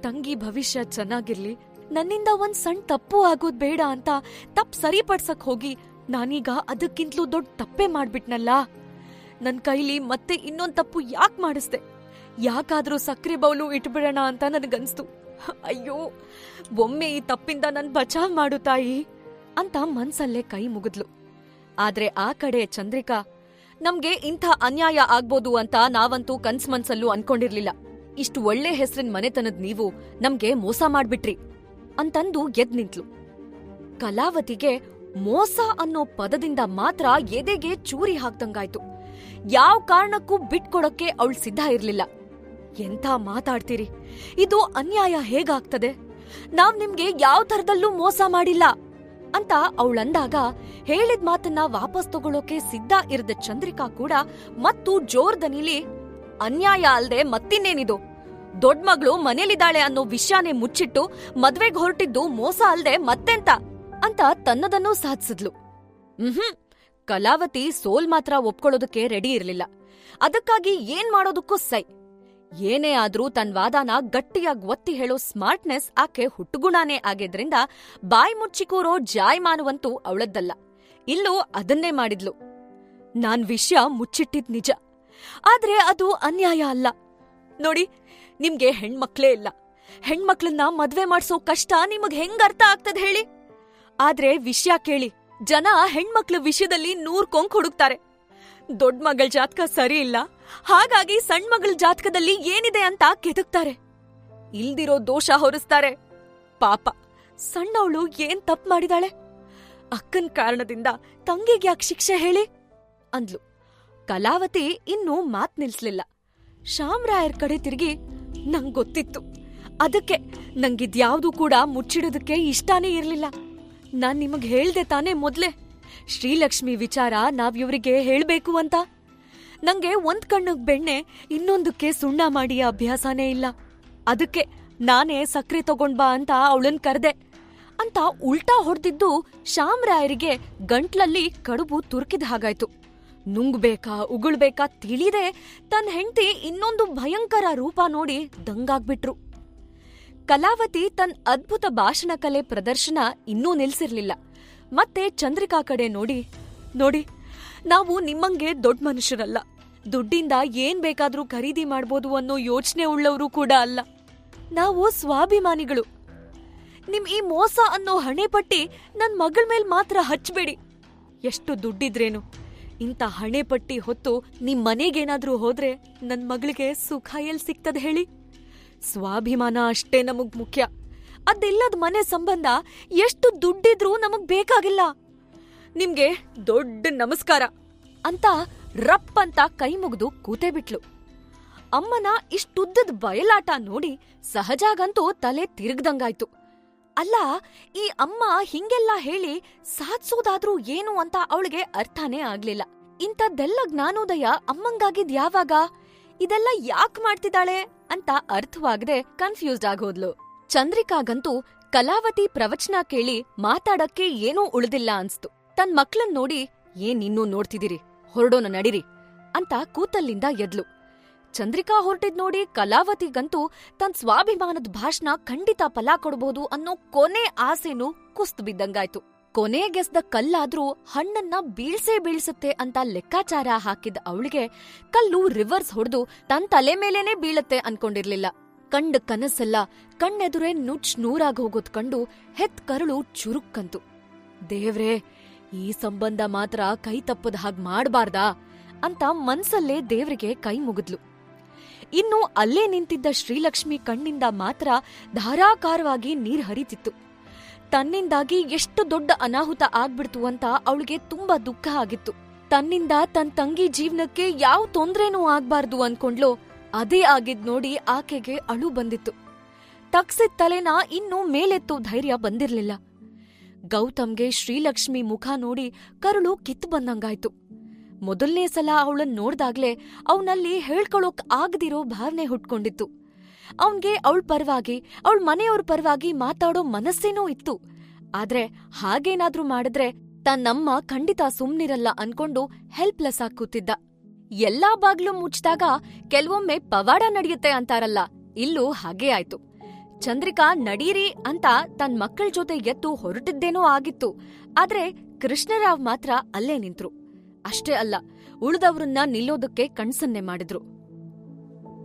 ತಂಗಿ ಭವಿಷ್ಯ ಚೆನ್ನಾಗಿರ್ಲಿ, ನನ್ನಿಂದ ಒಂದ್ ಸಣ್ಣ ತಪ್ಪು ಆಗೋದ್ ಬೇಡ ಅಂತ ತಪ್ಪು ಸರಿಪಡ್ಸಕ್ ಹೋಗಿ ನಾನೀಗ ಅದಕ್ಕಿಂತಲೂ ದೊಡ್ಡ ತಪ್ಪೇ ಮಾಡ್ಬಿಟ್ನಲ್ಲ. ನನ್ ಕೈಲಿ ಮತ್ತೆ ಇನ್ನೊಂದ್ ತಪ್ಪು ಯಾಕ್ ಮಾಡಿಸ್ದೆ? ಯಾಕಾದ್ರೂ ಸಕ್ರೆ ಬೌಲು ಇಟ್ಬಿಡೋಣ ಅಂತ ನನಗನ್ಸ್ತು. ಅಯ್ಯೋ, ಒಮ್ಮೆ ಈ ತಪ್ಪಿಂದ ನನ್ ಬಚಾವ್ ಮಾಡು ತಾಯಿ ಅಂತ ಮನ್ಸಲ್ಲೇ ಕೈ ಮುಗಿದ್ಲು. ಆದ್ರೆ ಆ ಕಡೆ ಚಂದ್ರಿಕಾ, ನಮ್ಗೆ ಇಂಥ ಅನ್ಯಾಯ ಆಗ್ಬೋದು ಅಂತ ನಾವಂತೂ ಕನ್ಸ್ಮನ್ಸಲ್ಲೂ ಅನ್ಕೊಂಡಿರ್ಲಿಲ್ಲ. ಇಷ್ಟು ಒಳ್ಳೆ ಹೆಸರಿನ ಮನೆತನದ್ ನೀವು ನಮ್ಗೆ ಮೋಸ ಮಾಡ್ಬಿಟ್ರಿ ಅಂತಂದು ಎದ್ ನಿಂತ್ಲು. ಕಲಾವತಿಗೆ ಮೋಸ ಅನ್ನೋ ಪದದಿಂದ ಮಾತ್ರ ಎದೆಗೆ ಚೂರಿ ಹಾಕ್ದಂಗಾಯ್ತು. ಯಾವ ಕಾರಣಕ್ಕೂ ಬಿಟ್ಕೊಡಕ್ಕೆ ಅವಳು ಸಿದ್ಧ ಇರ್ಲಿಲ್ಲ. ಎಂಥ ಮಾತಾಡ್ತೀರಿ, ಇದು ಅನ್ಯಾಯ ಹೇಗಾಗ್ತದೆ? ನಾವ್ ನಿಮ್ಗೆ ಯಾವ ಥರದಲ್ಲೂ ಮೋಸ ಮಾಡಿಲ್ಲ ಅಂತ ಅವಳಂದಾಗ ಹೇಳಿದ ಮಾತನ್ನ ವಾಪಸ್ ತಗೊಳ್ಳೋಕೆ ಸಿದ್ಧ ಇರದ ಚಂದ್ರಿಕಾ ಕೂಡ ಮತ್ತು ಜೋರ್ದನಿಲಿ, ಅನ್ಯಾಯ ಅಲ್ದೆ ಮತ್ತಿನ್ನೇನಿದು? ದೊಡ್ಡ ಮಗಳು ಮನೇಲಿದ್ದಾಳೆ ಅನ್ನೋ ವಿಷಯನೇ ಮುಚ್ಚಿಟ್ಟು ಮದ್ವೆಗ್ ಹೊರಟಿದ್ದು ಮೋಸ ಅಲ್ದೆ ಮತ್ತೆಂತ ಅಂತ ತನ್ನದನ್ನೂ ಸಾಧಿಸಿದ್ಲು. ಕಲಾವತಿ ಸೋಲ್ ಮಾತ್ರ ಒಪ್ಕೊಳ್ಳೋದಕ್ಕೆ ರೆಡಿ ಇರ್ಲಿಲ್ಲ. ಅದಕ್ಕಾಗಿ ಏನ್ ಮಾಡೋದಕ್ಕೂ ಸೈ. ಏನೇ ಆದ್ರೂ ತನ್ ವಾದನ ಗಟ್ಟಿಯಾಗಿ ಒತ್ತಿ ಹೇಳೋ ಸ್ಮಾರ್ಟ್ನೆಸ್ ಆಕೆ ಹುಟ್ಟುಗುಣನೇ ಆಗಿದ್ರಿಂದ ಬಾಯ್ ಮುಚ್ಚಿಕೂರೋ ಜಾಯಮಾನವಂತೂ ಅವಳದ್ದಲ್ಲ. ಇಲ್ಲೂ ಅದನ್ನೇ ಮಾಡಿದ್ಲು. ನಾನ್ ವಿಷಯ ಮುಚ್ಚಿಟ್ಟಿದ್ ನಿಜ, ಆದ್ರೆ ಅದು ಅನ್ಯಾಯ ಅಲ್ಲ. ನೋಡಿ, ನಿಮ್ಗೆ ಹೆಣ್ಮಕ್ಳೇ ಇಲ್ಲ. ಹೆಣ್ಮಕ್ಳನ್ನ ಮದ್ವೆ ಮಾಡ್ಸೋ ಕಷ್ಟ ನಿಮಗ್ ಹೆಂಗ್ ಅರ್ಥ ಆಗ್ತದ ಹೇಳಿ? ಆದ್ರೆ ವಿಷಯ ಕೇಳಿ, ಜನ ಹೆಣ್ಮಕ್ಳ ವಿಷಯದಲ್ಲಿ 100 ಕೊಂಕ್ ಹುಡುಕ್ತಾರೆ. ದೊಡ್ಡ ಮಗಳ ಜಾತಕ ಸರಿ ಇಲ್ಲ, ಹಾಗಾಗಿ ಸಣ್ಣ ಮಗಳ ಜಾತಕದಲ್ಲಿ ಏನಿದೆ ಅಂತ ಕೆದಕ್ತಾರೆ. ಇಲ್ದಿರೋ ದೋಷ ಹೊರಿಸ್ತಾರೆ. ಪಾಪ, ಸಣ್ಣವಳು ಏನ್ ತಪ್ಪು ಮಾಡಿದಾಳೆ? ಅಕ್ಕನ್ ಕಾರಣದಿಂದ ತಂಗಿಗ್ಯಾಕ್ ಶಿಕ್ಷೆ ಹೇಳಿ ಅಂದ್ಲು. ಕಲಾವತಿ ಇನ್ನೂ ಮಾತ್ ನಿಲ್ಸ್ಲಿಲ್ಲ. ಶಾಮ್ರಾಯರ್ ಕಡೆ ತಿರುಗಿ, ನಂಗ್ ಗೊತ್ತಿತ್ತು, ಅದಕ್ಕೆ ನಂಗಿದ್ಯಾವ್ದೂ ಕೂಡ ಮುಚ್ಚಿಡೋದಕ್ಕೆ ಇಷ್ಟಾನೇ ಇರ್ಲಿಲ್ಲ. ನಾನ್ ನಿಮಗ್ ಹೇಳ್ದೆ ತಾನೇ ಮೊದ್ಲೇ, ಶ್ರೀಲಕ್ಷ್ಮಿ ವಿಚಾರ ನಾವಿವ್ರಿಗೆ ಹೇಳ್ಬೇಕು ಅಂತ. ನಂಗೆ ಒಂದ್ ಕಣ್ಣಿಗ್ ಬೆಣ್ಣೆ ಇನ್ನೊಂದಕ್ಕೆ ಸುಣ್ಣ ಮಾಡಿ ಅಭ್ಯಾಸನೇ ಇಲ್ಲ. ಅದಕ್ಕೆ ನಾನೇ ಸಕ್ರೆ ತಗೊಂಡ್ಬಾ ಅಂತ ಅವಳನ್ ಕರ್ದೆ ಅಂತ ಉಲ್ಟಾ ಹೊಡ್ದಿದ್ದು ಶಾಮ್ರಾಯರಿಗೆ ಗಂಟ್ಲಲ್ಲಿ ಕಡುಬು ತುರ್ಕಿದ ಹಾಗಾಯ್ತು. ನುಂಗ್ಬೇಕಾ ಉಗುಳ್ಬೇಕಾ ತಿಳಿದೆ ತನ್ ಹೆಂಡ್ತಿ ಇನ್ನೊಂದು ಭಯಂಕರ ರೂಪ ನೋಡಿ ದಂಗಾಗ್ಬಿಟ್ರು. ಕಲಾವತಿ ತನ್ ಅದ್ಭುತ ಭಾಷಣ ಕಲೆ ಪ್ರದರ್ಶನ ಇನ್ನೂ ನಿಲ್ಸಿರ್ಲಿಲ್ಲ. ಮತ್ತೆ ಚಂದ್ರಿಕಾ ಕಡೆ ನೋಡಿ, ನಾವು ನಿಮ್ಮಂಗೆ ದೊಡ್ಡ ಮನುಷ್ಯರಲ್ಲ. ದುಡ್ಡಿಂದ ಏನ್ ಬೇಕಾದ್ರೂ ಖರೀದಿ ಮಾಡ್ಬೋದು ಅನ್ನೋ ಯೋಚನೆ ಉಳ್ಳವರು ಕೂಡ ಅಲ್ಲ. ನಾವು ಸ್ವಾಭಿಮಾನಿಗಳು. ನಿಮ್ ಈ ಮೋಸ ಅನ್ನೋ ಹಣೆಪಟ್ಟಿ ನನ್ ಮಗಳ ಮೇಲ್ ಮಾತ್ರ ಹಚ್ಬೇಡಿ. ಎಷ್ಟು ದುಡ್ಡಿದ್ರೇನು, ಇಂಥ ಹಣೆಪಟ್ಟಿ ಹೊತ್ತು ನಿಮ್ ಮನೆಗೇನಾದ್ರೂ ಹೋದ್ರೆ ನನ್ ಮಗಳಿಗೆ ಸುಖ ಎಲ್ ಸಿಗ್ತದ ಹೇಳಿ? ಸ್ವಾಭಿಮಾನ ಅಷ್ಟೇ ನಮಗ್ ಮುಖ್ಯ. ಅದಿಲ್ಲದ ಮನೆ ಸಂಬಂಧ ಎಷ್ಟು ದುಡ್ಡಿದ್ರೂ ನಮಗ್ ಬೇಕಾಗಿಲ್ಲ. ನಿಮ್ಗೆ ದೊಡ್ಡ ನಮಸ್ಕಾರ ಅಂತ ರಪ್ ಅಂತ ಕೈ ಮುಗಿದು ಕೂತೇ ಬಿಟ್ಲು. ಅಮ್ಮನ ಇಷ್ಟುದ್ದದ ಬಯಲಾಟ ನೋಡಿ ಸಹಜಾಗಂತೂ ತಲೆ ತಿರುಗ್ದಂಗಾಯ್ತು. ಅಲ್ಲ, ಈ ಅಮ್ಮ ಹಿಂಗೆಲ್ಲ ಹೇಳಿ ಸಾಧ್ಸೋದಾದ್ರೂ ಏನು ಅಂತ ಅವಳಿಗೆ ಅರ್ಥನೇ ಆಗ್ಲಿಲ್ಲ. ಇಂಥದ್ದೆಲ್ಲ ಜ್ಞಾನೋದಯ ಅಮ್ಮಂಗಾಗಿದ್ ಯಾವಾಗ? ಇದೆಲ್ಲ ಯಾಕ್ ಮಾಡ್ತಿದ್ದಾಳೆ ಅಂತ ಅರ್ಥವಾಗದೆ ಕನ್ಫ್ಯೂಸ್ಡ್ ಆಗೋದ್ಲು. ಚಂದ್ರಿಕಾಗಂತೂ ಕಲಾವತಿ ಪ್ರವಚನ ಕೇಳಿ ಮಾತಾಡಕ್ಕೆ ಏನೂ ಉಳಿದಿಲ್ಲ ಅನ್ಸ್ತು. ತನ್ ಮಕ್ಳನ್ ನೋಡಿ, ಏನ್ ಇನ್ನೂ ನೋಡ್ತಿದಿರಿ, ಹೊರಡೋನ ನಡಿರಿ ಅಂತ ಕೂತಲ್ಲಿಂದ ಎದ್ಲು. ಚಂದ್ರಿಕಾ ಹೊರಟಿದ್ ನೋಡಿ ಕಲಾವತಿಗಂತೂ ತನ್ ಸ್ವಾಭಿಮಾನದ ಭಾಷಣ ಖಂಡಿತ ಫಲ ಕೊಡ್ಬೋದು ಅನ್ನೋ ಕೊನೆ ಆಸೆನೂ ಕುಸ್ತು ಬಿದ್ದಂಗಾಯ್ತು. ಕೊನೆಗೆಸ್ದ ಕಲ್ಲಾದ್ರೂ ಹಣ್ಣನ್ನ ಬೀಳ್ಸೇ ಅಂತ ಲೆಕ್ಕಾಚಾರ ಹಾಕಿದ ಅವಳಿಗೆ ಕಲ್ಲು ರಿವರ್ಸ್ ಹೊಡೆದು ತನ್ ತಲೆ ಮೇಲೇನೆ ಬೀಳತ್ತೆ ಅನ್ಕೊಂಡಿರ್ಲಿಲ್ಲ. ಕಂಡ ಕನಸೆಲ್ಲ ಕಣ್ಣೆದುರೇ ನುಚ್ ನೂರಾಗ್ ಹೋಗೋದ್ ಕಂಡು ಹೆತ್ ಕರುಳು ಚುರುಕ್ಕಂತು. ದೇವ್ರೇ, ಈ ಸಂಬಂಧ ಮಾತ್ರ ಕೈ ತಪ್ಪದ ಹಾಗ್ ಮಾಡ್ಬಾರ್ದಾ ಅಂತ ಮನ್ಸಲ್ಲೇ ದೇವ್ರಿಗೆ ಕೈ ಮುಗಿದ್ಲು. ಇನ್ನು ಅಲ್ಲೇ ನಿಂತಿದ್ದ ಶ್ರೀಲಕ್ಷ್ಮಿ ಕಣ್ಣಿಂದ ಮಾತ್ರ ಧಾರಾಕಾರವಾಗಿ ನೀರ್ ಹರಿತಿತ್ತು. ತನ್ನಿಂದಾಗಿ ಎಷ್ಟು ದೊಡ್ಡ ಅನಾಹುತ ಆಗ್ಬಿಡ್ತು ಅಂತ ಅವಳಿಗೆ ತುಂಬಾ ದುಃಖ ಆಗಿತ್ತು. ತನ್ನಿಂದ ತನ್ ತಂಗಿ ಜೀವನಕ್ಕೆ ಯಾವ ತೊಂದ್ರೆನೂ ಆಗ್ಬಾರ್ದು ಅನ್ಕೊಂಡ್ಲೋ, ಅದೇ ಆಗಿದ್ ನೋಡಿ ಆಕೆಗೆ ಅಳು ಬಂದಿತ್ತು. ತಗ್ಸಿದ ತಲೆನ ಇನ್ನೂ ಮೇಲೆತ್ತು ಧೈರ್ಯ ಬಂದಿರ್ಲಿಲ್ಲ. ಗೌತಮ್ಗೆ ಶ್ರೀಲಕ್ಷ್ಮಿ ಮುಖ ನೋಡಿ ಕರುಳು ಕಿತ್ತು ಬಂದಂಗಾಯ್ತು. ಮೊದಲ್ನೇ ಸಲ ಅವಳನ್ ನೋಡ್ದಾಗ್ಲೇ ಅವನಲ್ಲಿ ಹೇಳ್ಕೊಳೋಕ್ ಆಗದಿರೋ ಭಾವನೆ ಹುಟ್ಕೊಂಡಿತ್ತು. ಅವನ್ಗೆ ಅವಳ ಪರವಾಗಿ, ಅವಳ ಮನೆಯವ್ರ ಪರವಾಗಿ ಮಾತಾಡೋ ಮನಸ್ಸೇನೋ ಇತ್ತು. ಆದ್ರೆ ಹಾಗೇನಾದ್ರೂ ಮಾಡಿದ್ರೆ ತನ್ನಮ್ಮ ಖಂಡಿತ ಸುಮ್ನಿರಲ್ಲ ಅನ್ಕೊಂಡು ಹೆಲ್ಪ್ಲೆಸ್ ಆಗ್ ಕೂತಿದ್ದ. ಎಲ್ಲಾ ಬಾಗ್ಲು ಮುಚ್ಚಿದಾಗ ಕೆಲವೊಮ್ಮೆ ಪವಾಡ ನಡೆಯುತ್ತೆ ಅಂತಾರಲ್ಲ, ಇಲ್ಲೂ ಹಾಗೇ ಆಯ್ತು. ಚಂದ್ರಿಕಾ ನಡೀರಿ ಅಂತ ತನ್ ಮಕ್ಕಳ ಜೊತೆ ಎದ್ದು ಹೊರಟಿದ್ದೇನೋ ಆಗಿತ್ತು. ಆದ್ರೆ ಕೃಷ್ಣರಾವ್ ಮಾತ್ರ ಅಲ್ಲೇ ನಿಂತ್ರು. ಅಷ್ಟೇ ಅಲ್ಲ, ಉಳಿದವ್ರನ್ನ ನಿಲ್ಲೋದಕ್ಕೆ ಕಣ್ಸನ್ನೆ ಮಾಡಿದ್ರು.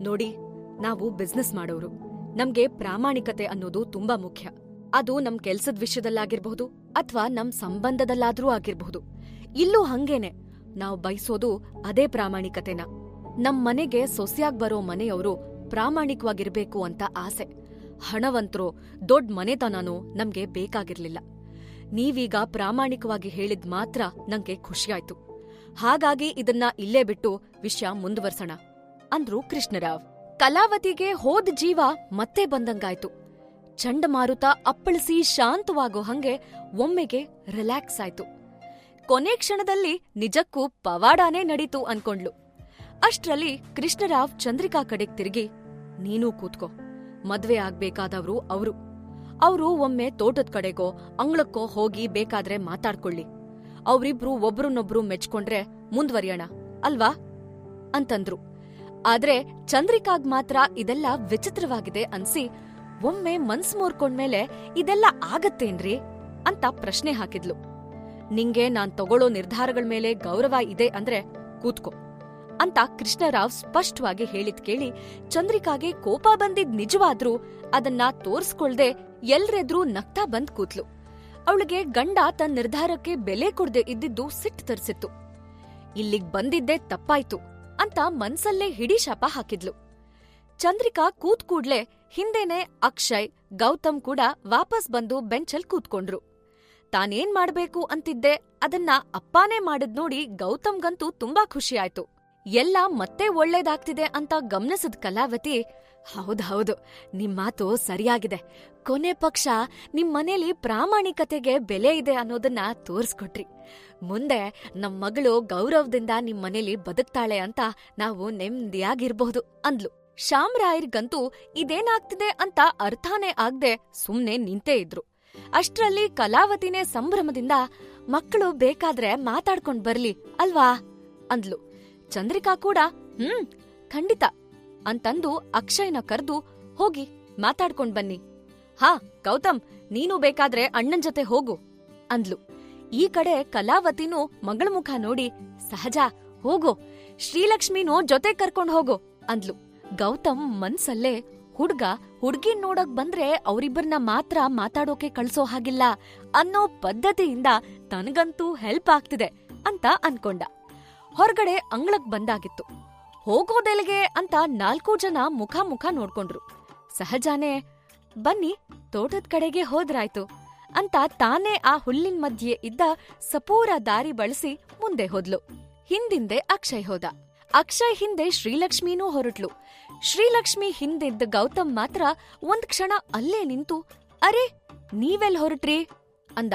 ನೋಡಿ, ನಾವು ಬಿಸ್ನೆಸ್ ಮಾಡೋರು. ನಮ್ಗೆ ಪ್ರಾಮಾಣಿಕತೆ ಅನ್ನೋದು ತುಂಬಾ ಮುಖ್ಯ. ಅದು ನಮ್ ಕೆಲ್ಸದ ವಿಷಯದಲ್ಲಾಗಿರ್ಬಹುದು ಅಥವಾ ನಮ್ ಸಂಬಂಧದಲ್ಲಾದ್ರೂ ಆಗಿರ್ಬಹುದು. ಇಲ್ಲೂ ಹಂಗೇನೆ, ನಾವು ಬಯಸೋದು ಅದೇ ಪ್ರಾಮಾಣಿಕತೆನ. ನಮ್ ಮನೆಗೆ ಸೊಸೆಯಾಗ್ ಬರೋ ಮನೆಯವರು ಪ್ರಾಮಾಣಿಕವಾಗಿರ್ಬೇಕು ಅಂತ ಆಸೆ. ಹಣವಂತರೋ ದೊಡ್ಡ ಮನೆತನನೋ ನಮ್ಗೆ ಬೇಕಾಗಿರ್ಲಿಲ್ಲ. ನೀವೀಗ ಪ್ರಾಮಾಣಿಕವಾಗಿ ಹೇಳಿದ್ ಮಾತ್ರ ನಂಗೆ ಖುಷಿಯಾಯ್ತು. ಹಾಗಾಗಿ ಇದನ್ನ ಇಲ್ಲೇ ಬಿಟ್ಟು ವಿಷಯ ಮುಂದುವರ್ಸೋಣ ಅಂದ್ರು ಕೃಷ್ಣರಾವ್. ಕಲಾವತಿಗೆ ಹೋದ್ ಜೀವ ಮತ್ತೆ ಬಂದಂಗಾಯ್ತು. ಚಂಡಮಾರುತ ಅಪ್ಪಳಿಸಿ ಶಾಂತವಾಗೋ ಹಂಗೆ ಒಮ್ಮೆಗೆ ರಿಲ್ಯಾಕ್ಸ್ ಆಯ್ತು. ಕೊನೆ ಕ್ಷಣದಲ್ಲಿ ನಿಜಕ್ಕೂ ಪವಾಡಾನೇ ನಡೀತು ಅನ್ಕೊಂಡ್ಲು. ಅಷ್ಟ್ರಲ್ಲಿ ಕೃಷ್ಣರಾವ್ ಚಂದ್ರಿಕಾ ಕಡೆಗ್ ತಿರುಗಿ, ನೀನೂ ಕೂತ್ಕೋ. ಮದ್ವೆ ಆಗ್ಬೇಕಾದವ್ರು ಅವ್ರು ಒಮ್ಮೆ ತೋಟದ ಕಡೆಗೋ ಅಂಗಳಕ್ಕೋ ಹೋಗಿ ಬೇಕಾದ್ರೆ ಮಾತಾಡ್ಕೊಳ್ಳಿ. ಅವ್ರಿಬ್ರು ಒಬ್ರನ್ನೊಬ್ರು ಮೆಚ್ಕೊಂಡ್ರೆ ಮುಂದ್ವರಿಯೋಣ ಅಲ್ವಾ ಅಂತಂದ್ರು. ಆದ್ರೆ ಚಂದ್ರಿಕಾಗ್ ಮಾತ್ರ ಇದೆಲ್ಲ ವಿಚಿತ್ರವಾಗಿದೆ ಅನ್ಸಿ ಒಮ್ಮೆ ಮನ್ಸ್ ಮೂರ್ಕೊಂಡ್ಮೇಲೆ ಇದೆಲ್ಲ ಆಗತ್ತೇನ್ರಿ ಅಂತ ಪ್ರಶ್ನೆ ಹಾಕಿದ್ಲು. ನಿಂಗೆ ನಾನ್ ತಗೊಳ್ಳೋ ನಿರ್ಧಾರಗಳ ಮೇಲೆ ಗೌರವ ಇದೆ ಅಂದ್ರೆ ಕೂತ್ಕೋ ಅಂತ ಕೃಷ್ಣರಾವ್ ಸ್ಪಷ್ಟವಾಗಿ ಹೇಳಿದ್ ಕೇಳಿ ಚಂದ್ರಿಕಾಗೆ ಕೋಪ ಬಂದಿದ್ ನಿಜವಾದ್ರೂ ಅದನ್ನ ತೋರ್ಸ್ಕೊಳ್ದೆ ಎಲ್ರೆದ್ರೂ ನಗ್ತಾ ಬಂದ್ ಕೂತ್ಲು. ಅವಳಿಗೆ ಗಂಡ ತನ್ನ ನಿರ್ಧಾರಕ್ಕೆ ಬೆಲೆ ಕೊಡ್ದೆ ಇದ್ದಿದ್ದು ಸಿಟ್ಟು ತರಿಸಿತ್ತು. ಇಲ್ಲಿಗ್ ಬಂದಿದ್ದೇ ತಪ್ಪಾಯ್ತು ಅಂತ ಮನ್ಸಲ್ಲೇ ಹಿಡಿ ಶಾಪ ಹಾಕಿದ್ಲು. ಚಂದ್ರಿಕಾ ಕೂತ್ ಕೂಡ್ಲೆ ಹಿಂದೆನೆ ಅಕ್ಷಯ್, ಗೌತಮ್ ಕೂಡ ವಾಪಸ್ ಬಂದು ಬೆಂಚಲ್ ಕೂತ್ಕೊಂಡ್ರು. ತಾನೇನ್ ಮಾಡ್ಬೇಕು ಅಂತಿದ್ದೆ ಅದನ್ನ ಅಪ್ಪಾನೇ ಮಾಡಿದ್ ನೋಡಿ ಗೌತಮ್ಗಂತೂ ತುಂಬಾ ಖುಷಿ ಆಯ್ತು. ಎಲ್ಲ ಮತ್ತೆ ಒಳ್ಳೇದಾಗ್ತಿದೆ ಅಂತ ಗಮನಿಸಿದ ಕಲಾವತಿ, ಹೌದೌದು, ನಿಮ್ ಮಾತು ಸರಿಯಾಗಿದೆ. ಕೊನೆ ಪಕ್ಷ ನಿಮ್ ಮನೇಲಿ ಪ್ರಾಮಾಣಿಕತೆಗೆ ಬೆಲೆ ಇದೆ ಅನ್ನೋದನ್ನ ತೋರ್ಸ್ಕೊಟ್ರಿ. ಮುಂದೆ ನಮ್ ಮಗಳು ಗೌರವದಿಂದ ನಿಮ್ ಮನೇಲಿ ಬದುಕ್ತಾಳೆ ಅಂತ ನಾವು ನೆಮ್ಮದಿಯಾಗಿರ್ಬಹುದು ಅಂದ್ಲು. ಶಾಮ್ರಾಯರ್ಗಂತೂ ಇದೇನಾಗ್ತಿದೆ ಅಂತ ಅರ್ಥನೇ ಆಗ್ದೆ ಸುಮ್ನೆ ನಿಂತೇ ಇದ್ರು. ಅಷ್ಟ್ರಲ್ಲಿ ಕಲಾವತಿನೇ ಸಂಭ್ರಮದಿಂದ, ಮಕ್ಕಳು ಬೇಕಾದ್ರೆ ಮಾತಾಡ್ಕೊಂಡ್ ಬರ್ಲಿ ಅಲ್ವಾ ಅಂದ್ಲು. ಚಂದ್ರಿಕಾ ಕೂಡ ಖಂಡಿತ ಅಂತಂದು ಅಕ್ಷಯ್ನ ಕರ್ದು, ಹೋಗಿ ಮಾತಾಡ್ಕೊಂಡ್ ಬನ್ನಿ. ಹಾ ಗೌತಮ್, ನೀನು ಬೇಕಾದ್ರೆ ಅಣ್ಣನ್ ಜೊತೆ ಹೋಗು ಅಂದ್ಲು. ಈ ಕಡೆ ಕಲಾವತಿನೂ ಮಗಳ ಮುಖ ನೋಡಿ, ಸಹಜ ಹೋಗು, ಶ್ರೀಲಕ್ಷ್ಮಿನೂ ಜೊತೆ ಕರ್ಕೊಂಡ್ ಹೋಗು ಅಂದ್ಲು. ಗೌತಮ್ ಮನ್ಸಲ್ಲೇ, ಹುಡ್ಗಿನ್ ನೋಡಕ್ ಬಂದ್ರೆ ಅವ್ರಿಬ್ಬರನ್ನ ಮಾತ್ರ ಮಾತಾಡೋಕೆ ಕಳ್ಸೋ ಹಾಗಿಲ್ಲ ಅನ್ನೋ ಪದ್ಧತಿಯಿಂದ ತನಗಂತೂ ಹೆಲ್ಪ್ ಆಗ್ತಿದೆ ಅಂತ ಅನ್ಕೊಂಡ. ಹೊರಗಡೆ ಅಂಗಳಕ್ ಬಂದಾಗಿತ್ತು. ಹೋಗೋದೆಲ್ಗೆ ಅಂತ 4 ಜನ ಮುಖ ನೋಡ್ಕೊಂಡ್ರು. ಸಹಜಾನೇ, ಬನ್ನಿ ತೋಟದ ಕಡೆಗೆ ಹೋದ್ರಾಯ್ತು ಅಂತ ತಾನೇ ಆ ಹುಲ್ಲಿನ ಮಧ್ಯೆ ಇದ್ದ ಸಪೂರ ದಾರಿ ಬಳಸಿ ಮುಂದೆ ಹೋದ್ಲು. ಹಿಂದಿಂದೆ ಅಕ್ಷಯ್ ಹೋದ. ಅಕ್ಷಯ್ ಹಿಂದೆ ಶ್ರೀಲಕ್ಷ್ಮಿನೂ ಹೊರಟ್ಲು. ಶ್ರೀಲಕ್ಷ್ಮಿ ಹಿಂದಿದ್ದ ಗೌತಮ್ ಮಾತ್ರ ಒಂದ್ ಕ್ಷಣ ಅಲ್ಲೇ ನಿಂತು, ಅರೆ ನೀವೆಲ್ ಹೊರಟ್ರಿ ಅಂದ.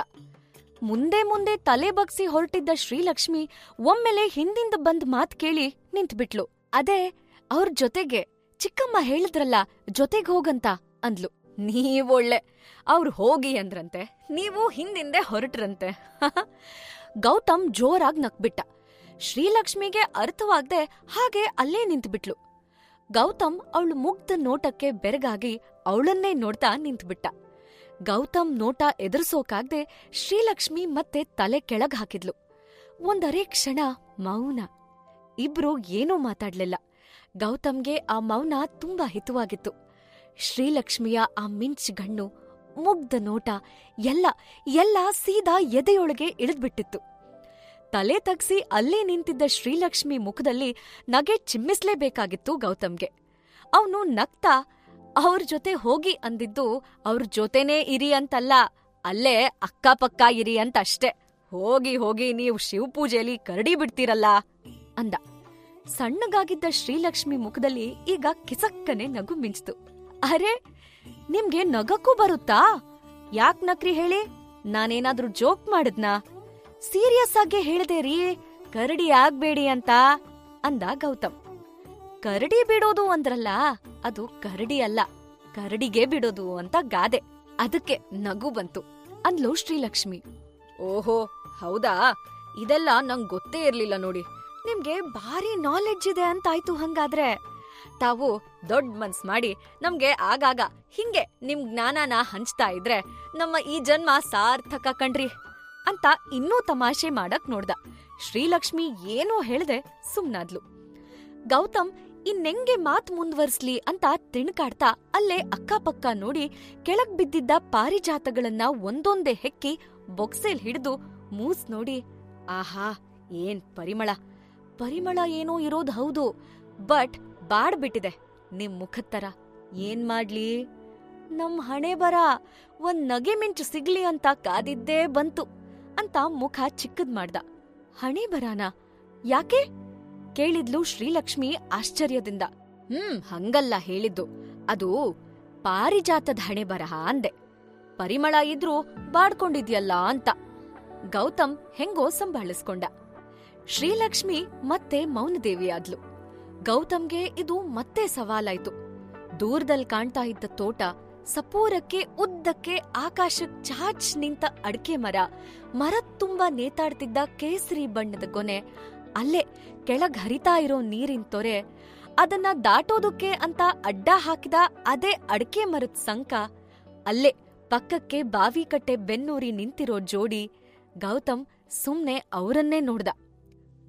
ಮುಂದೆ ತಲೆ ಬಗ್ಸಿ ಹೊರಟಿದ್ದ ಶ್ರೀಲಕ್ಷ್ಮಿ ಒಮ್ಮೆಲೆ ಹಿಂದಿಂದ ಬಂದ್ ಮಾತ್ ಕೇಳಿ ನಿಂತ್ಬಿಟ್ಲು. ಅದೇ ಅವ್ರ ಜೊತೆಗೆ ಚಿಕ್ಕಮ್ಮ ಹೇಳಿದ್ರಲ್ಲ ಜೊತೆಗ್ ಹೋಗಂತ ಅಂದ್ಲು. ನೀವೊಳ್ಳೆ, ಅವ್ರು ಹೋಗಿ ಅಂದ್ರಂತೆ, ನೀವು ಹಿಂದಿಂದೆ ಹೊರಟ್ರಂತೆ. ಗೌತಮ್ ಜೋರಾಗ್ ನಕ್ಬಿಟ್ಟ. ಶ್ರೀಲಕ್ಷ್ಮಿಗೆ ಅರ್ಥವಾಗ್ದೆ ಹಾಗೆ ಅಲ್ಲೇ ನಿಂತ್ಬಿಟ್ಲು. ಗೌತಮ್ ಅವಳು ಮುಗ್ಧ ನೋಟಕ್ಕೆ ಬೆರಗಾಗಿ ಅವಳನ್ನೇ ನೋಡ್ತಾ ನಿಂತ್ಬಿಟ್ಟ. ಗೌತಮ್ ನೋಟ ಎದುರಿಸೋಕಾಗ್ದೆ ಶ್ರೀಲಕ್ಷ್ಮಿ ಮತ್ತೆ ತಲೆ ಕೆಳಗ್ ಹಾಕಿದ್ಲು. ಒಂದರೇ ಕ್ಷಣ ಮೌನ. ಇಬ್ರು ಏನೂ ಮಾತಾಡ್ಲಿಲ್ಲ. ಗೌತಮ್ಗೆ ಆ ಮೌನ ತುಂಬಾ ಹಿತವಾಗಿತ್ತು. ಶ್ರೀಲಕ್ಷ್ಮಿಯ ಆ ಮಿಂಚ್ಗಣ್ಣು, ಮುಗ್ಧ ನೋಟ ಎಲ್ಲ ಸೀದಾ ಎದೆಯೊಳಗೆ ಇಳಿದ್ಬಿಟ್ಟಿತ್ತು. ತಲೆ ತಗ್ಸಿ ಅಲ್ಲೇ ನಿಂತಿದ್ದ ಶ್ರೀಲಕ್ಷ್ಮಿ ಮುಖದಲ್ಲಿ ನಗೆ ಚಿಮ್ಮಿಸ್ಲೇಬೇಕಾಗಿತ್ತು ಗೌತಮ್ಗೆ. ಅವನು ನಗ್ತಾ, ಅವ್ರ ಜೊತೆ ಹೋಗಿ ಅಂದಿದ್ದು ಅವ್ರ ಜೊತೆನೇ ಇರಿ ಅಂತಲ್ಲ, ಅಲ್ಲೇ ಅಕ್ಕಪಕ್ಕ ಇರಿ ಅಂತಷ್ಟೇ. ಹೋಗಿ ನೀವು ಶಿವಪೂಜೆಯಲ್ಲಿ ಕರಡಿ ಬಿಡ್ತೀರಲ್ಲ ಅಂದ. ಸಣ್ಣಗಾಗಿದ್ದ ಶ್ರೀಲಕ್ಷ್ಮಿ ಮುಖದಲ್ಲಿ ಈಗ ಕಿಸಕ್ಕನೆ ನಗು ಮಿಂಚಿತು. ಅರೆ, ನಿಮ್ಗೆ ನಗಕ್ಕೂ ಬರುತ್ತಾ? ಯಾಕ್ ನಕ್ರಿ ಹೇಳಿ? ನಾನೇನಾದ್ರೂ ಜೋಕ್ ಮಾಡಿದ್ನಾ? ಸೀರಿಯಸ್ ಆಗಿ ಹೇಳ್ದೆ ರೀ, ಕರಡಿ ಆಗ್ಬೇಡಿ ಅಂತ ಅಂದ ಗೌತಮ್. ಕರಡಿ ಬಿಡೋದು ಅಂದ್ರಲ್ಲ, ಅದು ಕರಡಿ ಅಲ್ಲ, ಕರಡಿಗೆ ಬಿಡೋದು ಅಂತ ಗಾದೆ. ಅದಕ್ಕೆ ನಗು ಬಂತು ಅಂದ್ಲು ಶ್ರೀಲಕ್ಷ್ಮಿ. ಓಹೋ ಹೌದಾ, ಇದೆಲ್ಲ ನಂಗ್ ಗೊತ್ತೇ ಇರ್ಲಿಲ್ಲ ನೋಡಿ. ನಿಮ್ಗೆ ಭಾರಿ ನಾಲೆಡ್ಜ್ ಇದೆ ಅಂತಾಯ್ತು ಹಂಗಾದ್ರೆ. ತಾವು ದೊಡ್ಡ ಮನ್ಸ್ ಮಾಡಿ ನಮ್ಗೆ ಆಗಾಗ ಹಿಂಗೆ ನಿಮ್ ಜ್ಞಾನನ ಹಂಚ್ತಾ ಇದ್ರೆ ನಮ್ಮ ಈ ಜನ್ಮ ಸಾರ್ಥಕ ಕಣ್ರಿ ಅಂತ ಇನ್ನೂ ತಮಾಷೆ ಮಾಡಕ್ ನೋಡ್ದ. ಶ್ರೀಲಕ್ಷ್ಮಿ ಏನೋ ಹೇಳ್ದೆ ಸುಮ್ನಾದ್ಲು. ಗೌತಮ್ ಇನ್ನೆಂಗೆ ಮಾತ್ ಮುಂದ್ವರ್ಸ್ಲಿ ಅಂತ ತಿಣ್ಕಾಡ್ತಾ ಅಲ್ಲೇ ಅಕ್ಕಪಕ್ಕ ನೋಡಿ ಕೆಳಗ್ ಬಿದ್ದಿದ್ದ ಪಾರಿಜಾತಗಳನ್ನ ಒಂದೊಂದೇ ಹೆಕ್ಕಿ ಬೊಕ್ಸೆಲ್ ಹಿಡಿದು ಮೂಸ್ ನೋಡಿ, ಆಹಾ ಏನ್ ಪರಿಮಳ, ಪರಿಮಳ ಏನೋ ಇರೋದ್ ಹೌದು, ಬಟ್ ಬಾಡ್ಬಿಟ್ಟಿದೆ ನಿಮ್ ಮುಖತ್ತರ. ಏನ್ ಮಾಡ್ಲಿ, ನಮ್ ಹಣೆ ಬರ ಒಂದ್ ನಗೆ ಮಿಂಚು ಸಿಗ್ಲಿ ಅಂತ ಕಾದಿದ್ದೇ ಬಂತು ಅಂತ ಮುಖ ಚಿಕ್ಕದ್ ಮಾಡ್ದ. ಹಣೆ ಬರಾನ ಯಾಕೆ ಕೇಳಿದ್ಲು ಶ್ರೀಲಕ್ಷ್ಮಿ ಆಶ್ಚರ್ಯದಿಂದ. ಹಂಗಲ್ಲ ಹೇಳಿದ್ದು, ಅದು ಪಾರಿಜಾತದ ಹಣೆ ಬರಹ ಅಂದೆ. ಪರಿಮಳ ಇದ್ರೂ ಬಾಡ್ಕೊಂಡಿದ್ಯಲ್ಲ ಅಂತ ಗೌತಮ್ ಹೆಂಗೋ ಸಂಭಾಳಿಸ್ಕೊಂಡ. ಶ್ರೀಲಕ್ಷ್ಮಿ ಮತ್ತೆ ಮೌನದೇವಿಯಾದ್ಲು. ಗೌತಮ್ಗೆ ಇದು ಮತ್ತೆ ಸವಾಲಾಯ್ತು. ದೂರದಲ್ಲಿ ಕಾಣ್ತಾ ಇದ್ದ ತೋಟ, ಸಪೂರಕ್ಕೆ ಉದ್ದಕ್ಕೆ ಆಕಾಶಕ್ ಚಾಚ್ ನಿಂತ ಅಡ್ಕೆ ಮರ, ಮರದ್ ತುಂಬಾ ನೇತಾಡ್ತಿದ್ದ ಕೇಸರಿ ಬಣ್ಣದ ಗೊನೆ, ಅಲ್ಲೇ ಕೆಳಗ್ ಹರಿತಾ ಇರೋ ನೀರಿನ್ ತೊರೆ, ಅದನ್ನ ದಾಟೋದಕ್ಕೆ ಅಂತ ಅಡ್ಡ ಹಾಕಿದ ಅದೇ ಅಡ್ಕೆ ಮರದ ಸಂಕ, ಅಲ್ಲೇ ಪಕ್ಕಕ್ಕೆ ಬಾವಿಕಟ್ಟೆ ಬೆನ್ನೂರಿ ನಿಂತಿರೋ ಜೋಡಿ. ಗೌತಮ್ ಸುಮ್ನೆ ಅವರನ್ನೇ ನೋಡ್ದ.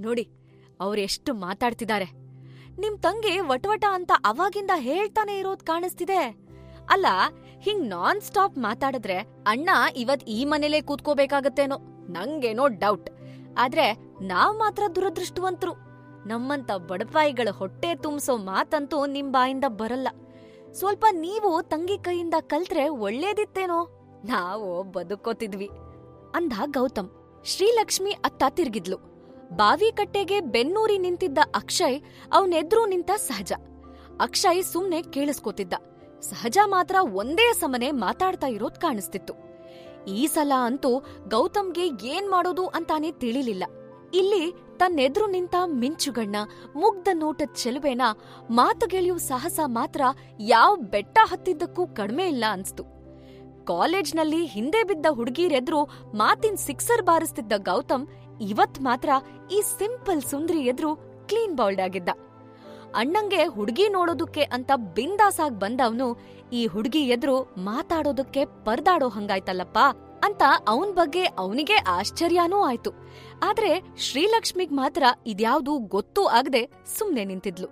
ನೋಡಿ ಅವ್ರೆಷ್ಟು ಮಾತಾಡ್ತಿದ್ದಾರೆ. ನಿಮ್ ತಂಗಿ ವಟವಟ ಅಂತ ಅವಾಗಿಂದ ಹೇಳ್ತಾನೆ ಇರೋದ್ ಕಾಣಿಸ್ತಿದೆ. ಅಲ್ಲ, ಹಿಂಗ್ ನಾನ್ ಸ್ಟಾಪ್ ಮಾತಾಡಿದ್ರೆ ಅಣ್ಣ ಇವತ್ ಈ ಮನೇಲೇ ಕೂತ್ಕೋಬೇಕಾಗತ್ತೇನೋ ನಂಗೇನೋ ಡೌಟ್. ಆದ್ರೆ ನಾವ್ ಮಾತ್ರ ದುರದೃಷ್ಟವಂತರು. ನಮ್ಮಂತ ಬಡಪಾಯಿಗಳ ಹೊಟ್ಟೆ ತುಂಬಿಸೋ ಮಾತಂತೂ ನಿಮ್ ಬಾಯಿಂದ ಬರಲ್ಲ. ಸ್ವಲ್ಪ ನೀವು ತಂಗಿ ಕೈಯಿಂದ ಕಲ್ತ್ರೆ ಒಳ್ಳೇದಿತ್ತೇನೋ, ನಾವು ಬದುಕೋತಿದ್ವಿ ಅಂದ ಗೌತಮ್. ಶ್ರೀಲಕ್ಷ್ಮಿ ಅತ್ತ ತಿರ್ಗಿದ್ಲು. ಬಾವಿ ಕಟ್ಟೆಗೆ ಬೆನ್ನೂರಿ ನಿಂತಿದ್ದ ಅಕ್ಷಯ್ ಅವನೆದ್ರೂ ನಿಂತ ಸಹಜ. ಅಕ್ಷಯ್ ಸುಮ್ನೆ ಕೇಳಿಸ್ಕೋತಿದ್ದ. ಸಹಜ ಮಾತ್ರ ಒಂದೇ ಸಮನೆ ಮಾತಾಡ್ತಾ ಇರೋದ್ ಕಾಣಿಸ್ತಿತ್ತು. ಈ ಸಲ ಅಂತೂ ಗೌತಮ್ಗೆ ಏನ್ ಮಾಡೋದು ಅಂತಾನೆ ತಿಳಿಲಿಲ್ಲ. ಇಲ್ಲಿ ತನ್ನೆದ್ರು ನಿಂತ ಮಿಂಚುಗಣ್ಣ, ಮುಗ್ಧ ನೋಟದ್ ಚೆಲುವೆನ ಮಾತುಗೆಳೆಯು ಸಾಹಸ ಮಾತ್ರ ಯಾವ್ ಬೆಟ್ಟ ಹತ್ತಿದ್ದಕ್ಕೂ ಕಡಿಮೆ ಇಲ್ಲ ಅನ್ಸ್ತು. ಕಾಲೇಜ್ನಲ್ಲಿ ಹಿಂದೆ ಬಿದ್ದ ಹುಡುಗೀರೆದ್ರು ಮಾತಿನ ಸಿಕ್ಸರ್ ಬಾರಿಸ್ತಿದ್ದ ಗೌತಮ್ ಇವತ್ ಮಾತ್ರ ಈ ಸಿಂಪಲ್ ಸುಂದ್ರಿ ಎದ್ರು ಕ್ಲೀನ್ ಬೌಲ್ಡ್ ಆಗಿದ್ದ. ಅಣ್ಣಂಗೆ ಹುಡುಗಿ ನೋಡೋದಕ್ಕೆ ಅಂತ ಬಿಂದಾಸಾಗ್ ಬಂದವನು ಈ ಹುಡುಗಿ ಎದ್ರು ಮಾತಾಡೋದಕ್ಕೆ ಪರ್ದಾಡೋ ಹಂಗಾಯ್ತಲ್ಲಪ್ಪ ಅಂತ ಅವನ್ ಬಗ್ಗೆ ಅವನಿಗೆ ಆಶ್ಚರ್ಯನೂ ಆಯ್ತು. ಆದ್ರೆ ಶ್ರೀಲಕ್ಷ್ಮಿಗ್ ಮಾತ್ರ ಇದ್ಯಾವ್ದೂ ಗೊತ್ತೂ ಆಗದೆ ಸುಮ್ನೆ ನಿಂತಿದ್ಲು.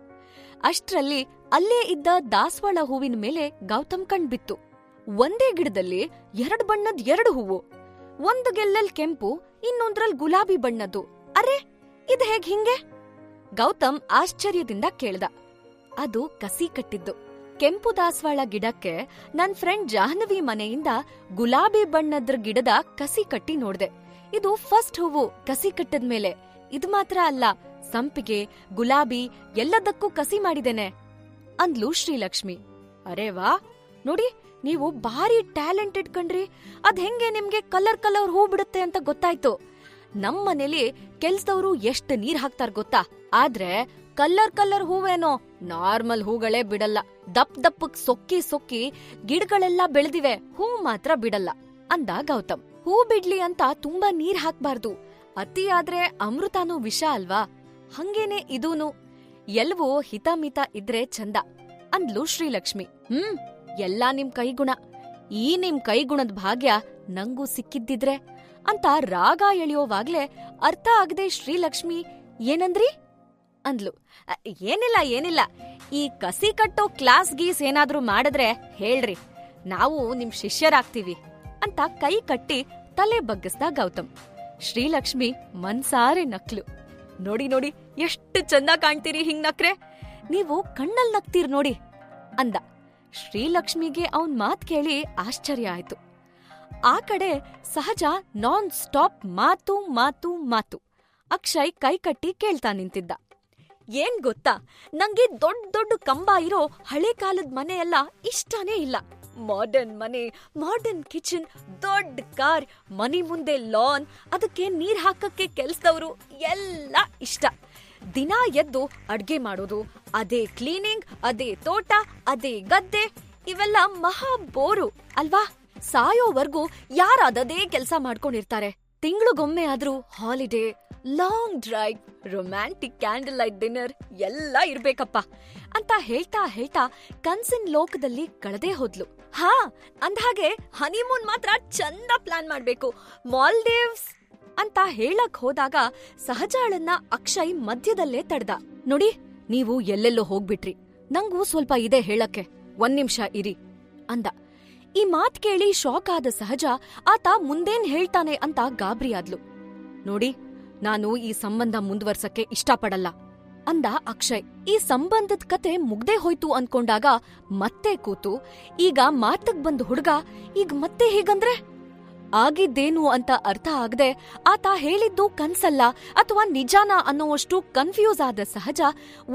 ಅಷ್ಟ್ರಲ್ಲಿ ಅಲ್ಲೇ ಇದ್ದ ದಾಸವಾಳ ಹೂವಿನ ಮೇಲೆ ಗೌತಮ್ ಕಣ್ಬಿತ್ತು. ಒಂದೇ ಗಿಡದಲ್ಲಿ 2 ಬಣ್ಣದ್ 2 ಹೂವು, ಒಂದು ಗೆಲ್ಲಲ್ ಕೆಂಪು, ಇನ್ನೊಂದ್ರಲ್ ಗುಲಾಬಿ ಬಣ್ಣದ್ದು. ಅರೆ, ಇದ್ ಹೇಗ್ ಹಿಂಗೆ? ಗೌತಮ್ ಆಶ್ಚರ್ಯದಿಂದ ಕೇಳ್ದ. ಅದು ಕಸಿ ಕಟ್ಟಿದ್ದು. ಕೆಂಪು ದಾಸವಾಳ ಗಿಡಕ್ಕೆ ನನ್ ಫ್ರೆಂಡ್ ಜಾಹ್ನವಿ ಮನೆಯಿಂದ ಗುಲಾಬಿ ಬಣ್ಣದ್ರ ಗಿಡದ ಕಸಿ ಕಟ್ಟಿ ನೋಡ್ದೆ. ಇದು ಫಸ್ಟ್ ಹೂವು ಕಸಿ ಕಟ್ಟದ್ಮೇಲೆ. ಇದು ಮಾತ್ರ ಅಲ್ಲ, ಸಂಪಿಗೆ, ಗುಲಾಬಿ ಎಲ್ಲದಕ್ಕೂ ಕಸಿ ಮಾಡಿದೇನೆ ಅಂದ್ಲು ಶ್ರೀಲಕ್ಷ್ಮಿ. ಅರೇ ವಾ, ನೋಡಿ ನೀವು ಭಾರಿ ಟ್ಯಾಲೆಂಟೆಡ್ ಕಣ್ರಿ. ಅದ್ ಹೆಂಗೆ ನಿಮ್ಗೆ ಕಲರ್ ಕಲರ್ ಹೂ ಬಿಡುತ್ತೆ ಅಂತ ಗೊತ್ತಾಯ್ತು. ನಮ್ಮನೇಲಿ ಕೆಲ್ಸದವ್ರು ಎಷ್ಟ್ ನೀರ್ ಹಾಕ್ತಾರ ಗೊತ್ತಾ, ಆದ್ರೆ ಕಲರ್ ಕಲರ್ ಹೂವೇನೋ ನಾರ್ಮಲ್ ಹೂಗಳೇ ಬಿಡಲ್ಲ. ದಪ್ಪಕ್ ಸೊಕ್ಕಿ ಸೊಕ್ಕಿ ಗಿಡಗಳೆಲ್ಲ ಬೆಳೆದಿವೆ, ಹೂ ಮಾತ್ರ ಬಿಡಲ್ಲ ಅಂದ ಗೌತಮ್. ಹೂ ಬಿಡ್ಲಿ ಅಂತ ತುಂಬಾ ನೀರ್ ಹಾಕ್ಬಾರ್ದು, ಅತಿ ಆದ್ರೆ ಅಮೃತಾನೂ ವಿಷ ಅಲ್ವಾ, ಹಂಗೇನೆ ಇದೂನು. ಎಲ್ವೋ ಹಿತಮಿತ ಇದ್ರೆ ಚಂದ ಅಂದ್ಲು ಶ್ರೀಲಕ್ಷ್ಮಿ. ಎಲ್ಲಾ ನಿಮ್ ಕೈಗುಣ. ಈ ನಿಮ್ ಕೈಗುಣದ ಭಾಗ್ಯ ನಂಗೂ ಸಿಕ್ಕಿದ್ದಿದ್ರೆ ಅಂತ ರಾಗ ಎಳೆಯೋವಾಗ್ಲೇ ಅರ್ಥ ಆಗದೆ ಶ್ರೀಲಕ್ಷ್ಮಿ ಏನಂದ್ರಿ ಅಂದ್ಲು. ಏನಿಲ್ಲ, ಈ ಕಸಿ ಕಟ್ಟೋ ಕ್ಲಾಸ್ ಗೀಸ್ ಏನಾದ್ರೂ ಮಾಡಿದ್ರೆ ಹೇಳ್ರಿ, ನಾವು ನಿಮ್ ಶಿಷ್ಯರಾಗ್ತೀವಿ ಅಂತ ಕೈ ಕಟ್ಟಿ ತಲೆ ಬಗ್ಗಿಸ್ದ ಗೌತಮ್. ಶ್ರೀಲಕ್ಷ್ಮಿ ಮನ್ಸಾರೆ ನಕ್ಲು. ನೋಡಿ ಎಷ್ಟು ಚಂದ ಕಾಣ್ತೀರಿ ಹಿಂಗ್ ನಕ್ರೆ, ನೀವು ಕಣ್ಣಲ್ ನಗ್ತೀರ್ ನೋಡಿ ಅಂದ. ಶ್ರೀಲಕ್ಷ್ಮಿಗೆ ಅವನ್ ಮಾತ್ ಕೇಳಿ ಆಶ್ಚರ್ಯ ಆಯ್ತು. ಆ ಕಡೆ ಸಹಜ ನಾನ್ ಸ್ಟಾಪ್ ಮಾತು ಮಾತು ಮಾತು. ಅಕ್ಷಯ್ ಕೈ ಕಟ್ಟಿ ಕೇಳ್ತಾ ನಿಂತಿದ್ದ. ಏನ್ ಗೊತ್ತಾ, ನಂಗೆ ದೊಡ್ಡ ಕಂಬ ಇರೋ ಹಳೆ ಕಾಲದ ಮನೆ ಎಲ್ಲ ಇಷ್ಟನೇ ಇಲ್ಲ. ಮಾಡರ್ನ್ ಮನೆ, ಮಾಡರ್ನ್ ಕಿಚನ್, ದೊಡ್ಡ ಕಾರ್, ಮನೆ ಮುಂದೆ ಲಾನ್, ಅದಕ್ಕೆ ನೀರ್ ಹಾಕಕ್ಕೆ ಕೆಲ್ಸದವ್ರು ಎಲ್ಲ ಇಷ್ಟ. ದಿನ ಎದ್ದು ಅಡ್ಗೆ ಮಾಡೋದು, ಅದೇ ಕ್ಲೀನಿಂಗ್, ಅದೇ ತೋಟ, ಅದೇ ಗದ್ದೆ, ಇವೆಲ್ಲ ಮಹಾ ಬೋರು ಅಲ್ವಾ? ಸಾಯೋವರ್ಗೂ ಯಾರಾದದೇ ಕೆಲ್ಸ ಮಾಡ್ಕೊಂಡಿರ್ತಾರೆ. ತಿಂಗ್ಳಿಗೊಮ್ಮೆ ಆದ್ರೂ holiday, long drive, romantic candle light dinner ಎಲ್ಲ ಇರ್ಬೇಕಪ್ಪ ಅಂತ ಹೇಳ್ತಾ ಹೇಳ್ತಾ ಕನ್ಸಿನ ಲೋಕದಲ್ಲಿ ಕಳೆದೇ ಹೋದ್ಲು. ಹಾ, ಅಂದ್ಹಾಗೆ ಹನಿಮೂನ್ ಮಾತ್ರ ಚಂದ ಪ್ಲಾನ್ ಮಾಡ್ಬೇಕು, ಮಾಲ್ಡೀವ್ಸ್ ಅಂತ ಹೇಳಕ್ ಹೋದಾಗ ಸಹಜಾಳನ್ನ ಅಕ್ಷಯ್ ಮಧ್ಯದಲ್ಲೇ ತಡ್ದ. ನೋಡಿ, ನೀವು ಎಲ್ಲೆಲ್ಲೋ ಹೋಗ್ಬಿಟ್ರಿ, ನಂಗೂ ಸ್ವಲ್ಪ ಇದೆ ಹೇಳಕ್ಕೆ, 1 ನಿಮಿಷ ಇರಿ ಅಂದ. ಈ ಮಾತ್ ಕೇಳಿ ಶಾಕ್ ಆದ ಸಹಜ ಆತ ಮುಂದೇನ್ ಹೇಳ್ತಾನೆ ಅಂತ ಗಾಬ್ರಿಯಾದ್ಲು. ನೋಡಿ, ನಾನು ಈ ಸಂಬಂಧ ಮುಂದುವರ್ಸಕ್ಕೆ ಇಷ್ಟಪಡಲ್ಲ ಅಂದ ಅಕ್ಷಯ್. ಈ ಸಂಬಂಧದ ಕತೆ ಮುಗ್ದೇ ಹೋಯ್ತು ಅನ್ಕೊಂಡಾಗ ಮತ್ತೆ ಕೂತು ಈಗ ಮಾತಕ್ ಬಂದ ಹುಡ್ಗ ಈಗ ಮತ್ತೆ ಹೇಗಂದ್ರೆ ಆಗಿದ್ದೇನು ಅಂತ ಅರ್ಥ ಆಗದೆ ಆತ ಹೇಳಿದ್ದು ಕನ್ಸಲ್ಲ ಅಥವಾ ನಿಜಾನ ಅನ್ನೋವಷ್ಟು ಕನ್ಫ್ಯೂಸ್ ಆದ ಸಹಜ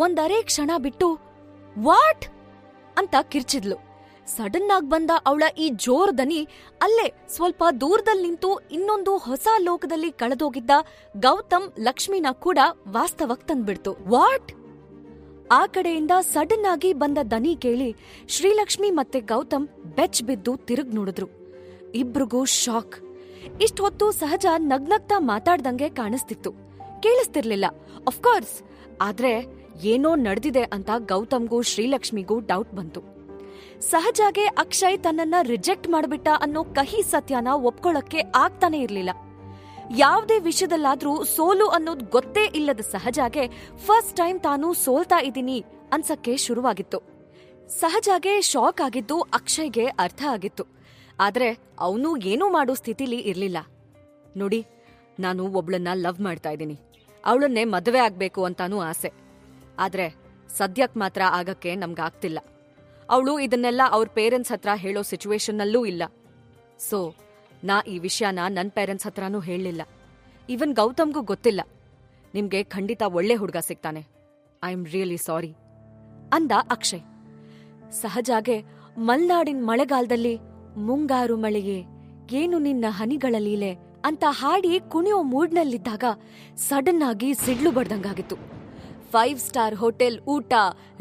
ಒಂದರೇ ಕ್ಷಣ ಬಿಟ್ಟು ವಾಟ್ ಅಂತ ಕಿರ್ಚಿದ್ಲು. ಸಡನ್ ಆಗ್ ಬಂದ ಅವಳ ಈ ಜೋರ್ ದನಿ ಅಲ್ಲೇ ಸ್ವಲ್ಪ ದೂರದಲ್ಲಿ ನಿಂತು ಇನ್ನೊಂದು ಹೊಸ ಲೋಕದಲ್ಲಿ ಕಳೆದೋಗಿದ್ದ ಗೌತಮ್ ಲಕ್ಷ್ಮಿನ ಕೂಡ ವಾಸ್ತವಕ್ ತಂದ್ಬಿಡ್ತು. ವಾಟ್? ಆ ಕಡೆಯಿಂದ ಸಡನ್ ಆಗಿ ಬಂದ ದನಿ ಕೇಳಿ ಶ್ರೀಲಕ್ಷ್ಮಿ ಮತ್ತೆ ಗೌತಮ್ ಬೆಚ್ ಬಿದ್ದು ತಿರುಗ್ ನೋಡಿದ್ರು. ಇಬ್ರಿಗೂ ಶಾಕ್. ಇಷ್ಟ್ ಹೊತ್ತು ಸಹಜ ನಗ್ನಗ್ತಾ ಮಾತಾಡ್ದಂಗೆ ಕಾಣಿಸ್ತಿತ್ತು, ಕೇಳಿಸ್ತಿರ್ಲಿಲ್ಲ ಅಫ್ಕೋರ್ಸ್. ಆದ್ರೆ ಏನೋ ನಡೆದಿದೆ ಅಂತ ಗೌತಮ್ಗೂ ಶ್ರೀಲಕ್ಷ್ಮಿಗೂ ಡೌಟ್ ಬಂತು. ಸಹಜಾಗೆ ಅಕ್ಷಯ್ ತನ್ನನ್ನ ರಿಜೆಕ್ಟ್ ಮಾಡ್ಬಿಟ್ಟ ಅನ್ನೋ ಕಹಿ ಸತ್ಯನ ಒಪ್ಕೊಳ್ಳಕ್ಕೆ ಆಗ್ತಾನೆ ಇರ್ಲಿಲ್ಲ. ಯಾವ್ದೇ ವಿಷಯದಲ್ಲಾದ್ರೂ ಸೋಲು ಅನ್ನೋದ್ ಗೊತ್ತೇ ಇಲ್ಲದ ಸಹಜಾಗೆ ಫಸ್ಟ್ ಟೈಮ್ ತಾನು ಸೋಲ್ತಾ ಇದೀನಿ ಅನ್ಸಕ್ಕೆ ಶುರುವಾಗಿತ್ತು. ಸಹಜಾಗೆ ಶಾಕ್ ಆಗಿದ್ದು ಅಕ್ಷಯ್ಗೆ ಅರ್ಥ ಆಗಿತ್ತು. ಆದ್ರೆ ಅವನು ಏನೂ ಮಾಡೋ ಸ್ಥಿತಿಲಿ ಇರ್ಲಿಲ್ಲ. ನೋಡಿ, ನಾನು ಒಬ್ಳನ್ನ ಲವ್ ಮಾಡ್ತಾ ಇದ್ದೀನಿ, ಅವಳನ್ನೇ ಮದುವೆ ಆಗ್ಬೇಕು ಅಂತಾನೂ ಆಸೆ. ಆದ್ರೆ ಸದ್ಯಕ್ ಮಾತ್ರ ಆಗಕ್ಕೆ ನಮ್ಗಾಗ್ತಿಲ್ಲ. ಅವಳು ಇದನ್ನೆಲ್ಲ ಅವ್ರ ಪೇರೆಂಟ್ಸ್ ಹತ್ರ ಹೇಳೋ ಸಿಚುವೇಶನ್ನಲ್ಲೂ ಇಲ್ಲ. ಸೊ ನಾ ಈ ವಿಷಯನ ನನ್ ಪೇರೆಂಟ್ಸ್ ಹತ್ರನೂ ಹೇಳಲಿಲ್ಲ. ಈವನ್ ಗೌತಮ್ಗೂ ಗೊತ್ತಿಲ್ಲ. ನಿಮ್ಗೆ ಖಂಡಿತ ಒಳ್ಳೆ ಹುಡುಗ ಸಿಗ್ತಾನೆ. ಐ ಆಮ್ ರಿಯಲಿ ಸಾರಿ ಅಂದ ಅಕ್ಷಯ್. ಸಹಜಾಗೆ ಮಲ್ನಾಡಿನ ಮಳೆಗಾಲದಲ್ಲಿ ಮುಂಗಾರು ಮಳೆಗೆ ಏನು ನಿನ್ನ ಹನಿಗಳ ಲೀಲೆ ಅಂತ ಹಾಡಿ ಕುಣಿಯೋ ಮೂಡ್ನಲ್ಲಿದ್ದಾಗ ಸಡನ್ ಆಗಿ ಸಿಡ್ಲು ಬಡ್ದಂಗಾಗಿತ್ತು. 5 ಸ್ಟಾರ್ ಹೋಟೆಲ್ ಊಟ,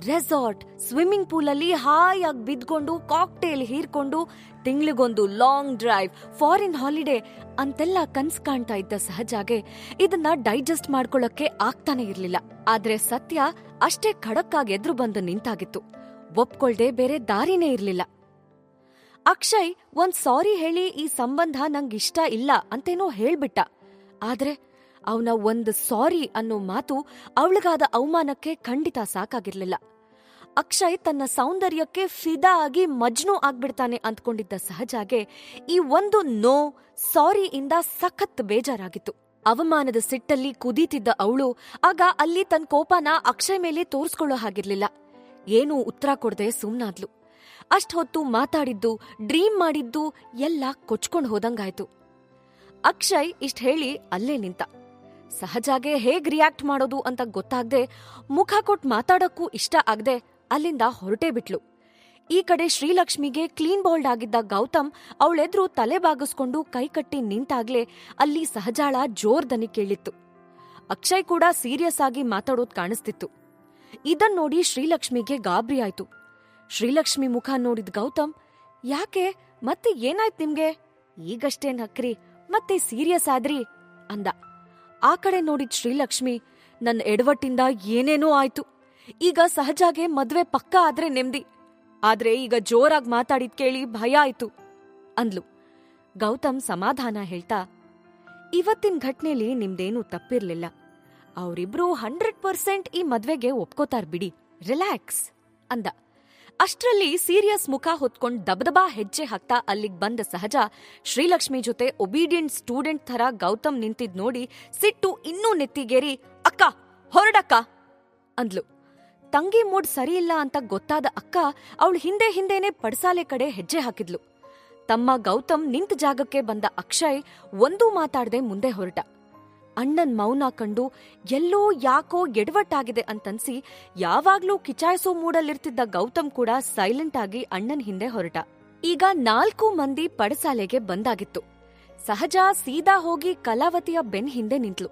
ರೆಸಾರ್ಟ್, ಸ್ವಿಮ್ಮಿಂಗ್ ಪೂಲಲ್ಲಿ ಹಾಯಾಗಿ ಬಿದ್ಕೊಂಡು ಕಾಕ್ಟೇಲ್ ಹೀರ್ಕೊಂಡು ತಿಂಗ್ಳಿಗೊಂದು ಲಾಂಗ್ ಡ್ರೈವ್, ಫಾರಿನ್ ಹಾಲಿಡೇ ಅಂತೆಲ್ಲ ಕನ್ಸ್ ಕಾಣ್ತಾ ಇದ್ದ ಸಹಜಾಗೆ ಇದನ್ನ ಡೈಜೆಸ್ಟ್ ಮಾಡ್ಕೊಳ್ಳಕ್ಕೆ ಆಗ್ತಾನೆ ಇರ್ಲಿಲ್ಲ. ಆದ್ರೆ ಸತ್ಯ ಅಷ್ಟೇ ಖಡಕ್ಕಾಗಿ ಎದ್ರು ಬಂದು ನಿಂತಾಗಿತ್ತು. ಒಪ್ಕೊಳ್ದೆ ಬೇರೆ ದಾರಿನೇ ಇರ್ಲಿಲ್ಲ. ಅಕ್ಷಯ್ ಒಂದ್ ಸಾರಿ ಹೇಳಿ ಈ ಸಂಬಂಧ ನಂಗಿಷ್ಟ ಇಲ್ಲ ಅಂತೇನೋ ಹೇಳ್ಬಿಟ್ಟ. ಆದ್ರೆ ಅವನ ಒಂದ್ ಸಾರಿ ಅನ್ನೋ ಮಾತು ಅವಳಿಗಾದ ಅವಮಾನಕ್ಕೆ ಖಂಡಿತ ಸಾಕಾಗಿರ್ಲಿಲ್ಲ. ಅಕ್ಷಯ್ ತನ್ನ ಸೌಂದರ್ಯಕ್ಕೆ ಫಿದಾ ಆಗಿ ಮಜ್ನು ಆಗ್ಬಿಡ್ತಾನೆ ಅಂದ್ಕೊಂಡಿದ್ದ ಸಹಜಾಗೆ ಈ ಒಂದು ನೋ ಸಾರಿ ಇಂದ ಸಖತ್ ಬೇಜಾರಾಗಿತ್ತು. ಅವಮಾನದ ಸಿಟ್ಟಲ್ಲಿ ಕುದೀತಿದ್ದ ಅವಳು ಆಗ ಅಲ್ಲಿ ತನ್ನ ಕೋಪನ ಅಕ್ಷಯ್ ಮೇಲೆ ತೋರ್ಸ್ಕೊಳ್ಳೋ ಹಾಗಿರ್ಲಿಲ್ಲ. ಏನೂ ಉತ್ತರ ಕೊಡದೆ ಸುಮ್ನಾದ್ಲು. ಅಷ್ಟ್ ಹೊತ್ತು ಮಾತಾಡಿದ್ದು, ಡ್ರೀಮ್ ಮಾಡಿದ್ದು ಎಲ್ಲ ಕೊಚ್ಕೊಂಡ್ ಹೋದಂಗಾಯ್ತು. ಅಕ್ಷಯ್ ಇಷ್ಟ್ ಹೇಳಿ ಅಲ್ಲೇ ನಿಂತ. ಸಹಜಾಗೆ ಹೇಗ್ ರಿಯಾಕ್ಟ್ ಮಾಡೋದು ಅಂತ ಗೊತ್ತಾಗ್ದೆ, ಮುಖ ಕೊಟ್ಟು ಮಾತಾಡಕ್ಕೂ ಇಷ್ಟ ಆಗದೆ ಅಲ್ಲಿಂದ ಹೊರಟೇ ಬಿಟ್ಲು. ಈ ಕಡೆ ಶ್ರೀಲಕ್ಷ್ಮಿಗೆ ಕ್ಲೀನ್ ಬೌಲ್ಡ್ ಆಗಿದ್ದ ಗೌತಮ್ ಅವಳೆದ್ರು ತಲೆ ಬಾಗಿಸ್ಕೊಂಡು ಕೈಕಟ್ಟಿ ನಿಂತಾಗ್ಲೇ ಅಲ್ಲಿ ಸಹಜಾಳ ಜೋರ್ ದನಿ ಕೇಳಿತ್ತು. ಅಕ್ಷಯ್ ಕೂಡ ಸೀರಿಯಸ್ ಆಗಿ ಮಾತಾಡೋದ್ ಕಾಣಿಸ್ತಿತ್ತು. ಇದನ್ ನೋಡಿ ಶ್ರೀಲಕ್ಷ್ಮಿಗೆ ಗಾಬರಿ ಆಯ್ತು. ಶ್ರೀಲಕ್ಷ್ಮಿ ಮುಖ ನೋಡಿದ್ ಗೌತಮ್, ಯಾಕೆ ಮತ್ತೆ ಏನಾಯ್ತು ನಿಮ್ಗೆ? ಈಗಷ್ಟೇ ನಕ್ರಿ ಮತ್ತೆ ಸೀರಿಯಸ್ ಆದ್ರಿ ಅಂದ. ಆ ಕಡೆ ನೋಡಿದ್ ಶ್ರೀಲಕ್ಷ್ಮಿ, ನನ್ನ ಎಡವಟ್ಟಿಂದ ಏನೇನೋ ಆಯ್ತು. ಈಗ ಸಹಜಾಗೆ ಮದ್ವೆ ಪಕ್ಕ ಆದ್ರೆ ನೆಮ್ಮದಿ. ಆದ್ರೆ ಈಗ ಜೋರಾಗಿ ಮಾತಾಡಿದ್ ಕೇಳಿ ಭಯ ಆಯ್ತು ಅಂದ್ಲು. ಗೌತಮ್ ಸಮಾಧಾನ ಹೇಳ್ತಾ, ಇವತ್ತಿನ ಘಟ್ನೆಲಿ ನಿಮ್ದೇನೂ ತಪ್ಪಿರ್ಲಿಲ್ಲ. ಅವರಿಬ್ರು 100% ಈ ಮದ್ವೆಗೆ ಒಪ್ಕೋತಾರ್ ಬಿಡಿ, ರಿಲ್ಯಾಕ್ಸ್ ಅಂದ. ಅಷ್ಟ್ರಲ್ಲಿ ಸೀರಿಯಸ್ ಮುಖ ಹೊತ್ಕೊಂಡ್ ದಬದಬಾ ಹೆಜ್ಜೆ ಹಾಕ್ತಾ ಅಲ್ಲಿಗ್ ಬಂದ ಸಹಜ ಶ್ರೀಲಕ್ಷ್ಮಿ ಜೊತೆ ಒಬೀಡಿಯಂಟ್ ಸ್ಟೂಡೆಂಟ್ ಥರ ಗೌತಮ್ ನಿಂತಿದ್ ನೋಡಿ ಸಿಟ್ಟು ಇನ್ನೂ ನೆತ್ತಿಗೇರಿ, ಅಕ್ಕ ಹೊರಡಕ್ಕ ಅಂದ್ಲು. ತಂಗಿ ಮೂಡ್ ಸರಿಯಿಲ್ಲ ಅಂತ ಗೊತ್ತಾದ ಅಕ್ಕ ಅವಳು ಹಿಂದೆ ಹಿಂದೆನೆ ಪಡ್ಸಾಲೆ ಕಡೆ ಹೆಜ್ಜೆ ಹಾಕಿದ್ಲು. ತಮ್ಮ ಗೌತಮ್ ನಿಂತ ಜಾಗಕ್ಕೆ ಬಂದ ಅಕ್ಷಯ್ ಒಂದೂ ಮಾತಾಡದೆ ಮುಂದೆ ಹೊರಟ. ಅಣ್ಣನ್ ಮೌನ ಕಂಡು ಎಲ್ಲೋ ಯಾಕೋ ಎಡವಟ್ಟಾಗಿದೆ ಅಂತನ್ಸಿ ಯಾವಾಗ್ಲೂ ಕಿಚಾಯಿಸೋ ಮೂಡಲ್ಲಿರ್ತಿದ್ದ ಗೌತಮ್ ಕೂಡ ಸೈಲೆಂಟ್ ಆಗಿ ಅಣ್ಣನ್ ಹಿಂದೆ ಹೊರಟ. ಈಗ 4 ಮಂದಿ ಪಡಸಾಲೆಗೆ ಬಂದಾಗಿತ್ತು. ಸಹಜ ಸೀದಾ ಹೋಗಿ ಕಲಾವತಿಯ ಬೆನ್ ಹಿಂದೆ ನಿಂತ್ಲು.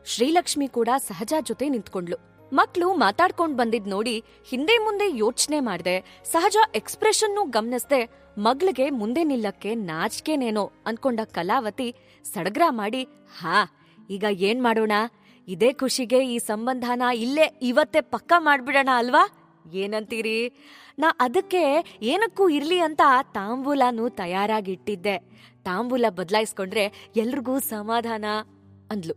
ಶ್ರೀಲಕ್ಷ್ಮಿ ಕೂಡ ಸಹಜ ಜೊತೆ ನಿಂತ್ಕೊಂಡ್ಲು. ಮಕ್ಳು ಮಾತಾಡ್ಕೊಂಡ್ ಬಂದಿದ್ ನೋಡಿ ಹಿಂದೆ ಮುಂದೆ ಯೋಚನೆ ಮಾಡ್ದೆ, ಸಹಜ ಎಕ್ಸ್ಪ್ರೆಷನ್ನೂ ಗಮನಿಸ್ದೆ ಮಗ್ಳಿಗೆ ಮುಂದೆ ನಿಲ್ಲಕ್ಕೆ ನಾಚ್ಕೆನೇನೋ ಅನ್ಕೊಂಡ ಕಲಾವತಿ ಸಡಗ್ರ ಮಾಡಿ, ಹಾ ಈಗ ಏನ್ ಮಾಡೋಣ? ಇದೇ ಖುಷಿಗೆ ಈ ಸಂಬಂಧನ ಇಲ್ಲೇ ಇವತ್ತೇ ಪಕ್ಕಾ ಮಾಡ್ಬಿಡೋಣ ಅಲ್ವಾ? ಏನಂತೀರಿ? ನಾ ಅದಕ್ಕೆ ಏನಕ್ಕೂ ಇರ್ಲಿ ಅಂತ ತಾಂಬೂಲನೂ ತಯಾರಾಗಿಟ್ಟಿದ್ದೆ. ತಾಂಬೂಲ ಬದಲಾಯಿಸ್ಕೊಂಡ್ರೆ ಎಲ್ರಿಗೂ ಸಮಾಧಾನ ಅಂದ್ಲು.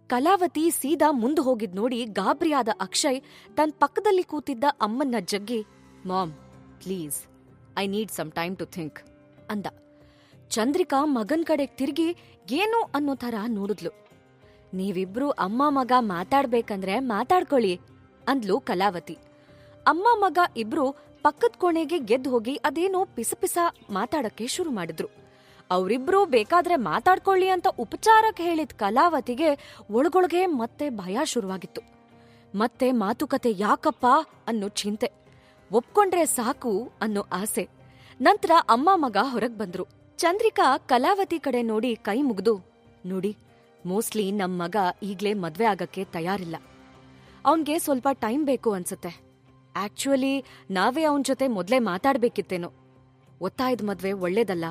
ಕಲಾವತಿ ಸೀದಾ ಮುಂದೆ ಹೋಗಿದ್ ನೋಡಿ ಗಾಬರಿಯಾದ ಅಕ್ಷಯ್ ತನ್ನ ಪಕ್ಕದಲ್ಲಿ ಕೂತಿದ್ದ ಅಮ್ಮನ್ನ ಜಗ್ಗಿ, mom please, I need some time to think ಅಂದ. ಚಂದ್ರಿಕಾ ಮಗನ್ ಕಡೆಗ್ ತಿರುಗಿ ಏನು ಅನ್ನೋ ಥರ ನೋಡಿದ್ಲು. ನೀವಿಬ್ರು ಅಮ್ಮ ಮಗ ಮಾತಾಡ್ಬೇಕಂದ್ರೆ ಮಾತಾಡ್ಕೊಳ್ಳಿ ಅಂದ್ಲು ಕಲಾವತಿ. ಅಮ್ಮ ಮಗ ಇಬ್ರು ಪಕ್ಕದ ಕೋಣೆಗೆ ಗೆದ್ದು ಹೋಗಿ ಅದೇನೋ ಪಿಸಪಿಸ ಮಾತಾಡಕ್ಕೆ ಶುರು ಮಾಡಿದ್ರು. ಅವರಿಬ್ರು ಬೇಕಾದ್ರೆ ಮಾತಾಡ್ಕೊಳ್ಳಿ ಅಂತ ಉಪಚಾರಕ್ಕೆ ಹೇಳಿದ ಕಲಾವತಿಗೆ ಒಳಗೊಳಗೆ ಮತ್ತೆ ಭಯ ಶುರುವಾಗಿತ್ತು. ಮತ್ತೆ ಮಾತುಕತೆ ಯಾಕಪ್ಪ ಅನ್ನೋ ಚಿಂತೆ, ಒಪ್ಕೊಂಡ್ರೆ ಸಾಕು ಅನ್ನೋ ಆಸೆ. ನಂತರ ಅಮ್ಮ ಮಗ ಹೊರಗ್ ಬಂದ್ರು. ಚಂದ್ರಿಕಾ ಕಲಾವತಿ ಕಡೆ ನೋಡಿ ಕೈ ಮುಗ್ದು, ನೋಡಿ, ಮೋಸ್ಟ್ಲಿ ನಮ್ ಮಗ ಈಗ್ಲೇ ಮದ್ವೆ ಆಗಕ್ಕೆ ತಯಾರಿಲ್ಲ. ಅವನ್ಗೆ ಸ್ವಲ್ಪ ಟೈಮ್ ಬೇಕು ಅನ್ಸತ್ತೆ. ಆಕ್ಚುಲಿ ನಾವೇ ಅವನ್ ಜೊತೆ ಮೊದ್ಲೇ ಮಾತಾಡ್ಬೇಕಿತ್ತೇನೋ. ಒತ್ತಾಯದ ಮದ್ವೆ ಒಳ್ಳೇದಲ್ಲ.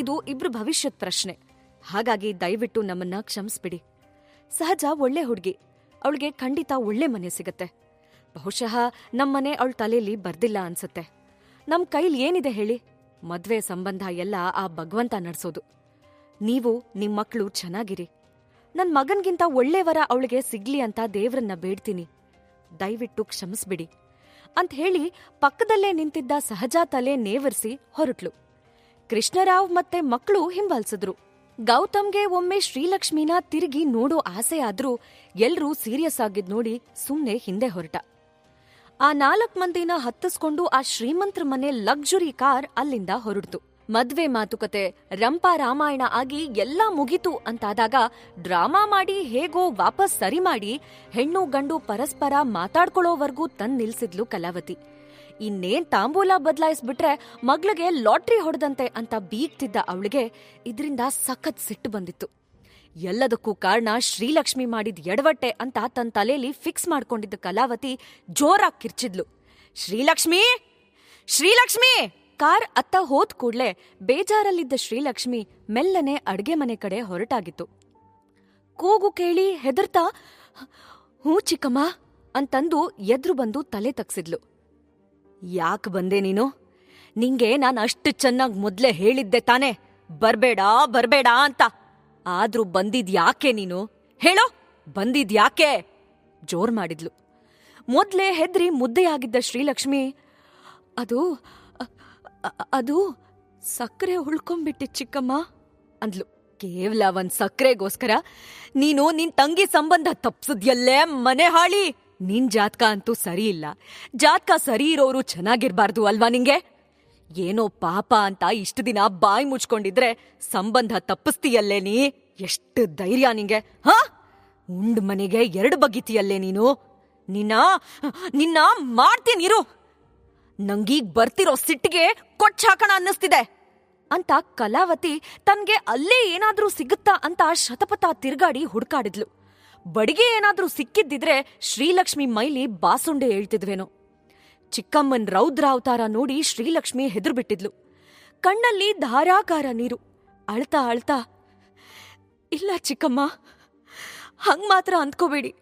ಇದು ಇಬ್ರು ಭವಿಷ್ಯದ ಪ್ರಶ್ನೆ. ಹಾಗಾಗಿ ದಯವಿಟ್ಟು ನಮ್ಮನ್ನ ಕ್ಷಮಿಸ್ಬಿಡಿ. ಸಹಜ ಒಳ್ಳೆ ಹುಡ್ಗಿ, ಅವಳಿಗೆ ಖಂಡಿತ ಒಳ್ಳೆ ಮನೆ ಸಿಗತ್ತೆ. ಬಹುಶಃ ನಮ್ಮನೆ ಅವಳ ತಲೆಯಲ್ಲಿ ಬರ್ದಿಲ್ಲ ಅನ್ಸತ್ತೆ. ನಮ್ ಕೈಲಿ ಏನಿದೆ ಹೇಳಿ? ಮದ್ವೆ ಸಂಬಂಧ ಎಲ್ಲ ಆ ಭಗವಂತ ನಡ್ಸೋದು. ನೀವು ನಿಮ್ ಮಕ್ಳು ಚೆನ್ನಾಗಿರಿ. ನನ್ ಮಗನ್ಗಿಂತ ಒಳ್ಳೆಯವರ ಅವಳಿಗೆ ಸಿಗ್ಲಿ ಅಂತ ದೇವ್ರನ್ನ ಬೇಡ್ತೀನಿ. ದಯವಿಟ್ಟು ಕ್ಷಮಿಸ್ಬಿಡಿ ಅಂತ ಹೇಳಿ ಪಕ್ಕದಲ್ಲೇ ನಿಂತಿದ್ದ ಸಹಜಾ ತಲೆ ನೇವರ್ಸಿ ಹೊರಟ್ಲು. ಕೃಷ್ಣರಾವ್ ಮತ್ತೆ ಮಕ್ಕಳು ಹಿಂಬಾಲಿಸಿದ್ರು. ಗೌತಮ್ಗೆ ಒಮ್ಮೆ ಶ್ರೀಲಕ್ಷ್ಮಿನ ತಿರುಗಿ ನೋಡೋ ಆಸೆ ಆದ್ರೂ ಎಲ್ರೂ ಸೀರಿಯಸ್ ಆಗಿದ್ ನೋಡಿ ಸುಮ್ನೆ ಹಿಂದೆ ಹೊರಟ. ಆ 4 ಮಂದಿನ ಹತ್ತಿಸ್ಕೊಂಡು ಆ ಶ್ರೀಮಂತ್ರ ಮನೆ ಲಕ್ಸುರಿ ಕಾರ್ ಅಲ್ಲಿಂದ ಹೊರಡ್ತು. ಮದ್ವೆ ಮಾತುಕತೆ ರಂಪಾ ರಾಮಾಯಣ ಆಗಿ ಎಲ್ಲಾ ಮುಗಿತು ಅಂತಾದಾಗ ಡ್ರಾಮಾ ಮಾಡಿ ಹೇಗೋ ವಾಪಸ್ ಸರಿ ಮಾಡಿ ಹೆಣ್ಣು ಗಂಡು ಪರಸ್ಪರ ಮಾತಾಡ್ಕೊಳ್ಳೋವರ್ಗೂ ತಂದ್ ನಿಲ್ಸಿದ್ಲು ಕಲಾವತಿ. ಇನ್ನೇನ್ ತಾಂಬೂಲ ಬದಲಾಯಿಸ್ಬಿಟ್ರೆ ಮಗ್ಳಿಗೆ ಲಾಟ್ರಿ ಹೊಡೆದಂತೆ ಅಂತ ಬೀಗ್ತಿದ್ದ ಅವಳಿಗೆ ಇದ್ರಿಂದ ಸಖತ್ ಸಿಟ್ಟು ಬಂದಿತ್ತು. ಎಲ್ಲದಕ್ಕೂ ಕಾರಣ ಶ್ರೀಲಕ್ಷ್ಮಿ ಮಾಡಿದ ಎಡವಟ್ಟೆ ಅಂತ ತನ್ನ ತಲೆಯಲ್ಲಿ ಫಿಕ್ಸ್ ಮಾಡ್ಕೊಂಡಿದ್ದ ಕಲಾವತಿ ಜೋರಾಗಿ ಕಿರ್ಚಿದ್ಲು, ಶ್ರೀಲಕ್ಷ್ಮಿ, ಶ್ರೀಲಕ್ಷ್ಮಿ! ಕಾರ್ ಅತ್ತ ಹೋದ್ ಕೂಡ್ಲೆ ಬೇಜಾರಲ್ಲಿದ್ದ ಶ್ರೀಲಕ್ಷ್ಮಿ ಮೆಲ್ಲನೆ ಅಡ್ಗೆ ಮನೆ ಕಡೆ ಹೊರಟಾಗಿತ್ತು. ಕೂಗು ಕೇಳಿ ಹೆದರ್ತಾ ಹೂ ಚಿಕ್ಕಮ್ಮ ಅಂತಂದು ಎದ್ರು ಬಂದು ತಲೆ ತಗ್ಸಿದ್ಲು. ಯಾಕ್ ಬಂದೆ ನೀನು? ನಿಂಗೆ ನಾನು ಅಷ್ಟು ಚೆನ್ನಾಗ್ ಮೊದ್ಲೇ ಹೇಳಿದ್ದೆ ತಾನೆ ಬರ್ಬೇಡ ಬರ್ಬೇಡ ಅಂತ. ಆದ್ರೂ ಬಂದಿದ್ಯಾಕೆ ನೀನು? ಹೇಳೋ, ಬಂದಿದ್ಯಾಕೆ? ಜೋರ್ ಮಾಡಿದ್ಲು. ಮೊದ್ಲೇ ಹೆದ್ರಿ ಮುದ್ದೆಯಾಗಿದ್ದ ಶ್ರೀಲಕ್ಷ್ಮಿ, ಅದು ಸಕ್ಕರೆ ಉಳ್ಕೊಂಬಿಟ್ಟಿ ಚಿಕ್ಕಮ್ಮ ಅಂದ್ಲು. ಕೇವಲ ಒಂದ್ ಸಕ್ಕರೆಗೋಸ್ಕರ ನೀನು ನಿನ್ ತಂಗಿ ಸಂಬಂಧ ತಪ್ಸದ್ಯಲ್ಲೇ ಮನೆ ಹಾಳಿ. ನಿನ್ ಜಾತಕ ಅಂತೂ ಸರಿ ಇಲ್ಲ. ಜಾತಕ ಸರಿ ಇರೋರು ಚೆನ್ನಾಗಿರ್ಬಾರ್ದು ಅಲ್ವಾ ನಿಂಗೆ? ಏನೋ ಪಾಪ ಅಂತ ಇಷ್ಟು ದಿನ ಬಾಯಿ ಮುಚ್ಕೊಂಡಿದ್ರೆ ಸಂಬಂಧ ತಪ್ಪಿಸ್ತೀಯಲ್ಲೇ ನೀ? ಎಷ್ಟು ಧೈರ್ಯ ನಿಂಗೆ? ಹಾ, ಉಂಡ್ ಮನೆಗೆ 2 ಬಗಿತೀಯಲ್ಲೇ ನೀನು? ನಿನ್ನ ಮಾಡ್ತೀನಿರು. ನಂಗೀಗ್ ಬರ್ತಿರೋ ಸಿಟ್ಟಿಗೆ ಕೊಚ್ಚಾಕಣ ಅನ್ನಿಸ್ತಿದೆ ಅಂತ ಕಲಾವತಿ ತನ್ಗೆ ಅಲ್ಲೇ ಏನಾದ್ರೂ ಸಿಗುತ್ತಾ ಅಂತ ಶತಪಥ ತಿರ್ಗಾಡಿ ಹುಡ್ಕಾಡಿದ್ಲು. ಬಡಿಗೆ ಏನಾದ್ರೂ ಸಿಕ್ಕಿದ್ದಿದ್ರೆ ಶ್ರೀಲಕ್ಷ್ಮಿ ಮೈಲಿ ಬಾಸುಂಡೆ ಹೇಳ್ತಿದ್ವೇನೋ. ಚಿಕ್ಕಮ್ಮನ್ ರೌದ್ರ ಅವತಾರ ನೋಡಿ ಶ್ರೀಲಕ್ಷ್ಮಿ ಹೆದರ್ಬಿಟ್ಟಿದ್ಲು. ಕಣ್ಣಲ್ಲಿ ಧಾರಾಕಾರ ನೀರು. ಅಳ್ತಾ ಅಳ್ತಾ, ಇಲ್ಲ ಚಿಕ್ಕಮ್ಮ, ಹಂಗ್ ಮಾತ್ರ ಅಂದ್ಕೋಬೇಡಿ.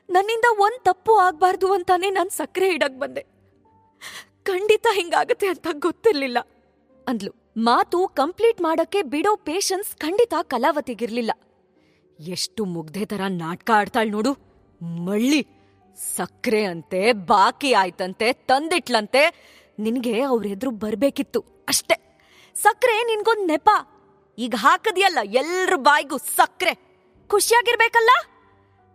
ನನ್ನಿಂದ ಒಂದ್ ತಪ್ಪು ಆಗ್ಬಾರ್ದು ಅಂತಾನೆ ನಾನ್ ಸಕ್ಕರೆ ಇಡಕ್ ಬಂದೆ. ಖಂಡಿತ ಹಿಂಗಾಗತ್ತೆ ಅಂತ ಗೊತ್ತಿರ್ಲಿಲ್ಲ ಅಂದ್ಲು. ಮಾತು ಕಂಪ್ಲೀಟ್ ಮಾಡಕ್ಕೆ ಬಿಡೋ ಪೇಷನ್ಸ್ ಖಂಡಿತ ಕಲಾವತಿಗಿರ್ಲಿಲ್ಲ. ಎಷ್ಟು ಮುಗ್ಧೆ ತರ ನಾಟಕ ಆಡ್ತಾಳ್ ನೋಡು. ಮಳ್ಳಿ, ಸಕ್ರೆ ಅಂತೆ, ಬಾಕಿ ಆಯ್ತಂತೆ, ತಂದಿಟ್ಲಂತೆ. ನಿನ್ಗೆ ಅವ್ರೆದ್ರು ಬರ್ಬೇಕಿತ್ತು ಅಷ್ಟೆ. ಸಕ್ರೆ ನಿನ್ಗೊಂದ್ ನೆಪ. ಈಗ ಹಾಕದಿಯಲ್ಲ ಎಲ್ರ ಬಾಯ್ಗೂ ಸಕ್ರೆ. ಖುಷಿಯಾಗಿರ್ಬೇಕಲ್ಲ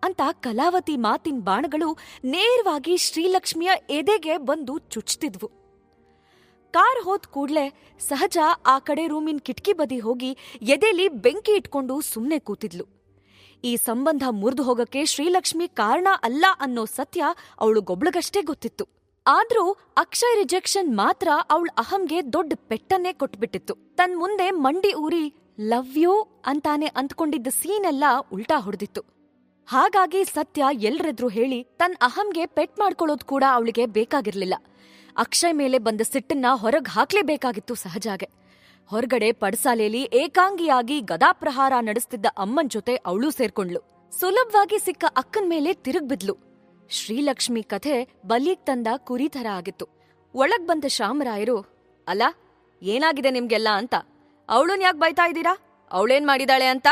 ಅಂತ ಕಲಾವತಿ ಮಾತಿನ ಬಾಣಗಳು ನೇರವಾಗಿ ಶ್ರೀಲಕ್ಷ್ಮಿಯ ಎದೆಗೆ ಬಂದು ಚುಚ್ತಿದ್ವು. ಕಾರ್ ಹೋದ್ ಕೂಡ್ಲೆ ಸಹಜ ಆ ಕಡೆ ರೂಮಿನ ಕಿಟಕಿ ಬದಿ ಹೋಗಿ ಎದೆಲಿ ಬೆಂಕಿ ಇಟ್ಕೊಂಡು ಸುಮ್ನೆ ಕೂತಿದ್ಲು. ಈ ಸಂಬಂಧ ಮುರಿದು ಹೋಗಕ್ಕೆ ಶ್ರೀಲಕ್ಷ್ಮಿ ಕಾರಣ ಅಲ್ಲ ಅನ್ನೋ ಸತ್ಯ ಅವಳು ಗೊಬ್ಳಗಷ್ಟೇ ಗೊತ್ತಿತ್ತು. ಆದ್ರೂ ಅಕ್ಷಯ್ ರಿಜೆಕ್ಷನ್ ಮಾತ್ರ ಅವಳ ಅಹಂಗೆ ದೊಡ್ಡ ಪೆಟ್ಟನ್ನೇ ಕೊಟ್ಬಿಟ್ಟಿತ್ತು. ತನ್ ಮುಂದೆ ಮಂಡಿ ಊರಿ ಲವ್ ಯು ಅಂತಾನೆ ಅಂದ್ಕೊಂಡಿದ್ದ ಸೀನೆಲ್ಲ ಉಲ್ಟಾ ಹೊಡೆದಿತ್ತು. ಹಾಗಾಗಿ ಸತ್ಯ ಎಲ್ರೆದ್ರು ಹೇಳಿ ತನ್ ಅಹಂಗೆ ಪೆಟ್ ಮಾಡ್ಕೊಳ್ಳೋದ್ ಕೂಡ ಅವಳಿಗೆ ಬೇಕಾಗಿರ್ಲಿಲ್ಲ. ಅಕ್ಷಯ್ ಮೇಲೆ ಬಂದ ಸಿಟ್ಟನ್ನ ಹೊರಗ್ ಹಾಕ್ಲೇಬೇಕಾಗಿತ್ತು ಸಹಜಾಗೆ. ಹೊರಗಡೆ ಪಡಸಾಲೆಯಲ್ಲಿ ಏಕಾಂಗಿಯಾಗಿ ಗದಾಪ್ರಹಾರ ನಡೆಸ್ತಿದ್ದ ಅಮ್ಮನ್ ಜೊತೆ ಅವಳು ಸೇರ್ಕೊಂಡ್ಲು. ಸುಲಭವಾಗಿ ಸಿಕ್ಕ ಅಕ್ಕನ್ ಮೇಲೆ ತಿರುಗ್ಬಿದ್ಲು. ಶ್ರೀಲಕ್ಷ್ಮಿ ಕಥೆ ಬಲಿಗ್ ತಂದ ಕುರಿ ಥರ ಆಗಿತ್ತು. ಒಳಗ್ ಬಂದ ಶಾಮರಾಯರು, ಅಲ್ಲ ಏನಾಗಿದೆ ನಿಮ್ಗೆಲ್ಲ ಅಂತ, ಅವಳನ್ ಯಾಕೆ ಬೈತಾ ಇದ್ದೀರಾ, ಅವಳೇನ್ ಮಾಡಿದಾಳೆ ಅಂತ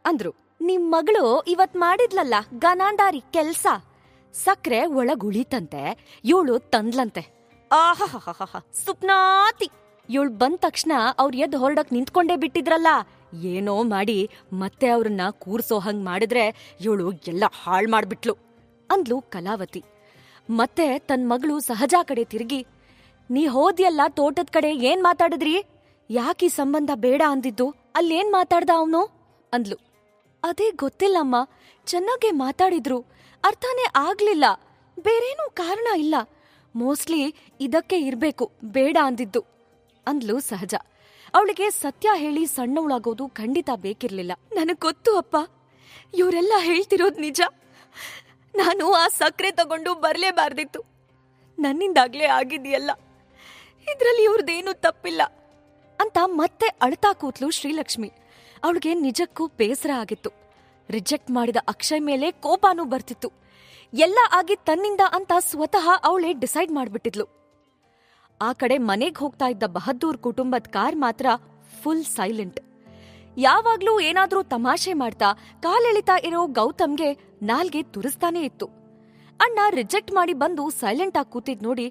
ಅಂದ್ರು. ನಿಮ್ ಮಗಳು ಇವತ್ ಮಾಡಿದ್ಲಲ್ಲ ಗನಾಂಡಾರಿ ಕೆಲ್ಸ. ಸಕ್ರೆ ಒಳಗುಳಿತಂತೆ, ಇವಳು ತಂದ್ಲಂತೆ. ಆಹಾ ಸುಪ್ನಾತಿ. ಇವಳು ಬಂದ ತಕ್ಷಣ ಅವ್ರ ಎದ್ದು ಹೊರಡಕ್ ನಿಂತ್ಕೊಂಡೇ ಬಿಟ್ಟಿದ್ರಲ್ಲ, ಏನೋ ಮಾಡಿ ಮತ್ತೆ ಅವ್ರನ್ನ ಕೂರ್ಸೋ ಹಂಗ್ ಮಾಡಿದ್ರೆ ಇವಳು ಎಲ್ಲ ಹಾಳ್ ಮಾಡ್ಬಿಟ್ಲು ಅಂದ್ಲು ಕಲಾವತಿ. ಮತ್ತೆ ತನ್ ಮಗಳು ಸಹಜಾ ಕಡೆ ತಿರುಗಿ, ನೀ ಹೋದ್ಯಲ್ಲ ತೋಟದ ಕಡೆ, ಏನ್ ಮಾತಾಡಿದ್ರಿ, ಯಾಕೀ ಸಂಬಂಧ ಬೇಡ ಅಂದಿದ್ದು, ಅಲ್ಲೇನ್ ಮಾತಾಡ್ದ ಅವನು ಅಂದ್ಲು. ಅದೇ ಗೊತ್ತಿಲ್ಲಮ್ಮ, ಚೆನ್ನಾಗೇ ಮಾತಾಡಿದ್ರು, ಅರ್ಥನೇ ಆಗ್ಲಿಲ್ಲ, ಬೇರೇನೂ ಕಾರಣ ಇಲ್ಲ, ಮೋಸ್ಟ್ಲಿ ಇದಕ್ಕೆ ಇರ್ಬೇಕು ಬೇಡ ಅಂದಿದ್ದು ಅಂದ್ಲು ಸಹಜಾ. ಅವಳಿಗೆ ಸತ್ಯ ಹೇಳಿ ಸಣ್ಣವಳಾಗೋದು ಖಂಡಿತ ಬೇಕಿರ್ಲಿಲ್ಲ. ನನಗ್ ಗೊತ್ತು ಅಪ್ಪ, ಇವರೆಲ್ಲ ಹೇಳ್ತಿರೋದ್ ನಿಜ. ನಾನು ಆ ಸಕ್ಕರೆ ತಗೊಂಡು ಬರ್ಲೇಬಾರ್ದಿತ್ತು, ನನ್ನಿಂದಾಗ್ಲೇ ಆಗಿದೆಯಲ್ಲ, ಇದ್ರಲ್ಲಿ ಇವ್ರದೇನೂ ತಪ್ಪಿಲ್ಲ ಅಂತ ಮತ್ತೆ ಅಳ್ತಾ ಕೂತ್ಲು ಶ್ರೀಲಕ್ಷ್ಮಿ. ಅವಳಿಗೆ ನಿಜಕ್ಕೂ ಬೇಸರ ಆಗಿತ್ತು. ರಿಜೆಕ್ಟ್ ಮಾಡಿದ ಅಕ್ಷಯ್ ಮೇಲೆ ಕೋಪಾನೂ ಬರ್ತಿತ್ತು. ಎಲ್ಲ ಆಗಿ ತನ್ನಿಂದ ಅಂತ ಸ್ವತಃ ಅವಳೇ ಡಿಸೈಡ್ ಮಾಡ್ಬಿಟ್ಟಿದ್ಲು. ಆ ಕಡೆ ಮನೆಗ್ ಹೋಗ್ತಾ ಇದ್ದ ಬಹದ್ದೂರ್ ಕುಟುಂಬದ ಕಾರ್ ಮಾತ್ರ ಫುಲ್ ಸೈಲೆಂಟ್. ಯಾವಾಗ್ಲೂ ಏನಾದ್ರೂ ತಮಾಷೆ ಮಾಡ್ತಾ ಕಾಲೆಳಿತಾ ಇರೋ ಗೌತಮ್ಗೆ ನಾಲ್ಗೆ ತುರಿಸ್ತಾನೇ ಇತ್ತು. ಅಣ್ಣ ರಿಜೆಕ್ಟ್ ಮಾಡಿ ಬಂದು ಸೈಲೆಂಟ್ ಆಗಿ ಕೂತಿದ್ ನೋಡಿ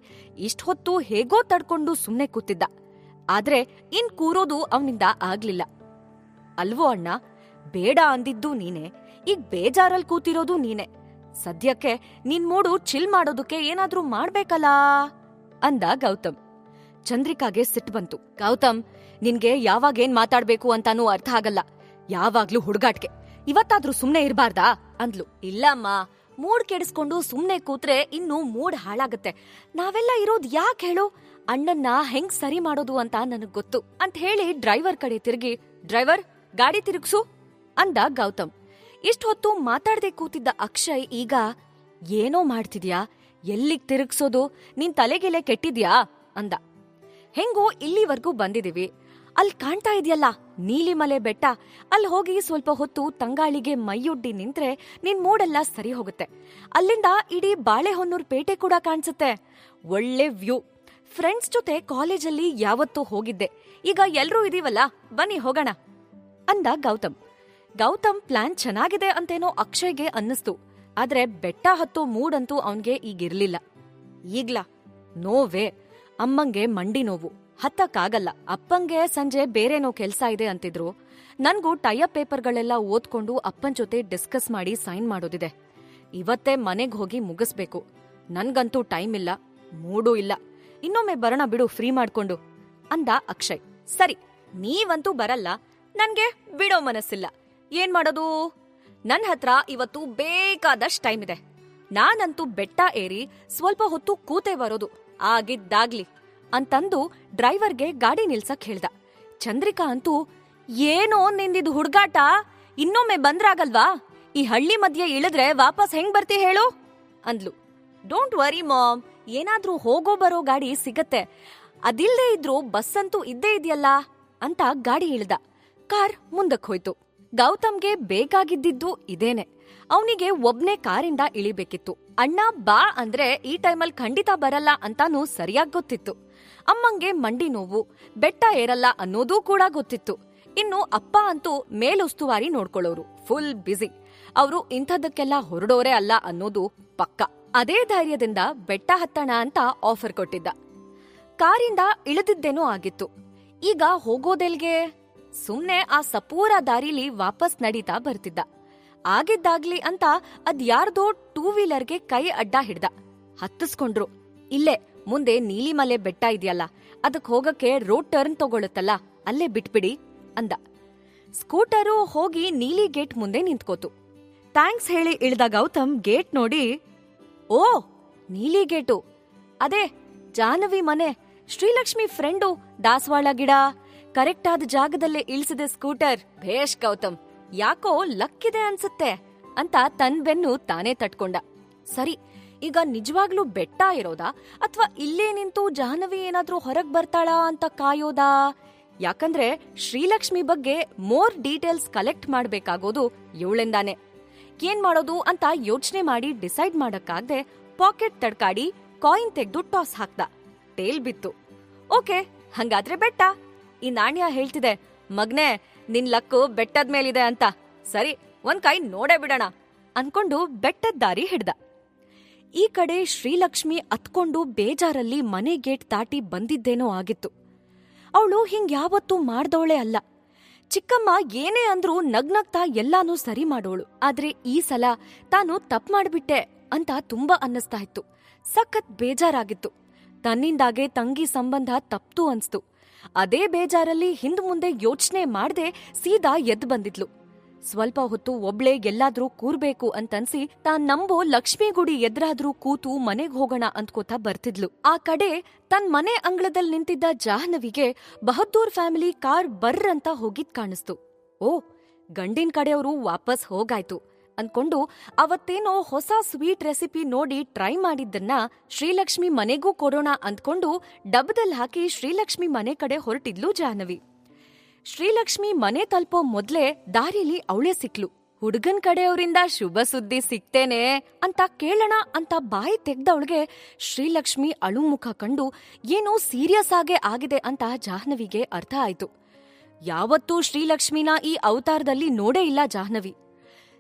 ಇಷ್ಟ್ ಹೊತ್ತು ಹೇಗೋ ತಡ್ಕೊಂಡು ಸುಮ್ನೆ ಕೂತಿದ್ದ. ಆದ್ರೆ ಇನ್ ಕೂರೋದು ಅವನಿಂದ ಆಗ್ಲಿಲ್ಲ. ಅಲ್ವೋ ಅಣ್ಣ, ಬೇಡ ಅಂದಿದ್ದು ನೀನೆ, ಈಗ ಬೇಜಾರಲ್ ಕೂತಿರೋದು ನೀನೆ, ಸದ್ಯಕ್ಕೆ ನಿನ್ ಮೂಡು ಚಿಲ್ ಮಾಡೋದಕ್ಕೆ ಏನಾದ್ರೂ ಮಾಡ್ಬೇಕಲ್ಲ ಅಂದ ಗೌತಮ್. ಚಂದ್ರಿಕಾಗೆ ಸಿಟ್ಟು ಬಂತು. ಗೌತಮ್, ನಿನ್ಗೆ ಯಾವಾಗೇನ್ ಮಾತಾಡ್ಬೇಕು ಅಂತಾನೂ ಅರ್ಥ ಆಗಲ್ಲ, ಯಾವಾಗ್ಲೂ ಹುಡುಗಾಟ್ಗೆ, ಇವತ್ತಾದ್ರೂ ಸುಮ್ನೆ ಇರ್ಬಾರ್ದಾ ಅಂದ್ಲು. ಇಲ್ಲಮ್ಮ, ಮೂಡ್ ಕೆಡಿಸ್ಕೊಂಡು ಸುಮ್ನೆ ಕೂತ್ರೆ ಇನ್ನು ಮೂಡ್ ಹಾಳಾಗತ್ತೆ. ನಾವೆಲ್ಲ ಇರೋದ್ ಯಾಕೆ ಹೇಳು, ಅಣ್ಣನ್ನ ಹೆಂಗ್ ಸರಿ ಮಾಡೋದು ಅಂತ ನನಗ್ ಗೊತ್ತು ಅಂತ ಹೇಳಿ ಡ್ರೈವರ್ ಕಡೆ ತಿರುಗಿ, ಡ್ರೈವರ್ ಗಾಡಿ ತಿರುಗ್ಸು ಅಂದ ಗೌತಮ್. ಇಷ್ಟ್ ಹೊತ್ತು ಮಾತಾಡ್ದೆ ಕೂತಿದ್ದ ಅಕ್ಷಯ್ ಈಗ, ಏನೋ ಮಾಡ್ತಿದ್ಯಾ, ಎಲ್ಲಿಗ್ ತಿರುಗ್ಸೋದು, ನಿನ್ ತಲೆಗೆಲೆ ಕೆಟ್ಟಿದ್ಯಾ ಅಂದ. ಹೆಂಗೋ ಇಲ್ಲಿವರೆಗೂ ಬಂದಿದೀವಿ, ಅಲ್ ಕಾಣ್ತಾ ಇದೆಯಲ್ಲ ನೀಲಿಮಲೆ ಬೆಟ್ಟ, ಅಲ್ಲಿ ಹೋಗಿ ಸ್ವಲ್ಪ ಹೊತ್ತು ತಂಗಾಳಿಗೆ ಮೈಯೊಡ್ಡಿ ನಿಂತ್ರೆ ನಿನ್ ಮೂಡೆಲ್ಲ ಸರಿ ಹೋಗುತ್ತೆ. ಅಲ್ಲಿಂದ ಇಡೀ ಬಾಳೆಹೊನ್ನೂರ್ ಪೇಟೆ ಕೂಡ ಕಾಣಿಸುತ್ತೆ, ಒಳ್ಳೆ ವ್ಯೂ. ಫ್ರೆಂಡ್ಸ್ ಜೊತೆ ಕಾಲೇಜಲ್ಲಿ ಯಾವತ್ತೂ ಹೋಗಿದ್ದೆ, ಈಗ ಎಲ್ರೂ ಇದೀವಲ್ಲ, ಬನ್ನಿ ಹೋಗೋಣ ಅಂದ ಗೌತಮ್. ಗೌತಮ್ ಪ್ಲಾನ್ ಚೆನ್ನಾಗಿದೆ ಅಂತೇನೋ ಅಕ್ಷಯ್ಗೆ ಅನ್ನಿಸ್ತು. ಆದ್ರೆ ಬೆಟ್ಟ ಹತ್ತೋ ಮೂಡಂತೂ ಅವನ್ಗೆ ಈಗಿರ್ಲಿಲ್ಲ. ಈಗ್ಲಾ ನೋವೇ, ಅಮ್ಮಂಗೆ ಮಂಡಿ ನೋವು, ಹತ್ತಕ್ಕಾಗಲ್ಲ. ಅಪ್ಪಂಗೆ ಸಂಜೆ ಬೇರೇನೋ ಕೆಲ್ಸ ಇದೆ ಅಂತಿದ್ರು. ನನ್ಗೂ ಟೈಅಪ್ ಪೇಪರ್ಗಳೆಲ್ಲ ಓದ್ಕೊಂಡು ಅಪ್ಪನ್ ಜೊತೆ ಡಿಸ್ಕಸ್ ಮಾಡಿ ಸೈನ್ ಮಾಡೋದಿದೆ. ಇವತ್ತೇ ಮನೆಗ್ ಹೋಗಿ ಮುಗಿಸ್ಬೇಕು. ನನ್ಗಂತೂ ಟೈಮ್ ಇಲ್ಲ, ಮೂಡೂ ಇಲ್ಲ, ಇನ್ನೊಮ್ಮೆ ಬರೋಣ ಬಿಡು ಫ್ರೀ ಮಾಡ್ಕೊಂಡು ಅಂದ ಅಕ್ಷಯ್. ಸರಿ, ನೀವಂತೂ ಬರಲ್ಲ, ನನ್ಗೆ ಬಿಡೋ ಮನಸ್ಸಿಲ್ಲ, ಏನ್ ಮಾಡೋದು, ನನ್ ಹತ್ರ ಇವತ್ತು ಬೇಕಾದಷ್ಟ್ ಟೈಮ್ ಇದೆ. ನಾನಂತೂ ಬೆಟ್ಟ ಏರಿ ಸ್ವಲ್ಪ ಹೊತ್ತು ಕೂತೆ ಬರೋದು, ಆಗಿದ್ದಾಗ್ಲಿ ಅಂತಂದು ಡ್ರೈವರ್ಗೆ ಗಾಡಿ ನಿಲ್ಸಕ್ ಹೇಳ್ದ. ಚಂದ್ರಿಕಾ ಅಂತೂ, ಏನೋ ನಿಂದಿದ್ ಹುಡ್ಗಾಟ, ಇನ್ನೊಮ್ಮೆ ಬಂದ್ರಾಗಲ್ವಾ, ಈ ಹಳ್ಳಿ ಮಧ್ಯೆ ಇಳಿದ್ರೆ ವಾಪಸ್ ಹೆಂಗ್ ಬರ್ತಿ ಹೇಳು ಅಂದ್ಲು. ಡೋಂಟ್ ವರಿ ಮಾಮ್, ಏನಾದ್ರೂ ಹೋಗೋ ಬರೋ ಗಾಡಿ ಸಿಗತ್ತೆ, ಅದಿಲ್ದೇ ಇದ್ರೂ ಬಸ್ ಅಂತೂ ಇದ್ದೇ ಇದೆಯಲ್ಲ ಅಂತ ಗಾಡಿ ಇಳ್ದ. ಕಾರ್ ಮುಂದಕ್ ಹೋಯ್ತು. ಗೌತಮ್ಗೆ ಬೇಕಾಗಿದ್ದಿದ್ದು ಇದೇನೆ, ಅವನಿಗೆ ಒಬ್ನೇ ಕಾರಿಂದ ಇಳಿಬೇಕಿತ್ತು. ಅಣ್ಣ ಬಾ ಅಂದ್ರೆ ಈ ಟೈಮಲ್ ಖಂಡಿತ ಬರಲ್ಲ ಅಂತಾನೂ ಸರಿಯಾಗಿ ಗೊತ್ತಿತ್ತು. ಅಮ್ಮಂಗೆ ಮಂಡಿ ನೋವು, ಬೆಟ್ಟ ಏರಲ್ಲ ಅನ್ನೋದೂ ಕೂಡ ಗೊತ್ತಿತ್ತು. ಇನ್ನು ಅಪ್ಪ ಅಂತೂ ಮೇಲುಸ್ತುವಾರಿ ನೋಡ್ಕೊಳ್ಳೋರು, ಫುಲ್ ಬ್ಯುಸಿ. ಅವರು ಇಂಥದಕ್ಕೆಲ್ಲ ಹೊರಡೋರೇ ಅಲ್ಲ ಅನ್ನೋದು ಪಕ್ಕ. ಅದೇ ಧೈರ್ಯದಿಂದ ಬೆಟ್ಟ ಹತ್ತಣ ಅಂತ ಆಫರ್ ಕೊಟ್ಟಿದ್ದ. ಕಾರಿಂದ ಇಳಿದಿದ್ದೇನೋ ಆಗಿತ್ತು. ಈಗ ಹೋಗೋದೆಲ್ಗೆ, ಸುಮ್ನೆ ಆ ಸಪೂರ ದಾರಿಲಿ ವಾಪಸ್ ನಡೀತಾ ಬರ್ತಿದ್ದ. ಆಗಿದ್ದಾಗ್ಲಿ ಅಂತ ಅದ್ಯಾರ್ದೋ ಟೂ ವೀಲರ್ಗೆ ಕೈ ಅಡ್ಡ ಹಿಡ್ದ. ಹತ್ತಿಸ್ಕೊಂಡ್ರು. ಇಲ್ಲೇ ಮುಂದೆ ನೀಲಿಮಲೆ ಬೆಟ್ಟ ಇದೆಯಲ್ಲ, ಅದಕ್ ಹೋಗಕ್ಕೆ ರೋಡ್ ಟರ್ನ್ ತಗೊಳುತ್ತಲ್ಲ, ಅಲ್ಲೇ ಬಿಟ್ಬಿಡಿ ಅಂದ. ಸ್ಕೂಟರು ಹೋಗಿ ನೀಲಿ ಗೇಟ್ ಮುಂದೆ ನಿಂತ್ಕೋತು. ಥ್ಯಾಂಕ್ಸ್ ಹೇಳಿ ಇಳ್ದ ಗೌತಮ್ ಗೇಟ್ ನೋಡಿ, ಓ ನೀಲಿ ಗೇಟು, ಅದೇ ಜಾಹ್ನವಿ ಮನೆ, ಶ್ರೀಲಕ್ಷ್ಮಿ ಫ್ರೆಂಡು, ದಾಸವಾಳ ಗಿಡ, ಕರೆಕ್ಟ್ ಆದ ಜಾಗದಲ್ಲೇ ಇಳಿಸಿದೆ ಸ್ಕೂಟರ್. ಭೇಷ್ ಗೌತಮ್, ಯಾಕೋ ಲಕ್ಕಿದೆ ಅನ್ಸುತ್ತೆ ಅಂತ ತನ್ ಬೆನ್ನು ತಾನೇ ತಟ್ಕೊಂಡ. ಸರಿ, ಈಗ ನಿಜವಾಗ್ಲೂ ಬೆಟ್ಟ ಇರೋದಾ ಅಥವಾ ಇಲ್ಲೇ ನಿಂತು ಜಾಹ್ನವಿ ಏನಾದ್ರೂ ಹೊರಗ್ ಬರ್ತಾಳಾ ಅಂತ ಕಾಯೋದಾ, ಯಾಕಂದ್ರೆ ಶ್ರೀಲಕ್ಷ್ಮಿ ಬಗ್ಗೆ ಮೋರ್ ಡೀಟೇಲ್ಸ್ ಕಲೆಕ್ಟ್ ಮಾಡ್ಬೇಕಾಗೋದು ಇವಳೆಂದಾನೆ. ಏನ್ ಮಾಡೋದು ಅಂತ ಯೋಚನೆ ಮಾಡಿ ಡಿಸೈಡ್ ಮಾಡಕ್ಕಾಗ್ದೆ ಪಾಕೆಟ್ ತಡ್ಕಾಡಿ ಕಾಯಿನ್ ತೆಗ್ದು ಟಾಸ್ ಹಾಕ್ದ. ಟೇಲ್ ಬಿತ್ತು. ಓಕೆ, ಹಂಗಾದ್ರೆ ಬೆಟ್ಟ. ಈ ನಾಣ್ಯ ಹೇಳ್ತಿದೆ, ಮಗ್ನೆ ನಿನ್ ಲಕ್ಕು ಬೆಟ್ಟದ ಮೇಲಿದೆ ಅಂತ. ಸರಿ, ಒಂದ್ ಕೈ ನೋಡೇ ಬಿಡೋಣ ಅನ್ಕೊಂಡು ಬೆಟ್ಟದ ದಾರಿ ಹಿಡ್ದ. ಈ ಕಡೆ ಶ್ರೀಲಕ್ಷ್ಮಿ ಅತ್ಕೊಂಡು ಬೇಜಾರಲ್ಲಿ ಮನೆ ಗೇಟ್ ದಾಟಿ ಬಂದಿದ್ದೇನೋ ಆಗಿತ್ತು. ಅವಳು ಹಿಂಗ್ಯಾವತ್ತೂ ಮಾಡ್ದವಳೆ ಅಲ್ಲ. ಚಿಕ್ಕಮ್ಮ ಏನೇ ಅಂದ್ರೂ ನಗ್ನಗ್ತಾ ಎಲ್ಲಾನೂ ಸರಿ ಮಾಡೋಳು. ಆದ್ರೆ ಈ ಸಲ ತಾನು ತಪ್ಪು ಮಾಡ್ಬಿಟ್ಟೆ ಅಂತ ತುಂಬಾ ಅನ್ನಿಸ್ತಾ ಇತ್ತು. ಸಖತ್ ಬೇಜಾರಾಗಿತ್ತು. ತನ್ನಿಂದಾಗೆ ತಂಗಿ ಸಂಬಂಧ ತಪ್ತು ಅನ್ಸ್ತು. ಅದೇ ಬೇಜಾರಲ್ಲಿ ಹಿಂದ್ ಮುಂದೆ ಯೋಚನೆ ಮಾಡ್ದೆ ಸೀದಾ ಎದ್ದು ಬಂದಿದ್ಲು. ಸ್ವಲ್ಪ ಹೊತ್ತು ಒಬ್ಳೇ ಎಲ್ಲಾದ್ರೂ ಕೂರ್ಬೇಕು ಅಂತನ್ಸಿ ತಾನ್ ನಂಬೋ ಲಕ್ಷ್ಮೀ ಗುಡಿ ಎದ್ರಾದ್ರೂ ಕೂತು ಮನೆಗ್ ಹೋಗೋಣ ಅಂದ್ಕೋತಾ ಬರ್ತಿದ್ಲು. ಆ ಕಡೆ ತನ್ ಮನೆ ಅಂಗಳದಲ್ಲಿ ನಿಂತಿದ್ದ ಜಾಹ್ನವಿಗೆ ಬಹದ್ದೂರ್ ಫ್ಯಾಮಿಲಿ ಕಾರ್ ಬರ್ರಂತ ಹೋಗಿದ್ ಕಾಣಿಸ್ತು. ಓ, ಗಂಡಿನ ಕಡೆಯವರು ವಾಪಸ್ ಹೋಗಾಯ್ತು ಅನ್ಕೊಂಡು ಅವತ್ತೇನೋ ಹೊಸ ಸ್ವೀಟ್ ರೆಸಿಪಿ ನೋಡಿ ಟ್ರೈ ಮಾಡಿದ್ದನ್ನ ಶ್ರೀಲಕ್ಷ್ಮಿ ಮನೆಗೂ ಕೊಡೋಣ ಅಂದ್ಕೊಂಡು ಡಬ್ಬದಲ್ಲಿ ಹಾಕಿ ಶ್ರೀಲಕ್ಷ್ಮಿ ಮನೆ ಕಡೆ ಹೊರಟಿದ್ಲು ಜಾಹ್ನವಿ. ಶ್ರೀಲಕ್ಷ್ಮಿ ಮನೆ ತಲುಪೋ ಮೊದ್ಲೇ ದಾರಿಲಿ ಅವಳೇ ಸಿಕ್ಲು. ಹುಡುಗನ್ ಕಡೆಯವರಿಂದ ಶುಭ ಸುದ್ದಿ ಸಿಕ್ತೇನೆ ಅಂತ ಕೇಳೋಣ ಅಂತ ಬಾಯಿ ತೆಗ್ದವಳಿಗೆ ಶ್ರೀಲಕ್ಷ್ಮಿ ಅಳು ಮುಖ ಕಂಡು ಏನೋ ಸೀರಿಯಸ್ ಆಗೇ ಆಗಿದೆ ಅಂತ ಜಾಹ್ನವಿಗೆ ಅರ್ಥ ಆಯ್ತು. ಯಾವತ್ತೂ ಶ್ರೀಲಕ್ಷ್ಮಿನ ಈ ಅವತಾರದಲ್ಲಿ ನೋಡೇ ಇಲ್ಲ ಜಾಹ್ನವಿ.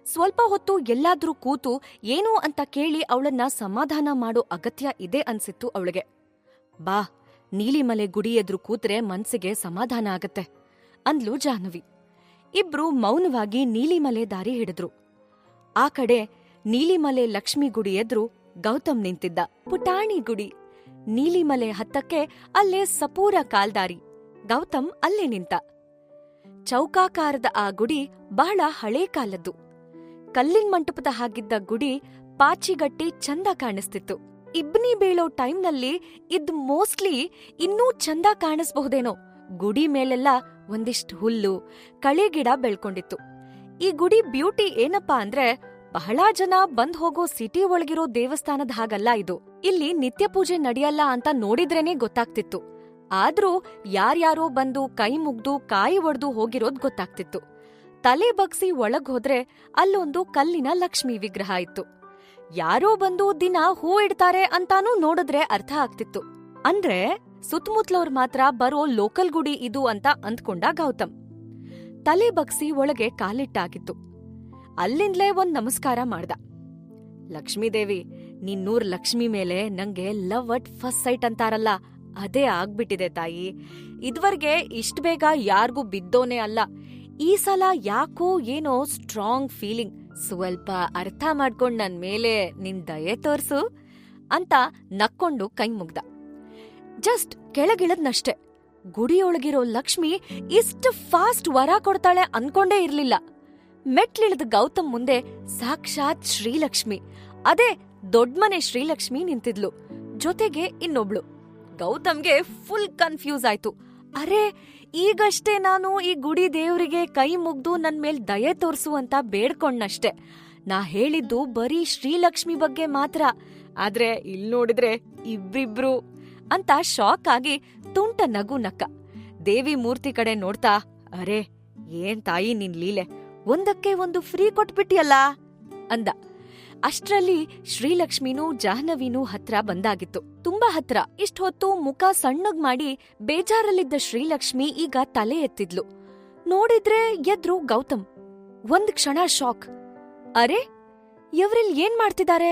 ಸ್ವಲ್ಪ ಹೊತ್ತು ಎಲ್ಲಾದ್ರೂ ಕೂತು ಏನು ಅಂತ ಕೇಳಿ ಅವಳನ್ನ ಸಮಾಧಾನ ಮಾಡೋ ಅಗತ್ಯ ಇದೆ ಅನ್ಸಿತ್ತು ಅವಳಿಗೆ. ಬಾ, ನೀಲಿಮಲೆ ಗುಡಿ ಎದುರು ಕೂತ್ರೆ ಮನ್ಸಿಗೆ ಸಮಾಧಾನ ಆಗತ್ತೆ ಅಂದ್ಲು ಜಾಹ್ನವಿ. ಇಬ್ರು ಮೌನವಾಗಿ ನೀಲಿಮಲೆ ದಾರಿ ಹಿಡಿದ್ರು. ಆ ಕಡೆ ನೀಲಿಮಲೆ ಲಕ್ಷ್ಮಿ ಗುಡಿ ಎದುರು ಗೌತಮ್ ನಿಂತಿದ್ದ. ಪುಟಾಣಿ ಗುಡಿ. ನೀಲಿಮಲೆ ಹತ್ತಕ್ಕೆ ಅಲ್ಲೇ ಸಪೂರ ಕಾಲ್ದಾರಿ. ಗೌತಮ್ ಅಲ್ಲೇ ನಿಂತ. ಚೌಕಾಕಾರದ ಆ ಗುಡಿ ಬಹಳ ಹಳೇ ಕಾಲದ್ದು. ಕಲ್ಲಿನ ಮಂಟಪದ ಹಾಗಿದ್ದ ಗುಡಿ ಪಾಚಿಗಟ್ಟಿ ಚಂದ ಕಾಣಿಸ್ತಿತ್ತು. ಇಬ್ನಿ ಬೀಳೋ ಟೈಮ್ನಲ್ಲಿ ಇದ್ ಮೋಸ್ಟ್ಲಿ ಇನ್ನೂ ಚಂದ ಕಾಣಿಸ್ಬಹುದೇನೋ. ಗುಡಿ ಮೇಲೆಲ್ಲ ಒಂದಿಷ್ಟು ಹುಲ್ಲು, ಕಳೆ ಗಿಡ ಬೆಳ್ಕೊಂಡಿತ್ತು. ಈ ಗುಡಿ ಬ್ಯೂಟಿ ಏನಪ್ಪಾ ಅಂದ್ರೆ ಬಹಳ ಜನ ಬಂದ್ ಹೋಗೋ ಸಿಟಿ ಒಳಗಿರೋ ದೇವಸ್ಥಾನದ ಹಾಗಲ್ಲ ಇದು. ಇಲ್ಲಿ ನಿತ್ಯ ಪೂಜೆ ನಡೆಯಲ್ಲ ಅಂತ ನೋಡಿದ್ರೇನೆ ಗೊತ್ತಾಗ್ತಿತ್ತು. ಆದ್ರೂ ಯಾರ್ಯಾರೋ ಬಂದು ಕೈ ಮುಗ್ದು ಕಾಯಿ ಒಡ್ದು ಹೋಗಿರೋದ್ ಗೊತ್ತಾಗ್ತಿತ್ತು. ತಲೆ ಬಗ್ಸಿ ಒಳಗ್ ಹೋದ್ರೆ ಅಲ್ಲೊಂದು ಕಲ್ಲಿನ ಲಕ್ಷ್ಮಿ ವಿಗ್ರಹ ಇತ್ತು. ಯಾರೋ ಬಂದು ದಿನ ಹೂ ಇಡ್ತಾರೆ ಅಂತಾನೂ ನೋಡಿದ್ರೆ ಅರ್ಥ ಆಗ್ತಿತ್ತು. ಅಂದ್ರೆ ಸುತ್ತಮುತ್ತಲವ್ರು ಮಾತ್ರ ಬರೋ ಲೋಕಲ್ ಗುಡಿ ಇದು ಅಂತ ಅಂದ್ಕೊಂಡ ಗೌತಮ್. ತಲೆ ಬಗ್ಸಿ ಒಳಗೆ ಕಾಲಿಟ್ಟಾಗಿತ್ತು. ಅಲ್ಲಿಂದ್ಲೇ ಒಂದ್ ನಮಸ್ಕಾರ ಮಾಡ್ದ. ಲಕ್ಷ್ಮೀದೇವಿ, ನಿನ್ನೂರ್ ಲಕ್ಷ್ಮಿ ಮೇಲೆ ನಂಗೆ ಲವ್ ಅಟ್ ಫಸ್ಟ್ ಸೈಟ್ ಅಂತಾರಲ್ಲ, ಅದೇ ಆಗ್ಬಿಟ್ಟಿದೆ ತಾಯಿ. ಇದ್ವರ್ಗೆ ಇಷ್ಟ್ ಬೇಗ ಯಾರ್ಗೂ ಬಿದ್ದೋನೇ ಅಲ್ಲ. ಈ ಸಲ ಯಾಕೋ ಏನೋ ಸ್ಟ್ರಾಂಗ್ ಫೀಲಿಂಗ್. ಸ್ವಲ್ಪ ಅರ್ಥ ಮಾಡ್ಕೊಂಡ್ ನನ್ ಮೇಲೆ ನಿನ್ ದಯೆ ತೋರ್ಸು ಅಂತ ನಕ್ಕೊಂಡು ಕೈ ಮುಗ್ದ. ಜಸ್ಟ್ ಕೆಳಗಿಳದ್ನಷ್ಟೆ. ಗುಡಿಯೊಳಗಿರೋ ಲಕ್ಷ್ಮಿ ಇಷ್ಟು ಫಾಸ್ಟ್ ವರ ಕೊಡ್ತಾಳೆ ಅನ್ಕೊಂಡೇ ಇರ್ಲಿಲ್ಲ. ಮೆಟ್ಲಿಳಿದ ಗೌತಮ್ ಮುಂದೆ ಸಾಕ್ಷಾತ್ ಶ್ರೀಲಕ್ಷ್ಮಿ, ಅದೇ ದೊಡ್ಮನೆ ಶ್ರೀಲಕ್ಷ್ಮಿ ನಿಂತಿದ್ಲು. ಜೊತೆಗೆ ಇನ್ನೊಬ್ಳು. ಗೌತಮ್ಗೆ ಫುಲ್ ಕನ್ಫ್ಯೂಸ್ ಆಯ್ತು. ಅರೆ, ಈಗಷ್ಟೇ ನಾನು ಈ ಗುಡಿ ದೇವ್ರಿಗೆ ಕೈ ಮುಗ್ದು ನನ್ ಮೇಲ್ ದಯೆ ತೋರ್ಸು ಅಂತ ಬೇಡ್ಕೊಂಡ್ನಷ್ಟೆ. ನಾ ಹೇಳಿದ್ದು ಬರೀ ಶ್ರೀಲಕ್ಷ್ಮಿ ಬಗ್ಗೆ ಮಾತ್ರ. ಆದ್ರೆ ಇಲ್ ನೋಡಿದ್ರೆ ಇಬ್ರಿಬ್ರು ಅಂತ ಶಾಕ್ ಆಗಿ ತುಂಟ ನಗು ನಕ್ಕ. ದೇವಿ ಮೂರ್ತಿ ಕಡೆ ನೋಡ್ತಾ, ಅರೆ ಏನ್ ತಾಯಿ ನಿನ್ ಲೀಲೆ, ಒಂದಕ್ಕೆ ಒಂದು ಫ್ರೀ ಕೊಟ್ಬಿಟ್ಟಿಯಲ್ಲ ಅಂದ. ಅಷ್ಟ್ರಲ್ಲಿ ಶ್ರೀಲಕ್ಷ್ಮಿನೂ ಜಾಹ್ನವಿನೂ ಹತ್ರ ಬಂದಾಗಿತ್ತು. ತುಂಬಾ ಹತ್ರ. ಇಷ್ಟ್ ಹೊತ್ತು ಮುಖ ಸಣ್ಣಗ್ ಮಾಡಿ ಬೇಜಾರಲ್ಲಿದ್ದ ಶ್ರೀಲಕ್ಷ್ಮಿ ಈಗ ತಲೆ ಎತ್ತಿದ್ಲು. ನೋಡಿದ್ರೆ ಎದ್ರು ಗೌತಮ್. ಒಂದ್ ಕ್ಷಣ ಶಾಕ್. ಅರೆ, ಇವ್ರಿಲ್ ಏನ್ ಮಾಡ್ತಿದ್ದಾರೆ?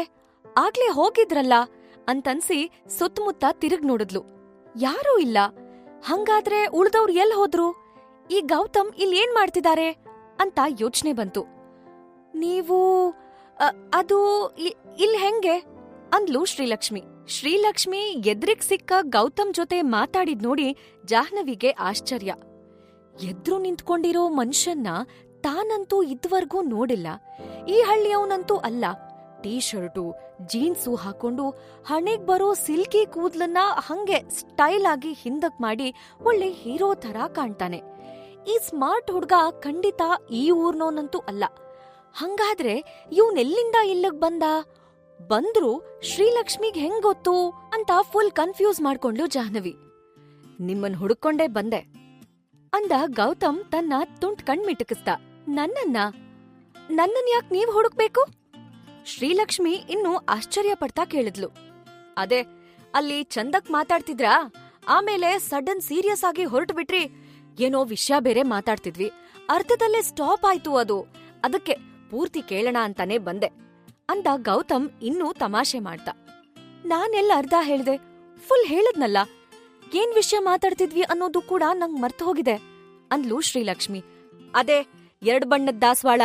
ಆಗ್ಲೇ ಹೋಗಿದ್ರಲ್ಲ ಅಂತನ್ಸಿ ಸುತ್ತಮುತ್ತ ತಿರುಗ್ ನೋಡಿದ್ಲು. ಯಾರೂ ಇಲ್ಲ. ಹಂಗಾದ್ರೆ ಉಳ್ದವ್ರು ಎಲ್ ಹೋದ್ರು? ಈ ಗೌತಮ್ ಇಲ್ಲೇನ್ ಮಾಡ್ತಿದ್ದಾರೆ ಅಂತ ಯೋಚನೆ ಬಂತು. ನೀವು ಅದು ಇಲ್ ಹೆಂಗೆ ಅಂದ್ಲು ಶ್ರೀಲಕ್ಷ್ಮಿ. ಶ್ರೀಲಕ್ಷ್ಮಿ ಎದ್ರಿಗ್ ಸಿಕ್ಕ ಗೌತಮ್ ಜೊತೆ ಮಾತಾಡಿದ್ ನೋಡಿ ಜಾಹ್ನವಿಗೆ ಆಶ್ಚರ್ಯ. ಎದ್ರು ನಿಂತ್ಕೊಂಡಿರೋ ಮನುಷ್ಯನ್ನ ತಾನಂತೂ ಇದುವರೆಗೂ ನೋಡಿಲ್ಲ. ಈ ಹಳ್ಳಿಯವನಂತೂ ಅಲ್ಲ. ಟೀ ಶರ್ಟು ಜೀನ್ಸು ಹಾಕೊಂಡು ಹಣೆಗ್ ಬರೋ ಸಿಲ್ಕಿ ಕೂದ್ಲನ್ನ ಹಂಗೆ ಸ್ಟೈಲ್ ಆಗಿ ಹಿಂದಕ್ ಮಾಡಿ ಒಳ್ಳೆ ಹೀರೋ ತರ ಕಾಣ್ತಾನೆ. ಈ ಸ್ಮಾರ್ಟ್ ಹುಡ್ಗ ಖಂಡಿತ ಈ ಊರ್ನೋನಂತೂ ಅಲ್ಲ. ಹಂಗಾದ್ರೆ ಇವ್ನೆಲ್ಲಿಂದ ಇಲ್ಲಿಗ್ ಬಂದ್ರು ಶ್ರೀಲಕ್ಷ್ಮಿಗ್ ಹೆಂಗ್ ಗೊತ್ತು ಅಂತ ಫುಲ್ ಕನ್ಫ್ಯೂಸ್ ಮಾಡ್ಕೊಂಡ್ಲು ಜಾಹ್ನವಿ. ನಿಮ್ಮನ್ ಹುಡುಕೊಂಡೇ ಬಂದೆ ಅಂದ ಗೌತಮ್ ತನ್ನ ತುಂಟ್ ಕಣ್ ಮಿಟುಕಿಸ್ದ. ನನ್ನನ್ ಯಾಕ್ ನೀವ್ ಹುಡುಕ್ಬೇಕು? ಶ್ರೀಲಕ್ಷ್ಮಿ ಇನ್ನೂ ಆಶ್ಚರ್ಯ ಪಡ್ತಾ ಕೇಳಿದ್ಲು. ಅದೇ ಅಲ್ಲಿ ಚಂದಕ್ ಮಾತಾಡ್ತಿದ್ರಾ, ಆಮೇಲೆ ಸಡನ್ ಸೀರಿಯಸ್ ಆಗಿ ಹೊರಟು ಬಿಟ್ರಿ. ಏನೋ ವಿಷಯ ಬೇರೆ ಮಾತಾಡ್ತಿದ್ವಿ, ಅರ್ಧದಲ್ಲೇ ಸ್ಟಾಪ್ ಆಯ್ತು ಅದು. ಅದಕ್ಕೆ ಪೂರ್ತಿ ಕೇಳೋಣ ಅಂತಾನೆ ಬಂದೆ ಅಂದ ಗೌತಮ್ ಇನ್ನೂ ತಮಾಷೆ ಮಾಡ್ತಾ. ನಾನೆಲ್ಲ ಅರ್ಧ ಹೇಳ್ದೆ, ಫುಲ್ ಹೇಳದ್ನಲ್ಲ. ಏನ್ ವಿಷಯ ಮಾತಾಡ್ತಿದ್ವಿ ಅನ್ನೋದು ಕೂಡ ನಂಗ್ ಮರ್ತು ಹೋಗಿದೆ ಅಂದ್ಲು ಶ್ರೀಲಕ್ಷ್ಮಿ. ಅದೇ 2 ಬಣ್ಣದ ದಾಸವಾಳ,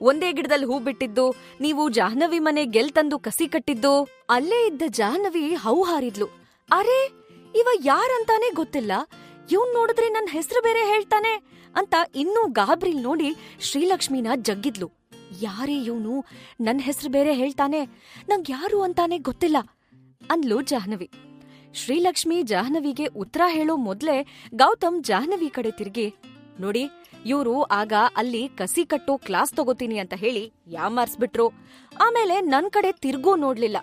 ಒಂದೇ ಗಿಡದಲ್ಲಿ ಹೂ ಬಿಟ್ಟಿದ್ದು, ನೀವು ಜಾಹ್ನವಿ ಮನೆ ತಂದು ಕಸಿ ಕಟ್ಟಿದ್ದು. ಅಲ್ಲೇ ಇದ್ದ ಜಾಹ್ನವಿ ಹೌಹಾರಿದ್ಲು. ಅರೆ, ಇವ ಯಾರಂತಾನೆ ಗೊತ್ತಿಲ್ಲ, ಇವ್ನ್ ನೋಡಿದ್ರೆ ನನ್ ಹೆಸರು ಬೇರೆ ಹೇಳ್ತಾನೆ ಅಂತ ಇನ್ನೂ ಗಾಬ್ರಿಲ್ ನೋಡಿ ಶ್ರೀಲಕ್ಷ್ಮಿನ ಜಗ್ಗಿದ್ಲು. ಯಾರೇ ಇವನು, ನನ್ ಹೆಸರು ಬೇರೆ ಹೇಳ್ತಾನೆ, ನಂಗ್ ಯಾರು ಅಂತಾನೆ ಗೊತ್ತಿಲ್ಲ ಅಂದ್ಲು ಜಾಹ್ನವಿ. ಶ್ರೀಲಕ್ಷ್ಮಿ ಜಾಹ್ನವಿಗೆ ಉತ್ತರ ಹೇಳೋ ಮೊದ್ಲೇ ಗೌತಮ್ ಜಾಹ್ನವಿ ಕಡೆ ತಿರುಗಿ, ನೋಡಿ, ಇವ್ರು ಆಗ ಅಲ್ಲಿ ಕಸಿ ಕಟ್ಟೋ ಕ್ಲಾಸ್ ತಗೋತೀನಿ ಅಂತ ಹೇಳಿ ಯಾಮಾರ್ಸ್ಬಿಟ್ರು. ಆಮೇಲೆ ನನ್ ಕಡೆ ತಿರ್ಗೂ ನೋಡ್ಲಿಲ್ಲ.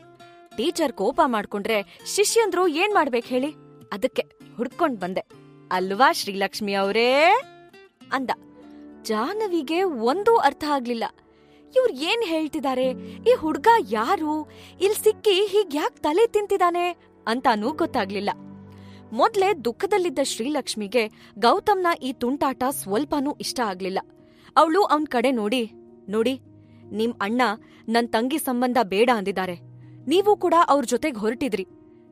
ಟೀಚರ್ ಕೋಪ ಮಾಡ್ಕೊಂಡ್ರೆ ಶಿಷ್ಯಂದ್ರು ಏನ್ ಮಾಡ್ಬೇಕು ಹೇಳಿ? ಅದಕ್ಕೆ ಹುಡ್ಕೊಂಡ್ ಬಂದೆ ಅಲ್ವಾ ಶ್ರೀಲಕ್ಷ್ಮಿ ಅವರೇ ಅಂದ. ಜಾಹ್ನವಿಗೆ ಒಂದೂ ಅರ್ಥ ಆಗ್ಲಿಲ್ಲ. ಇವ್ರು ಏನ್ ಹೇಳ್ತಿದ್ದಾರೆ, ಈ ಹುಡ್ಗ ಯಾರು, ಇಲ್ ಸಿಕ್ಕಿ ಹೀಗ್ಯಾಕ್ ತಲೆ ತಿಂತಿದಾನೆ ಅಂತಾನೂ ಗೊತ್ತಾಗ್ಲಿಲ್ಲ. ಮೊದ್ಲೇ ದುಃಖದಲ್ಲಿದ್ದ ಶ್ರೀಲಕ್ಷ್ಮಿಗೆ ಗೌತಮ್ನ ಈ ತುಂಟಾಟ ಸ್ವಲ್ಪನೂ ಇಷ್ಟ ಆಗ್ಲಿಲ್ಲ. ಅವಳು ಅವನ್ ಕಡೆ ನೋಡಿ, ನಿಮ್ ಅಣ್ಣ ನನ್ ತಂಗಿ ಸಂಬಂಧ ಬೇಡ ಅಂದಿದ್ದಾರೆ. ನೀವು ಕೂಡ ಅವ್ರ ಜೊತೆಗ್ ಹೊರಟಿದ್ರಿ.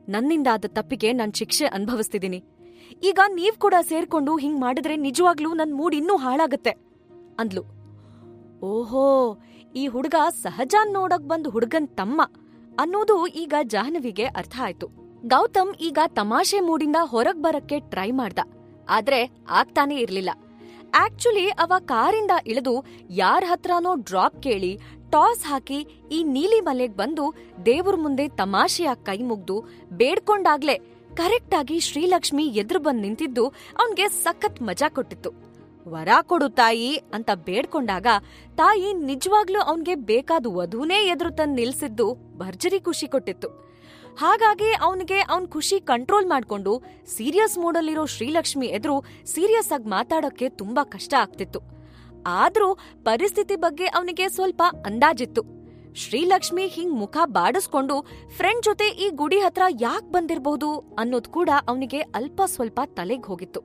ನನ್ನಿಂದಾದ ತಪ್ಪಿಗೆ ನಾನ್ ಶಿಕ್ಷೆ ಅನುಭವಿಸ್ತಿದ್ದೀನಿ. ಈಗ ನೀವ್ ಕೂಡ ಸೇರ್ಕೊಂಡು ಹಿಂಗ್ ಮಾಡಿದ್ರೆ ನಿಜವಾಗ್ಲೂ ನನ್ ಮೂಡ್ ಇನ್ನೂ ಹಾಳಾಗತ್ತೆ ಅಂದ್ಲು. ಓಹೋ, ಈ ಹುಡ್ಗ ಸಹಜಾನ್ ನೋಡಕ್ ಬಂದ್ ಹುಡ್ಗನ್ ತಮ್ಮ ಅನ್ನೋದು ಈಗ ಜಾಹ್ನವಿಗೆ ಅರ್ಥ ಆಯ್ತು. ಗೌತಮ್ ಈಗ ತಮಾಷೆ ಮೂಡಿಂದ ಹೊರಗ್ ಬರಕ್ಕೆ ಟ್ರೈ ಮಾಡ್ದ, ಆದ್ರೆ ಆಗ್ತಾನೆ ಇರ್ಲಿಲ್ಲ. ಆಕ್ಚುಲಿ ಅವ ಕಾರಿಂದ ಇಳಿದು ಯಾರ ಹತ್ರನೋ ಡ್ರಾಪ್ ಕೇಳಿ ಟಾಸ್ ಹಾಕಿ ಈ ನೀಲಿ ಮಲೆಗ್ ಬಂದು ದೇವ್ರ ಮುಂದೆ ತಮಾಷೆಯಾಗಿ ಕೈ ಮುಗ್ದು ಬೇಡ್ಕೊಂಡಾಗ್ಲೇ ಕರೆಕ್ಟ್ ಆಗಿ ಶ್ರೀಲಕ್ಷ್ಮಿ ಎದುರು ಬಂದ್ ನಿಂತಿದ್ದು ಅವನ್ಗೆ ಸಖತ್ ಮಜಾ ಕೊಟ್ಟಿತ್ತು. ವರ ಕೊಡು ತಾಯಿ ಅಂತ ಬೇಡ್ಕೊಂಡಾಗ ತಾಯಿ ನಿಜವಾಗ್ಲೂ ಅವನ್ಗೆ ಬೇಕಾದ ವಧುನೇ ಎದುರು ತಂದ್ ನಿಲ್ಸಿದ್ದು ಭರ್ಜರಿ ಖುಷಿ ಕೊಟ್ಟಿತ್ತು. ಹಾಗಾಗಿ ಅವನಿಗೆ ಅವನ್ ಖುಷಿ ಕಂಟ್ರೋಲ್ ಮಾಡ್ಕೊಂಡು ಸೀರಿಯಸ್ ಮೂಡಲ್ಲಿರೋ ಶ್ರೀಲಕ್ಷ್ಮಿ ಎದುರು ಸೀರಿಯಸ್ ಆಗಿ ಮಾತಾಡೋಕೆ ತುಂಬಾ ಕಷ್ಟ ಆಗ್ತಿತ್ತು. ಆದ್ರೂ ಪರಿಸ್ಥಿತಿ ಬಗ್ಗೆ ಅವನಿಗೆ ಸ್ವಲ್ಪ ಅಂದಾಜಿತ್ತು. ಶ್ರೀಲಕ್ಷ್ಮಿ ಹಿಂಗ್ ಮುಖ ಬಾಡಿಸ್ಕೊಂಡು ಫ್ರೆಂಡ್ ಜೊತೆ ಈ ಗುಡಿ ಹತ್ರ ಯಾಕ್ ಬಂದಿರ್ಬಹುದು ಅನ್ನೋದ್ ಕೂಡ ಅವನಿಗೆ ಅಲ್ಪ ಸ್ವಲ್ಪ ತಲೆಗ್ ಹೋಗಿತ್ತು.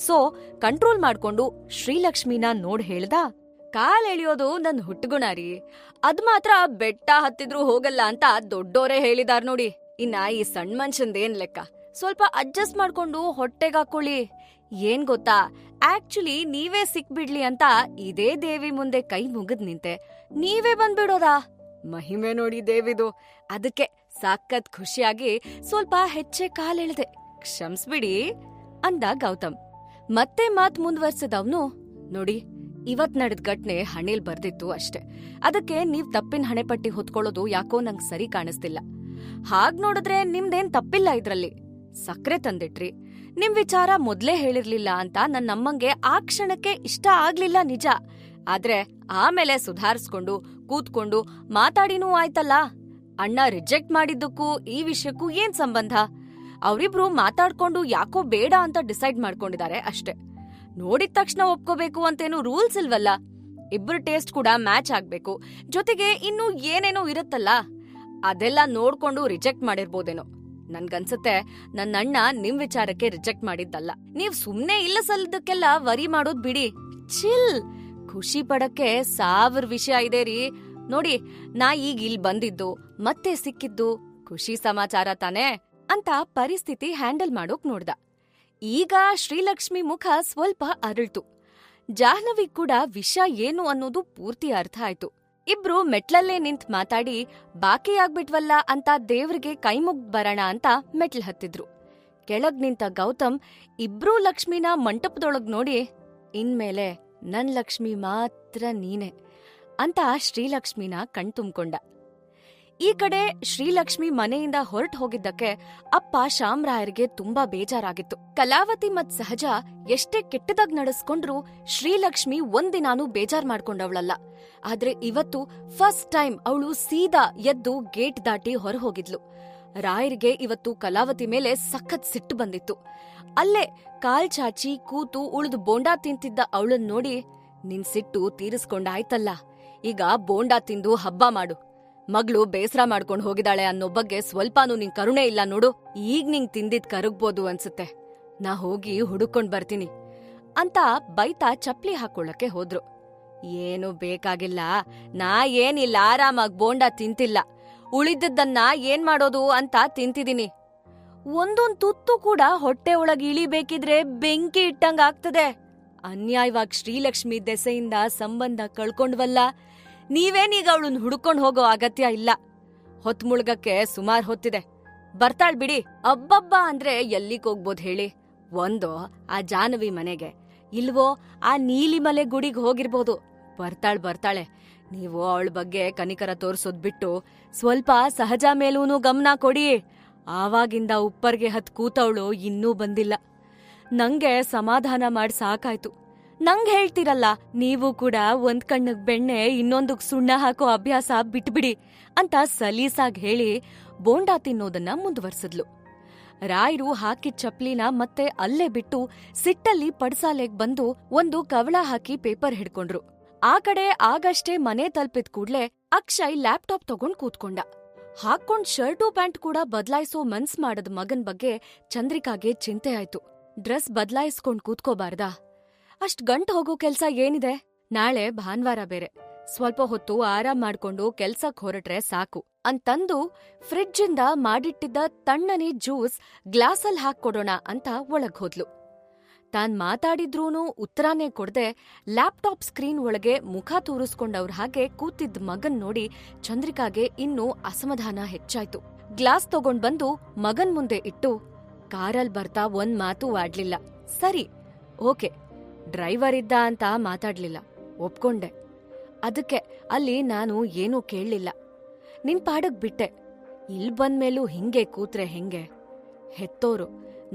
ಸೊ ಕಂಟ್ರೋಲ್ ಮಾಡ್ಕೊಂಡು ಶ್ರೀಲಕ್ಷ್ಮಿನ ನೋಡ್ ಹೇಳ್ದ, ಕಾಲ್ ಎಳಿಯೋದು ನನ್ ಹುಟ್ಟುಗುಣ ರೀ, ಅದ್ ಮಾತ್ರ ಬೆಟ್ಟ ಹತ್ತಿದ್ರೂ ಹೋಗಲ್ಲ ಅಂತ ದೊಡ್ಡೋರೇ ಹೇಳಿದಾರ್ ನೋಡಿ. ಇನ್ನ ಈ ಸಣ್ಣ ಮನ್ಷಂದೇನ್ ಲೆಕ್ಕ, ಸ್ವಲ್ಪ ಅಡ್ಜಸ್ಟ್ ಮಾಡ್ಕೊಂಡು ಹೊಟ್ಟೆಗಾಕೊಳ್ಳಿ. ಏನ್ ಗೊತ್ತಾ, ಆಕ್ಚುಲಿ ನೀವೇ ಸಿಕ್ಬಿಡ್ಲಿ ಅಂತ ಇದೇ ದೇವಿ ಮುಂದೆ ಕೈ ಮುಗಿದ್ ನಿಂತೆ, ನೀವೇ ಬಂದ್ಬಿಡೋದಾ? ಮಹಿಮೆ ನೋಡಿ ದೇವಿದು. ಅದಕ್ಕೆ ಸಾಕತ್ ಖುಷಿಯಾಗಿ ಸ್ವಲ್ಪ ಹೆಚ್ಚೆ ಕಾಲೆಳ್ದೆ, ಕ್ಷಮ್ಸ್ಬಿಡಿ ಅಂದ ಗೌತಮ್. ಮತ್ತೆ ಮಾತ್ ಮುಂದುವರ್ಸದವ್ನು, ನೋಡಿ, ಇವತ್ ನಡೆದ್ ಘಟ್ನೆ ಹಣೆಲ್ ಬರ್ದಿತ್ತು ಅಷ್ಟೆ. ಅದಕ್ಕೆ ನೀವ್ ತಪ್ಪಿನ ಹಣೆಪಟ್ಟಿ ಹೊತ್ಕೊಳ್ಳೋದು ಯಾಕೋ ನಂಗ್ ಸರಿ ಕಾಣಿಸ್ತಿಲ್ಲ. ಹಾಗ್ ನೋಡಿದ್ರೆ ನಿಮ್ದೇನ್ ತಪ್ಪಿಲ್ಲ ಇದ್ರಲ್ಲಿ. ಸಕ್ರೆ ತಂದಿಟ್ರಿ, ನಿಮ್ ವಿಚಾರ ಮೊದ್ಲೇ ಹೇಳಿರ್ಲಿಲ್ಲ ಅಂತ ನನ್ನಮ್ಮಂಗೆ ಆ ಕ್ಷಣಕ್ಕೆ ಇಷ್ಟ ಆಗ್ಲಿಲ್ಲ ನಿಜ. ಆದ್ರೆ ಆಮೇಲೆ ಸುಧಾರಿಸ್ಕೊಂಡು ಕೂತ್ಕೊಂಡು ಮಾತಾಡಿನೂ ಆಯ್ತಲ್ಲ. ಅಣ್ಣ ರಿಜೆಕ್ಟ್ ಮಾಡಿದ್ದಕ್ಕೂ ಈ ವಿಷಯಕ್ಕೂ ಏನ್ ಸಂಬಂಧ? ಅವ್ರಿಬ್ರು ಮಾತಾಡ್ಕೊಂಡು ಯಾಕೋ ಬೇಡ ಅಂತ ಡಿಸೈಡ್ ಮಾಡ್ಕೊಂಡಿದ್ದಾರೆ ಅಷ್ಟೆ. ನೋಡಿದ ತಕ್ಷಣ ಒಪ್ಕೋಬೇಕು ಅಂತೇನು ರೂಲ್ಸ್ ಇಲ್ವಲ್ಲ. ಇಬ್ರು ಟೇಸ್ಟ್ ಕೂಡ ಮ್ಯಾಚ್ ಆಗ್ಬೇಕು, ಜೊತೆಗೆ ಇನ್ನೂ ಏನೇನೋ ಇರುತ್ತಲ್ಲ, ಅದೆಲ್ಲ ನೋಡ್ಕೊಂಡು ರಿಜೆಕ್ಟ್ ಮಾಡಿರ್ಬೋದೇನೋ. ನನ್ಗನ್ಸತ್ತೆ ನನ್ನಣ್ಣ ನಿಮ್ ವಿಚಾರಕ್ಕೆ ರಿಜೆಕ್ಟ್ ಮಾಡಿದ್ದಲ್ಲ. ನೀವ್ ಸುಮ್ನೆ ಇಲ್ಲ ಸಲ್ಲದಕ್ಕೆಲ್ಲ ವರಿ ಮಾಡೋದ್ ಬಿಡಿ, ಚಿಲ್. ಖುಷಿ ಪಡಕ್ಕೆ 1000 ವಿಷಯ ಇದೆ ರೀ. ನೋಡಿ, ನಾ ಈಗ ಇಲ್ ಬಂದಿದ್ದು ಮತ್ತೆ ಸಿಕ್ಕಿದ್ದು ಖುಷಿ ಸಮಾಚಾರ ತಾನೇ ಅಂತ ಪರಿಸ್ಥಿತಿ ಹ್ಯಾಂಡಲ್ ಮಾಡೋಕ್ ನೋಡ್ದ. ಈಗ ಶ್ರೀಲಕ್ಷ್ಮಿ ಮುಖ ಸ್ವಲ್ಪ ಅರಳ್ತು. ಜಾಹ್ನವಿ ಕೂಡ ವಿಷಯ ಏನು ಅನ್ನೋದು ಪೂರ್ತಿ ಅರ್ಥ ಆಯ್ತು. ಇಬ್ರು ಮೆಟ್ಲಲ್ಲೇ ನಿಂತ್ ಮಾತಾಡಿ ಬಾಕಿಯಾಗ್ಬಿಟ್ವಲ್ಲ ಅಂತ ದೇವ್ರಿಗೆ ಕೈ ಮುಗ್ದ್ ಬರೋಣ ಅಂತ ಮೆಟ್ಲ್ ಹತ್ತಿದ್ರು. ಕೆಳಗ್ ನಿಂತ ಗೌತಮ್ ಇಬ್ರೂ ಲಕ್ಷ್ಮಿನ ಮಂಟಪದೊಳಗ್ ನೋಡಿ, ಇನ್ಮೇಲೆ ನನ್ ಲಕ್ಷ್ಮಿ ಮಾತ್ರ ನೀನೆ ಅಂತ ಶ್ರೀಲಕ್ಷ್ಮಿನ ಕಣ್ತುಂಬ್ಕೊಂಡ. ಈ ಕಡೆ ಶ್ರೀಲಕ್ಷ್ಮಿ ಮನೆಯಿಂದ ಹೊರಟು ಹೋಗಿದ್ದಕ್ಕೆ ಅಪ್ಪ ಶಾಮರಾಯರ್ಗೆ ತುಂಬಾ ಬೇಜಾರಾಗಿತ್ತು. ಕಲಾವತಿ ಮತ್ ಸಹಜ ಎಷ್ಟೇ ಕೆಟ್ಟದಾಗ್ ನಡೆಸ್ಕೊಂಡ್ರು ಶ್ರೀಲಕ್ಷ್ಮಿ ಒಂದಿನಾನೂ ಬೇಜಾರ್ ಮಾಡ್ಕೊಂಡವಳಲ್ಲ. ಆದ್ರೆ ಇವತ್ತು ಫಸ್ಟ್ ಟೈಮ್ ಅವಳು ಸೀದಾ ಎದ್ದು ಗೇಟ್ ದಾಟಿ ಹೊರ ಹೋಗಿದ್ಲು. ರಾಯರ್ಗೆ ಇವತ್ತು ಕಲಾವತಿ ಮೇಲೆ ಸಖತ್ ಸಿಟ್ಟು ಬಂದಿತ್ತು. ಅಲ್ಲೇ ಕಾಲ್ ಚಾಚಿ ಕೂತು ಉಳಿದು ಬೋಂಡಾ ತಿಂತಿದ್ದ ಅವಳನ್ ನೋಡಿ, ನಿನ್ ಸಿಟ್ಟು ತೀರಿಸ್ಕೊಂಡಾಯ್ತಲ್ಲ, ಈಗ ಬೋಂಡಾ ತಿಂದು ಹಬ್ಬ ಮಾಡು. ಮಗಳು ಬೇಸರ ಮಾಡ್ಕೊಂಡ್ ಹೋಗಿದಾಳೆ ಅನ್ನೋ ಬಗ್ಗೆ ಸ್ವಲ್ಪನೂ ನಿಂಗ್ ಕರುಣೆ ಇಲ್ಲ ನೋಡು. ಈಗ ನಿಂಗ್ ತಿಂದಿದ್ ಕರಗ್ಬೋದು ಅನ್ಸುತ್ತೆ, ನಾ ಹೋಗಿ ಹುಡುಕೊಂಡ್ ಬರ್ತೀನಿ ಅಂತ ಬೈತಾ ಚಪ್ಲಿ ಹಾಕೊಳ್ಳಕ್ಕೆ ಹೋದ್ರು. ಏನು ಬೇಕಾಗಿಲ್ಲ, ನಾ ಏನಿಲ್ಲ ಆರಾಮಾಗ್ ಬೋಂಡಾ ತಿಂತಿಲ್ಲ, ಉಳಿದದ್ದನ್ನ ಏನ್ ಮಾಡೋದು ಅಂತ ತಿಂತಿದೀನಿ. ಒಂದೊಂದ್ ತುತ್ತು ಕೂಡ ಹೊಟ್ಟೆ ಒಳಗ್ ಇಳಿಬೇಕಿದ್ರೆ ಬೆಂಕಿ ಇಟ್ಟಂಗ್ ಆಗ್ತದೆ. ಅನ್ಯಾಯವಾಗ್ ಶ್ರೀಲಕ್ಷ್ಮಿ ದೆಸೆಯಿಂದ ಸಂಬಂಧ ಕಳ್ಕೊಂಡ್ವಲ್ಲ, ನೀವೇನೀಗ ಅವಳನ್ ಹುಡ್ಕೊಂಡ್ ಹೋಗೋ ಅಗತ್ಯ ಇಲ್ಲ. ಹೊತ್ ಮುಳ್ಗಕ್ಕೆ ಸುಮಾರ್ ಹೊತ್ತಿದೆ, ಬರ್ತಾಳ್ ಬಿಡಿ. ಅಬ್ಬಬ್ಬ ಅಂದ್ರೆ ಎಲ್ಲಿಗ್ ಹೋಗ್ಬೋದ್ ಹೇಳಿ? ಒಂದೋ ಆ ಜಾಹ್ನವಿ ಮನೆಗೆ, ಇಲ್ವೋ ಆ ನೀಲಿಮಲೆ ಗುಡಿಗ್ ಹೋಗಿರ್ಬೋದು. ಬರ್ತಾಳೆ. ನೀವು ಅವಳ ಬಗ್ಗೆ ಕನಿಕರ ತೋರ್ಸೋದ್ ಬಿಟ್ಟು ಸ್ವಲ್ಪ ಸಹಜ ಮೇಲೂನು ಗಮನ ಕೊಡಿ. ಆವಾಗಿಂದ ಉಪ್ಪರ್ಗೆ ಹತ್ ಕೂತವಳು ಇನ್ನೂ ಬಂದಿಲ್ಲ. ನಂಗೆ ಸಮಾಧಾನ ಮಾಡ್ ಸಾಕಾಯ್ತು. ನಂಗ್ ಹೇಳ್ತಿರಲ್ಲ, ನೀವು ಕೂಡ ಒಂದ್ ಕಣ್ಣಿಗ್ ಬೆಣ್ಣೆ ಇನ್ನೊಂದಕ್ ಸುಣ್ಣ ಹಾಕೋ ಅಭ್ಯಾಸ ಬಿಟ್ಬಿಡಿ ಅಂತ ಸಲೀಸಾಗ್ ಹೇಳಿ ಬೋಂಡಾ ತಿನ್ನೋದನ್ನ ಮುಂದುವರ್ಸಿದ್ಲು. ರಾಯ್ರು ಹಾಕಿದ್ ಚಪ್ಲಿನ ಮತ್ತೆ ಅಲ್ಲೇ ಬಿಟ್ಟು ಸಿಟ್ಟಲ್ಲಿ ಪಡ್ಸಾಲೆಗ್ ಬಂದು ಒಂದು ಕವಳ ಹಾಕಿ ಪೇಪರ್ ಹಿಡ್ಕೊಂಡ್ರು. ಆ ಕಡೆ ಆಗಷ್ಟೇ ಮನೆ ತಲ್ಪಿದ್ ಕೂಡ್ಲೆ ಅಕ್ಷಯ್ ಲ್ಯಾಪ್ಟಾಪ್ ತಗೊಂಡ್ ಕೂತ್ಕೊಂಡ. ಹಾಕೊಂಡ್ ಶರ್ಟು ಪ್ಯಾಂಟ್ ಕೂಡ ಬದ್ಲಾಯ್ಸೋ ಮನ್ಸ್ ಮಾಡದ್ ಮಗನ್ ಬಗ್ಗೆ ಚಂದ್ರಿಕಾಗೆ ಚಿಂತೆ ಆಯ್ತು. ಡ್ರೆಸ್ ಬದ್ಲಾಯಿಸ್ಕೊಂಡ್ ಕೂತ್ಕೋಬಾರ್ದಾ? ಅಷ್ಟ್ ಗಂಟ್ ಹೋಗೋ ಕೆಲ್ಸ ಏನಿದೆ? ನಾಳೆ ಭಾನ್ವಾರ ಬೇರೆ, ಸ್ವಲ್ಪ ಹೊತ್ತು ಆರಾಮ್ ಮಾಡ್ಕೊಂಡು ಕೆಲ್ಸಕ್ ಹೊರಟ್ರೆ ಸಾಕು ಅಂತಂದು ಫ್ರಿಡ್ಜಿಂದ ಮಾಡಿಟ್ಟಿದ್ದ ತಣ್ಣನೆ ಜ್ಯೂಸ್ ಗ್ಲಾಸಲ್ ಹಾಕ್ಕೊಡೋಣ ಅಂತ ಒಳಗ್ ಹೋದ್ಲು. ತಾನ್ ಮಾತಾಡಿದ್ರೂನೂ ಉತ್ತರಾನೇ ಕೊಡ್ದೆ ಲ್ಯಾಪ್ಟಾಪ್ ಸ್ಕ್ರೀನ್ ಒಳಗೆ ಮುಖ ತೂರಿಸ್ಕೊಂಡವ್ರ ಹಾಗೆ ಕೂತಿದ್ದ ಮಗನ್ ನೋಡಿ ಚಂದ್ರಿಕಾಗೆ ಇನ್ನೂ ಅಸಮಾಧಾನ ಹೆಚ್ಚಾಯ್ತು. ಗ್ಲಾಸ್ ತಗೊಂಡ್ ಬಂದು ಮಗನ್ ಮುಂದೆ ಇಟ್ಟು ಕಾರಲ್ ಬರ್ತಾ ಒಂದ್ ಮಾತೂ ಆಡ್ಲಿಲ್ಲ. ಸರಿ, ಓಕೆ, ಡ್ರೈವರ್ ಇದ್ದ ಅಂತ ಮಾತಾಡ್ಲಿಲ್ಲ, ಒಪ್ಕೊಂಡೆ. ಅದಕ್ಕೆ ಅಲ್ಲಿ ನಾನು ಏನೂ ಕೇಳ್ಲಿಲ್ಲ, ನಿನ್ ಪಾಡಕ್ ಬಿಟ್ಟೆ. ಇಲ್ ಬಂದ್ಮೇಲೂ ಹಿಂಗೆ ಕೂತ್ರೆ ಹೆಂಗೆ? ಹೆತ್ತೋರು,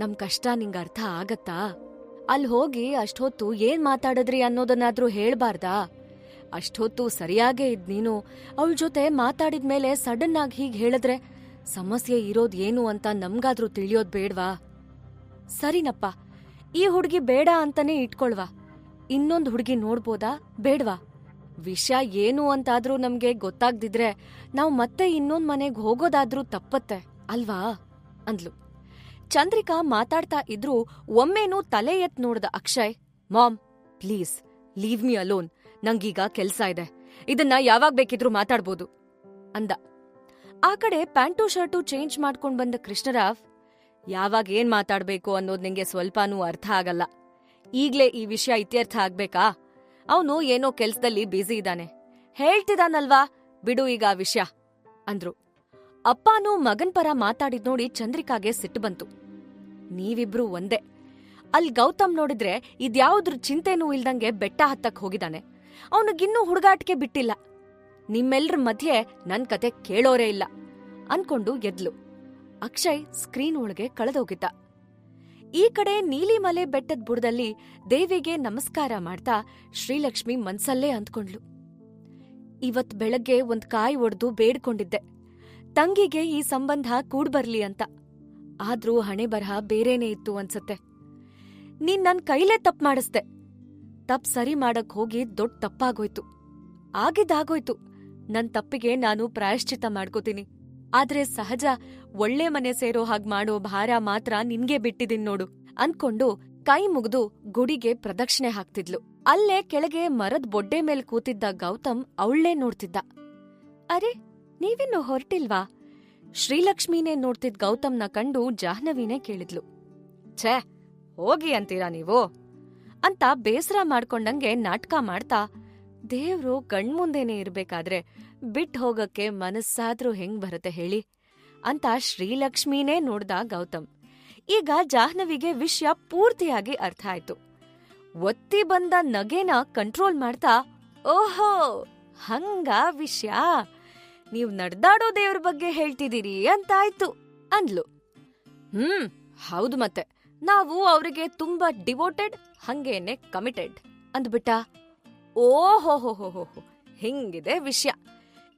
ನಮ್ ಕಷ್ಟ ನಿಂಗ್ ಅರ್ಥ ಆಗತ್ತಾ? ಅಲ್ಲ್ ಹೋಗಿ ಅಷ್ಟೊತ್ತು ಏನ್ ಮಾತಾಡದ್ರಿ ಅನ್ನೋದನ್ನಾದ್ರೂ ಹೇಳ್ಬಾರ್ದಾ? ಅಷ್ಟೊತ್ತು ಸರಿಯಾಗೇ ಇದ್ ನೀನು ಅವಳ ಜೊತೆ ಮಾತಾಡಿದ್ಮೇಲೆ ಸಡನ್ ಆಗಿ ಹೀಗ್ ಹೇಳಿದ್ರೆ ಸಮಸ್ಯೆ ಇರೋದ್ ಏನು ಅಂತ ನಮ್ಗಾದ್ರೂ ತಿಳಿಯೋದ್ ಬೇಡ್ವಾ? ಸರಿನಪ್ಪ, ಈ ಹುಡ್ಗಿ ಬೇಡ ಅಂತಾನೇ ಇಟ್ಕೊಳ್ವಾ. ಇನ್ನೊಂದ್ ಹುಡ್ಗಿ ನೋಡ್ಬೋದಾ ಬೇಡ್ವಾ? ವಿಷಯ ಏನು ಅಂತಾದ್ರೂ ನಮ್ಗೆ ಗೊತ್ತಾಗ್ದಿದ್ರೆ ನಾವ್ ಮತ್ತೆ ಇನ್ನೊಂದ್ ಮನೆಗ್ ಹೋಗೋದಾದ್ರೂ ತಪ್ಪತ್ತೆ ಅಲ್ವಾ ಅಂದ್ಲು. ಚಂದ್ರಿಕಾ ಮಾತಾಡ್ತಾ ಇದ್ರೂ ಒಮ್ಮೆನೂ ತಲೆ ಎತ್ ನೋಡ್ದ Akshay, mom please leave me alone, ನಂಗೀಗ ಕೆಲ್ಸ ಇದೆ, ಇದನ್ನ ಯಾವಾಗ್ ಬೇಕಿದ್ರೂ ಮಾತಾಡ್ಬೋದು ಅಂದ. ಆ ಕಡೆ ಪ್ಯಾಂಟು ಶರ್ಟು ಚೇಂಜ್ ಮಾಡ್ಕೊಂಡ್ ಬಂದ ಕೃಷ್ಣರಾವ್, ಯಾವಾಗ ಏನ್ ಮಾತಾಡ್ಬೇಕು ಅನ್ನೋದ್ ನಿಂಗೆ ಸ್ವಲ್ಪನೂ ಅರ್ಥ ಆಗಲ್ಲ. ಈಗ್ಲೇ ಈ ವಿಷಯ ಇತ್ಯರ್ಥ ಆಗ್ಬೇಕಾ? ಅವನು ಏನೋ ಕೆಲ್ಸದಲ್ಲಿ ಬ್ಯುಸಿ ಇದ್ದಾನೆ, ಹೇಳ್ತಿದಾನಲ್ವಾ, ಬಿಡು ಈಗ ಆ ವಿಷಯ ಅಂದ್ರು. ಅಪ್ಪಾನೂ ಮಗನ್ ಪರ ಮಾತಾಡಿದ್ ನೋಡಿ ಚಂದ್ರಿಕಾಗೆ ಸಿಟ್ಟು ಬಂತು. ನೀವಿಬ್ರು ಒಂದೇ. ಅಲ್ ಗೌತಮ್ ನೋಡಿದ್ರೆ ಇದ್ಯಾವುದ್ರ ಚಿಂತೆನೂ ಇಲ್ದಂಗೆ ಬೆಟ್ಟ ಹತ್ತಕ್ ಹೋಗಿದಾನೆ. ಅವನಿಗಿನ್ನೂ ಹುಡುಗಾಟಿಕೆ ಬಿಟ್ಟಿಲ್ಲ. ನಿಮ್ಮೆಲ್ರ ಮಧ್ಯೆ ನನ್ ಕತೆ ಕೇಳೋರೇ ಇಲ್ಲ ಅನ್ಕೊಂಡು ಎದ್ಲು. ಅಕ್ಷಯ್ ಸ್ಕ್ರೀನ್ ಒಳಗೆ ಕಳೆದೋಗಿದ್ದ. ಈ ಕಡೆ ನೀಲಿಮಲೆ ಬೆಟ್ಟದ ಬುಡದಲ್ಲಿ ದೇವಿಗೆ ನಮಸ್ಕಾರ ಮಾಡ್ತಾ ಶ್ರೀಲಕ್ಷ್ಮಿ ಮನ್ಸಲ್ಲೇ ಅಂದ್ಕೊಂಡ್ಲು, ಇವತ್ ಬೆಳಗ್ಗೆ ಒಂದ್ ಕಾಯಿ ಒಡ್ದು ಬೇಡ್ಕೊಂಡಿದ್ದೆ ತಂಗಿಗೆ ಈ ಸಂಬಂಧ ಕೂಡ್ಬರ್ಲಿ ಅಂತ. ಆದ್ರೂ ಹಣೆ ಬರಹ ಬೇರೇನೇ ಇತ್ತು ಅನ್ಸತ್ತೆ. ನೀನ್ ನನ್ ಕೈಲೇ ತಪ್ಪು ಮಾಡಿಸ್ದೆ. ತಪ್ಪು ಸರಿ ಮಾಡಕ್ ಹೋಗಿ ದೊಡ್ಡ ತಪ್ಪಾಗೋಯ್ತು. ಆಗಿದ್ದಾಗೋಯ್ತು. ನನ್ ತಪ್ಪಿಗೆ ನಾನು ಪ್ರಾಯಶ್ಚಿತ್ತ ಮಾಡ್ಕೋತೀನಿ. ಆದ್ರೆ ಸಹಜ, ಒಳ್ಳೆ ಮನೆ ಸೇರೋ ಹಾಗ್ ಮಾಡೋ ಭಾರ ಮಾತ್ರ ನಿನ್ಗೆ ಬಿಟ್ಟಿದಿನ್ ನೋಡು ಅನ್ಕೊಂಡು ಕೈ ಮುಗ್ದು ಗುಡಿಗೆ ಪ್ರದಕ್ಷಿಣೆ ಹಾಕ್ತಿದ್ಲು. ಅಲ್ಲೇ ಕೆಳಗೆ ಮರದ್ ಬೊಡ್ಡೆ ಮೇಲ್ ಕೂತಿದ್ದ ಗೌತಮ್ ಅವಳೇ ನೋಡ್ತಿದ್ದ. ಅರೆ, ನೀವಿನ್ನೂ ಹೊರಟಿಲ್ವಾ? ಶ್ರೀಲಕ್ಷ್ಮಿನೇ ನೋಡ್ತಿದ್ ಗೌತಮ್ನ ಕಂಡು ಜಾಹ್ನವಿನೇ ಕೇಳಿದ್ಲು. ಛೇ, ಹೋಗಿ ಅಂತೀರಾ ನೀವು ಅಂತ ಬೇಸರ ಮಾಡ್ಕೊಂಡಂಗೆ ನಾಟಕ ಮಾಡ್ತಾ, ದೇವ್ರು ಕಣ್ಮುಂದೆನೇ ಇರ್ಬೇಕಾದ್ರೆ ಬಿಟ್ ಹೋಗಕ್ಕೆ ಮನಸ್ಸಾದ್ರೂ ಹೆಂಗ್ ಬರತ್ತೆ ಹೇಳಿ ಅಂತ ಶ್ರೀಲಕ್ಷ್ಮಿನೇ ನೋಡ್ದ ಗೌತಮ್. ಈಗ ಜಾಹ್ನವಿಗೆ ವಿಷಯ ಪೂರ್ತಿಯಾಗಿ ಅರ್ಥ ಆಯ್ತು. ಒತ್ತಿ ಬಂದ ನಗೆನ ಕಂಟ್ರೋಲ್ ಮಾಡ್ತಾ, ಓಹೋ ಹಂಗ ವಿಷಯ, ನೀವ್ ನಡ್ದಾಡೋ ದೇವ್ರ ಬಗ್ಗೆ ಹೇಳ್ತಿದ್ದೀರಿ ಅಂತಾಯ್ತು ಅಂದ್ಲು. ಹೌದು, ಮತ್ತೆ ನಾವು ಅವ್ರಿಗೆ ತುಂಬಾ ಡಿವೋಟೆಡ್, ಹಂಗೇನೆ ಕಮಿಟೆಡ್ ಅಂದ್ಬಿಟ್ಟ. ಓಹೋಹೋಹೋಹೋ, ಹಿಂಗಿದೆ ವಿಷಯ.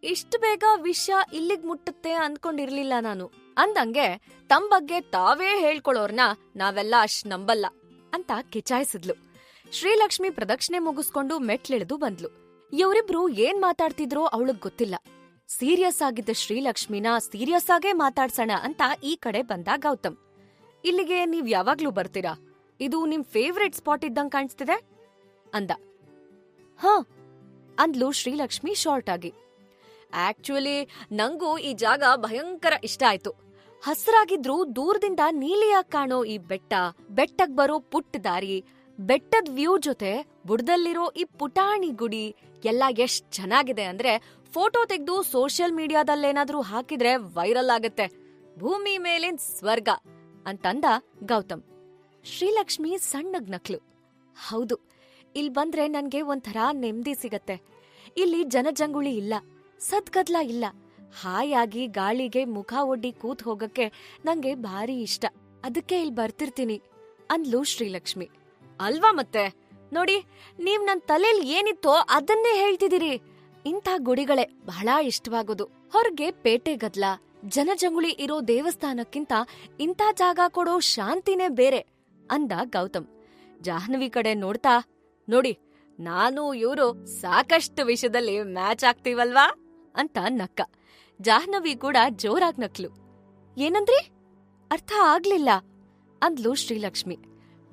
ಇಷ್ಟು ಬೇಗ ವಿಷಯ ಇಲ್ಲಿಗ್ ಮುಟ್ಟುತ್ತೆ ಅಂದ್ಕೊಂಡಿರ್ಲಿಲ್ಲ ನಾನು. ಅಂದಂಗೆ ತಮ್ ಬಗ್ಗೆ ತಾವೇ ಹೇಳ್ಕೊಳ್ಳೋರ್ನ ನಾವೆಲ್ಲ ಅಷ್ಟ್ ನಂಬಲ್ಲ ಅಂತ ಕಿಚಾಯಿಸಿದ್ಲು. ಶ್ರೀಲಕ್ಷ್ಮಿ ಪ್ರದಕ್ಷಿಣೆ ಮುಗಿಸ್ಕೊಂಡು ಮೆಟ್ಲಿಳಿದು ಬಂದ್ಲು. ಇವರಿಬ್ರು ಏನ್ ಮಾತಾಡ್ತಿದ್ರೋ ಅವಳಗ್ ಗೊತ್ತಿಲ್ಲ. ಸೀರಿಯಸ್ ಆಗಿದ್ದ ಶ್ರೀಲಕ್ಷ್ಮಿನ ಸೀರಿಯಸ್ ಆಗೇ ಮಾತಾಡ್ಸೋಣ ಅಂತ ಈ ಕಡೆ ಬಂದ ಗೌತಮ್. ಇಲ್ಲಿಗೆ ನೀವ್ ಯಾವಾಗ್ಲೂ ಬರ್ತೀರಾ? ಇದು ನಿಮ್ ಫೇವ್ರೆಟ್ ಸ್ಪಾಟ್ ಇದ್ದಂಗ್ ಕಾಣಿಸ್ತಿದೆ ಅಂದ. ಹ ಅಂದ್ಲು ಶ್ರೀಲಕ್ಷ್ಮಿ ಶಾರ್ಟ್ ಆಗಿ. ಆಕ್ಚುಲಿ ನಂಗೂ ಈ ಜಾಗ ಭಯಂಕರ ಇಷ್ಟ ಆಯ್ತು. ಹಸ್ರಾಗಿದ್ರು ದೂರದಿಂದ ನೀಲಿಯಾಗ್ ಕಾಣೋ ಈ ಬೆಟ್ಟಕ್ ಬರೋ ಪುಟ್ಟ ದಾರಿ, ಬೆಟ್ಟದ್ ವ್ಯೂ ಜೊತೆ ಬುಡದಲ್ಲಿರೋ ಈ ಪುಟಾಣಿ ಗುಡಿ ಎಲ್ಲ ಎಷ್ಟ್ ಚೆನ್ನಾಗಿದೆ ಅಂದ್ರೆ ಫೋಟೋ ತೆಗ್ದು ಸೋಷಿಯಲ್ ಮೀಡಿಯಾದಲ್ಲೇನಾದ್ರೂ ಹಾಕಿದ್ರೆ ವೈರಲ್ ಆಗತ್ತೆ. ಭೂಮಿ ಮೇಲಿನ ಸ್ವರ್ಗ ಅಂತಂದ ಗೌತಮ್. ಶ್ರೀಲಕ್ಷ್ಮಿ ಸಣ್ಣಗ್ ನಕ್ಲು. ಹೌದು, ಇಲ್ ಬಂದ್ರೆ ನನ್ಗೆ ಒಂಥರ ನೆಮ್ಮದಿ ಸಿಗತ್ತೆ. ಇಲ್ಲಿ ಜನಜಂಗುಳಿ ಇಲ್ಲ, ಸದ್ಗದ್ಲ ಇಲ್ಲ. ಹಾಯಾಗಿ ಗಾಳಿಗೆ ಮುಖ ಒಡ್ಡಿ ಕೂತ್ ಹೋಗಕ್ಕೆ ನಂಗೆ ಭಾರಿ ಇಷ್ಟ. ಅದಕ್ಕೆ ಇಲ್ ಬರ್ತಿರ್ತೀನಿ ಅಂದ್ಲು ಶ್ರೀಲಕ್ಷ್ಮಿ. ಅಲ್ವಾ ಮತ್ತೆ? ನೋಡಿ, ನೀವ್ ನನ್ ತಲೆಲ್ ಏನಿತ್ತೋ ಅದನ್ನೇ ಹೇಳ್ತಿದ್ದೀರಿ. ಇಂಥ ಗುಡಿಗಳೇ ಬಹಳ ಇಷ್ಟವಾಗೋದು. ಹೊರಗೆ ಪೇಟೆ ಗದ್ಲ, ಜನಜಂಗುಳಿ ಇರೋ ದೇವಸ್ಥಾನಕ್ಕಿಂತ ಇಂಥ ಜಾಗ ಕೊಡೋ ಶಾಂತಿನೇ ಬೇರೆ ಅಂದ ಗೌತಮ್. ಜಾಹ್ನವಿ ಕಡೆ ನೋಡ್ತಾ, ನೋಡಿ, ನಾನು ಇವ್ರು ಸಾಕಷ್ಟು ವಿಷಯದಲ್ಲಿ ಮ್ಯಾಚ್ ಆಗ್ತೀವಲ್ವಾ ಅಂತ ನಕ್ಕ. ಜಾಹ್ನವಿ ಕೂಡ ಜೋರಾಗ್ ನಕ್ಲು. ಏನಂದ್ರಿ? ಅರ್ಥ ಆಗ್ಲಿಲ್ಲ ಅಂದ್ಲು ಶ್ರೀಲಕ್ಷ್ಮಿ.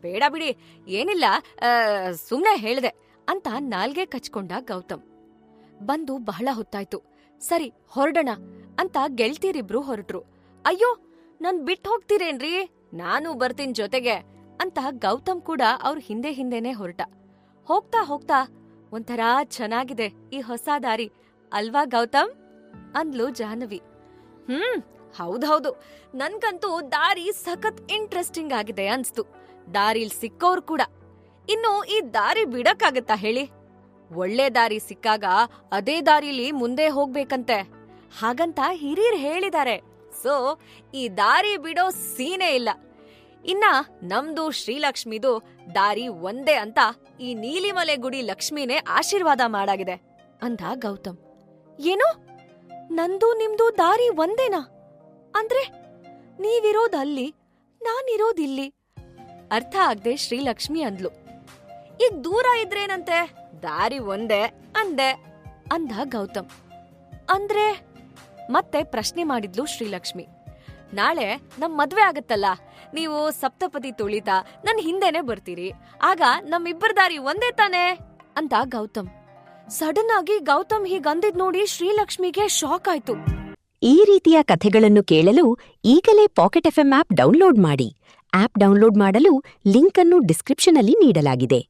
ಬೇಡ ಬಿಡಿ, ಏನಿಲ್ಲ, ಸುಮ್ನೆ ಹೇಳ್ದೆ ಅಂತ ನಾಲ್ಗೆ ಕಚ್ಕೊಂಡ ಗೌತಮ್. ಬಂದು ಬಹಳ ಹೊತ್ತಾಯ್ತು. ಸರಿ ಹೊರಡೋಣ ಅಂತ ಗೆಳ್ತೀರಿಬ್ರು ಹೊರಟ್ರು. ಅಯ್ಯೋ, ನನ್ ಬಿಟ್ಟು ಹೋಗ್ತೀರೇನ್ರಿ? ನಾನು ಬರ್ತೀನಿ ಜೊತೆಗೆ ಅಂತ ಗೌತಮ್ ಕೂಡ ಅವ್ರ ಹಿಂದೆ ಹಿಂದೆನೆ ಹೊರಟ. ಹೋಗ್ತಾ ಹೋಗ್ತಾ, ಒಂಥರ ಚೆನ್ನಾಗಿದೆ ಈ ಹೊಸ ದಾರಿ ಅಲ್ವಾ ಗೌತಮ್ ಅಂದ್ಲು ಜಾಹ್ನವಿ. ಹೌದೌದು, ನನ್ಗಂತೂ ದಾರಿ ಸಖತ್ ಇಂಟ್ರೆಸ್ಟಿಂಗ್ ಆಗಿದೆ ಅನ್ಸ್ತು. ದಾರಿಲ್ ಸಿಕ್ಕೋರ್ ಕೂಡ. ಇನ್ನು ಈ ದಾರಿ ಬಿಡಕ್ಕಾಗತ್ತಾ ಹೇಳಿ? ಒಳ್ಳೆ ದಾರಿ ಸಿಕ್ಕಾಗ ಅದೇ ದಾರಿಲಿ ಮುಂದೆ ಹೋಗ್ಬೇಕಂತೆ. ಹಾಗಂತ ಹಿರಿಯರ್ ಹೇಳಿದಾರೆ. ಸೊ ಈ ದಾರಿ ಬಿಡೋ ಸೀನೇ ಇಲ್ಲ. ಇನ್ನ ನಮ್ದು ಶ್ರೀಲಕ್ಷ್ಮಿದು ದಾರಿ ಒಂದೇ ಅಂತ ಈ ನೀಲಿಮಲೆ ಗುಡಿ ಲಕ್ಷ್ಮಿನೇ ಆಶೀರ್ವಾದ ಮಾಡಾಗಿದೆ ಅಂದ ಗೌತಮ್. ಏನು? ನಂದು ನಿಮ್ದು ದಾರಿ ಒಂದೇನಾ? ಅಂದ್ರೆ ನೀವಿರೋದಲ್ಲಿ, ನಾನಿರೋದಿಲ್ಲಿ. ಅರ್ಥ ಆಗದೆ ಶ್ರೀಲಕ್ಷ್ಮಿ ಅಂದ್ಲು. ಈಗ ದೂರ ಇದ್ರೇನಂತೆ, ದಾರಿ ಒಂದೇ ಅಂದೆ ಅಂದ ಗೌತಮ್. ಅಂದ್ರೆ ಮತ್ತೆ ಪ್ರಶ್ನೆ ಮಾಡಿದ್ಲು ಶ್ರೀಲಕ್ಷ್ಮಿ. ನಾಳೆ ನಮ್ ಮದ್ವೆ ಆಗತ್ತಲ್ಲ, ನೀವು ಸಪ್ತಪದಿ ತುಳಿತಾ ನನ್ ಹಿಂದೆನೆ ಬರ್ತೀರಿ. ಆಗ ನಮ್ಮಿಬ್ಬರ ದಾರಿ ಒಂದೇ ತಾನೆ ಅಂತ ಗೌತಮ್. ಸಡನ್ ಆಗಿ ಗೌತಮ್ ಹೀಗಂದಿದ್ ನೋಡಿ ಶ್ರೀಲಕ್ಷ್ಮಿಗೆ ಶಾಕ್ ಆಯ್ತು. ಈ ರೀತಿಯ ಕಥೆಗಳನ್ನು ಕೇಳಲು ಈಗಲೇ ಪಾಕೆಟ್ ಎಫ್ಎಂ ಆಪ್ ಡೌನ್ಲೋಡ್ ಮಾಡಿ. ಆಪ್ ಡೌನ್ಲೋಡ್ ಮಾಡಲು ಲಿಂಕ್ ಅನ್ನು ಡಿಸ್ಕ್ರಿಪ್ಷನ್ ಅಲ್ಲಿ ನೀಡಲಾಗಿದೆ.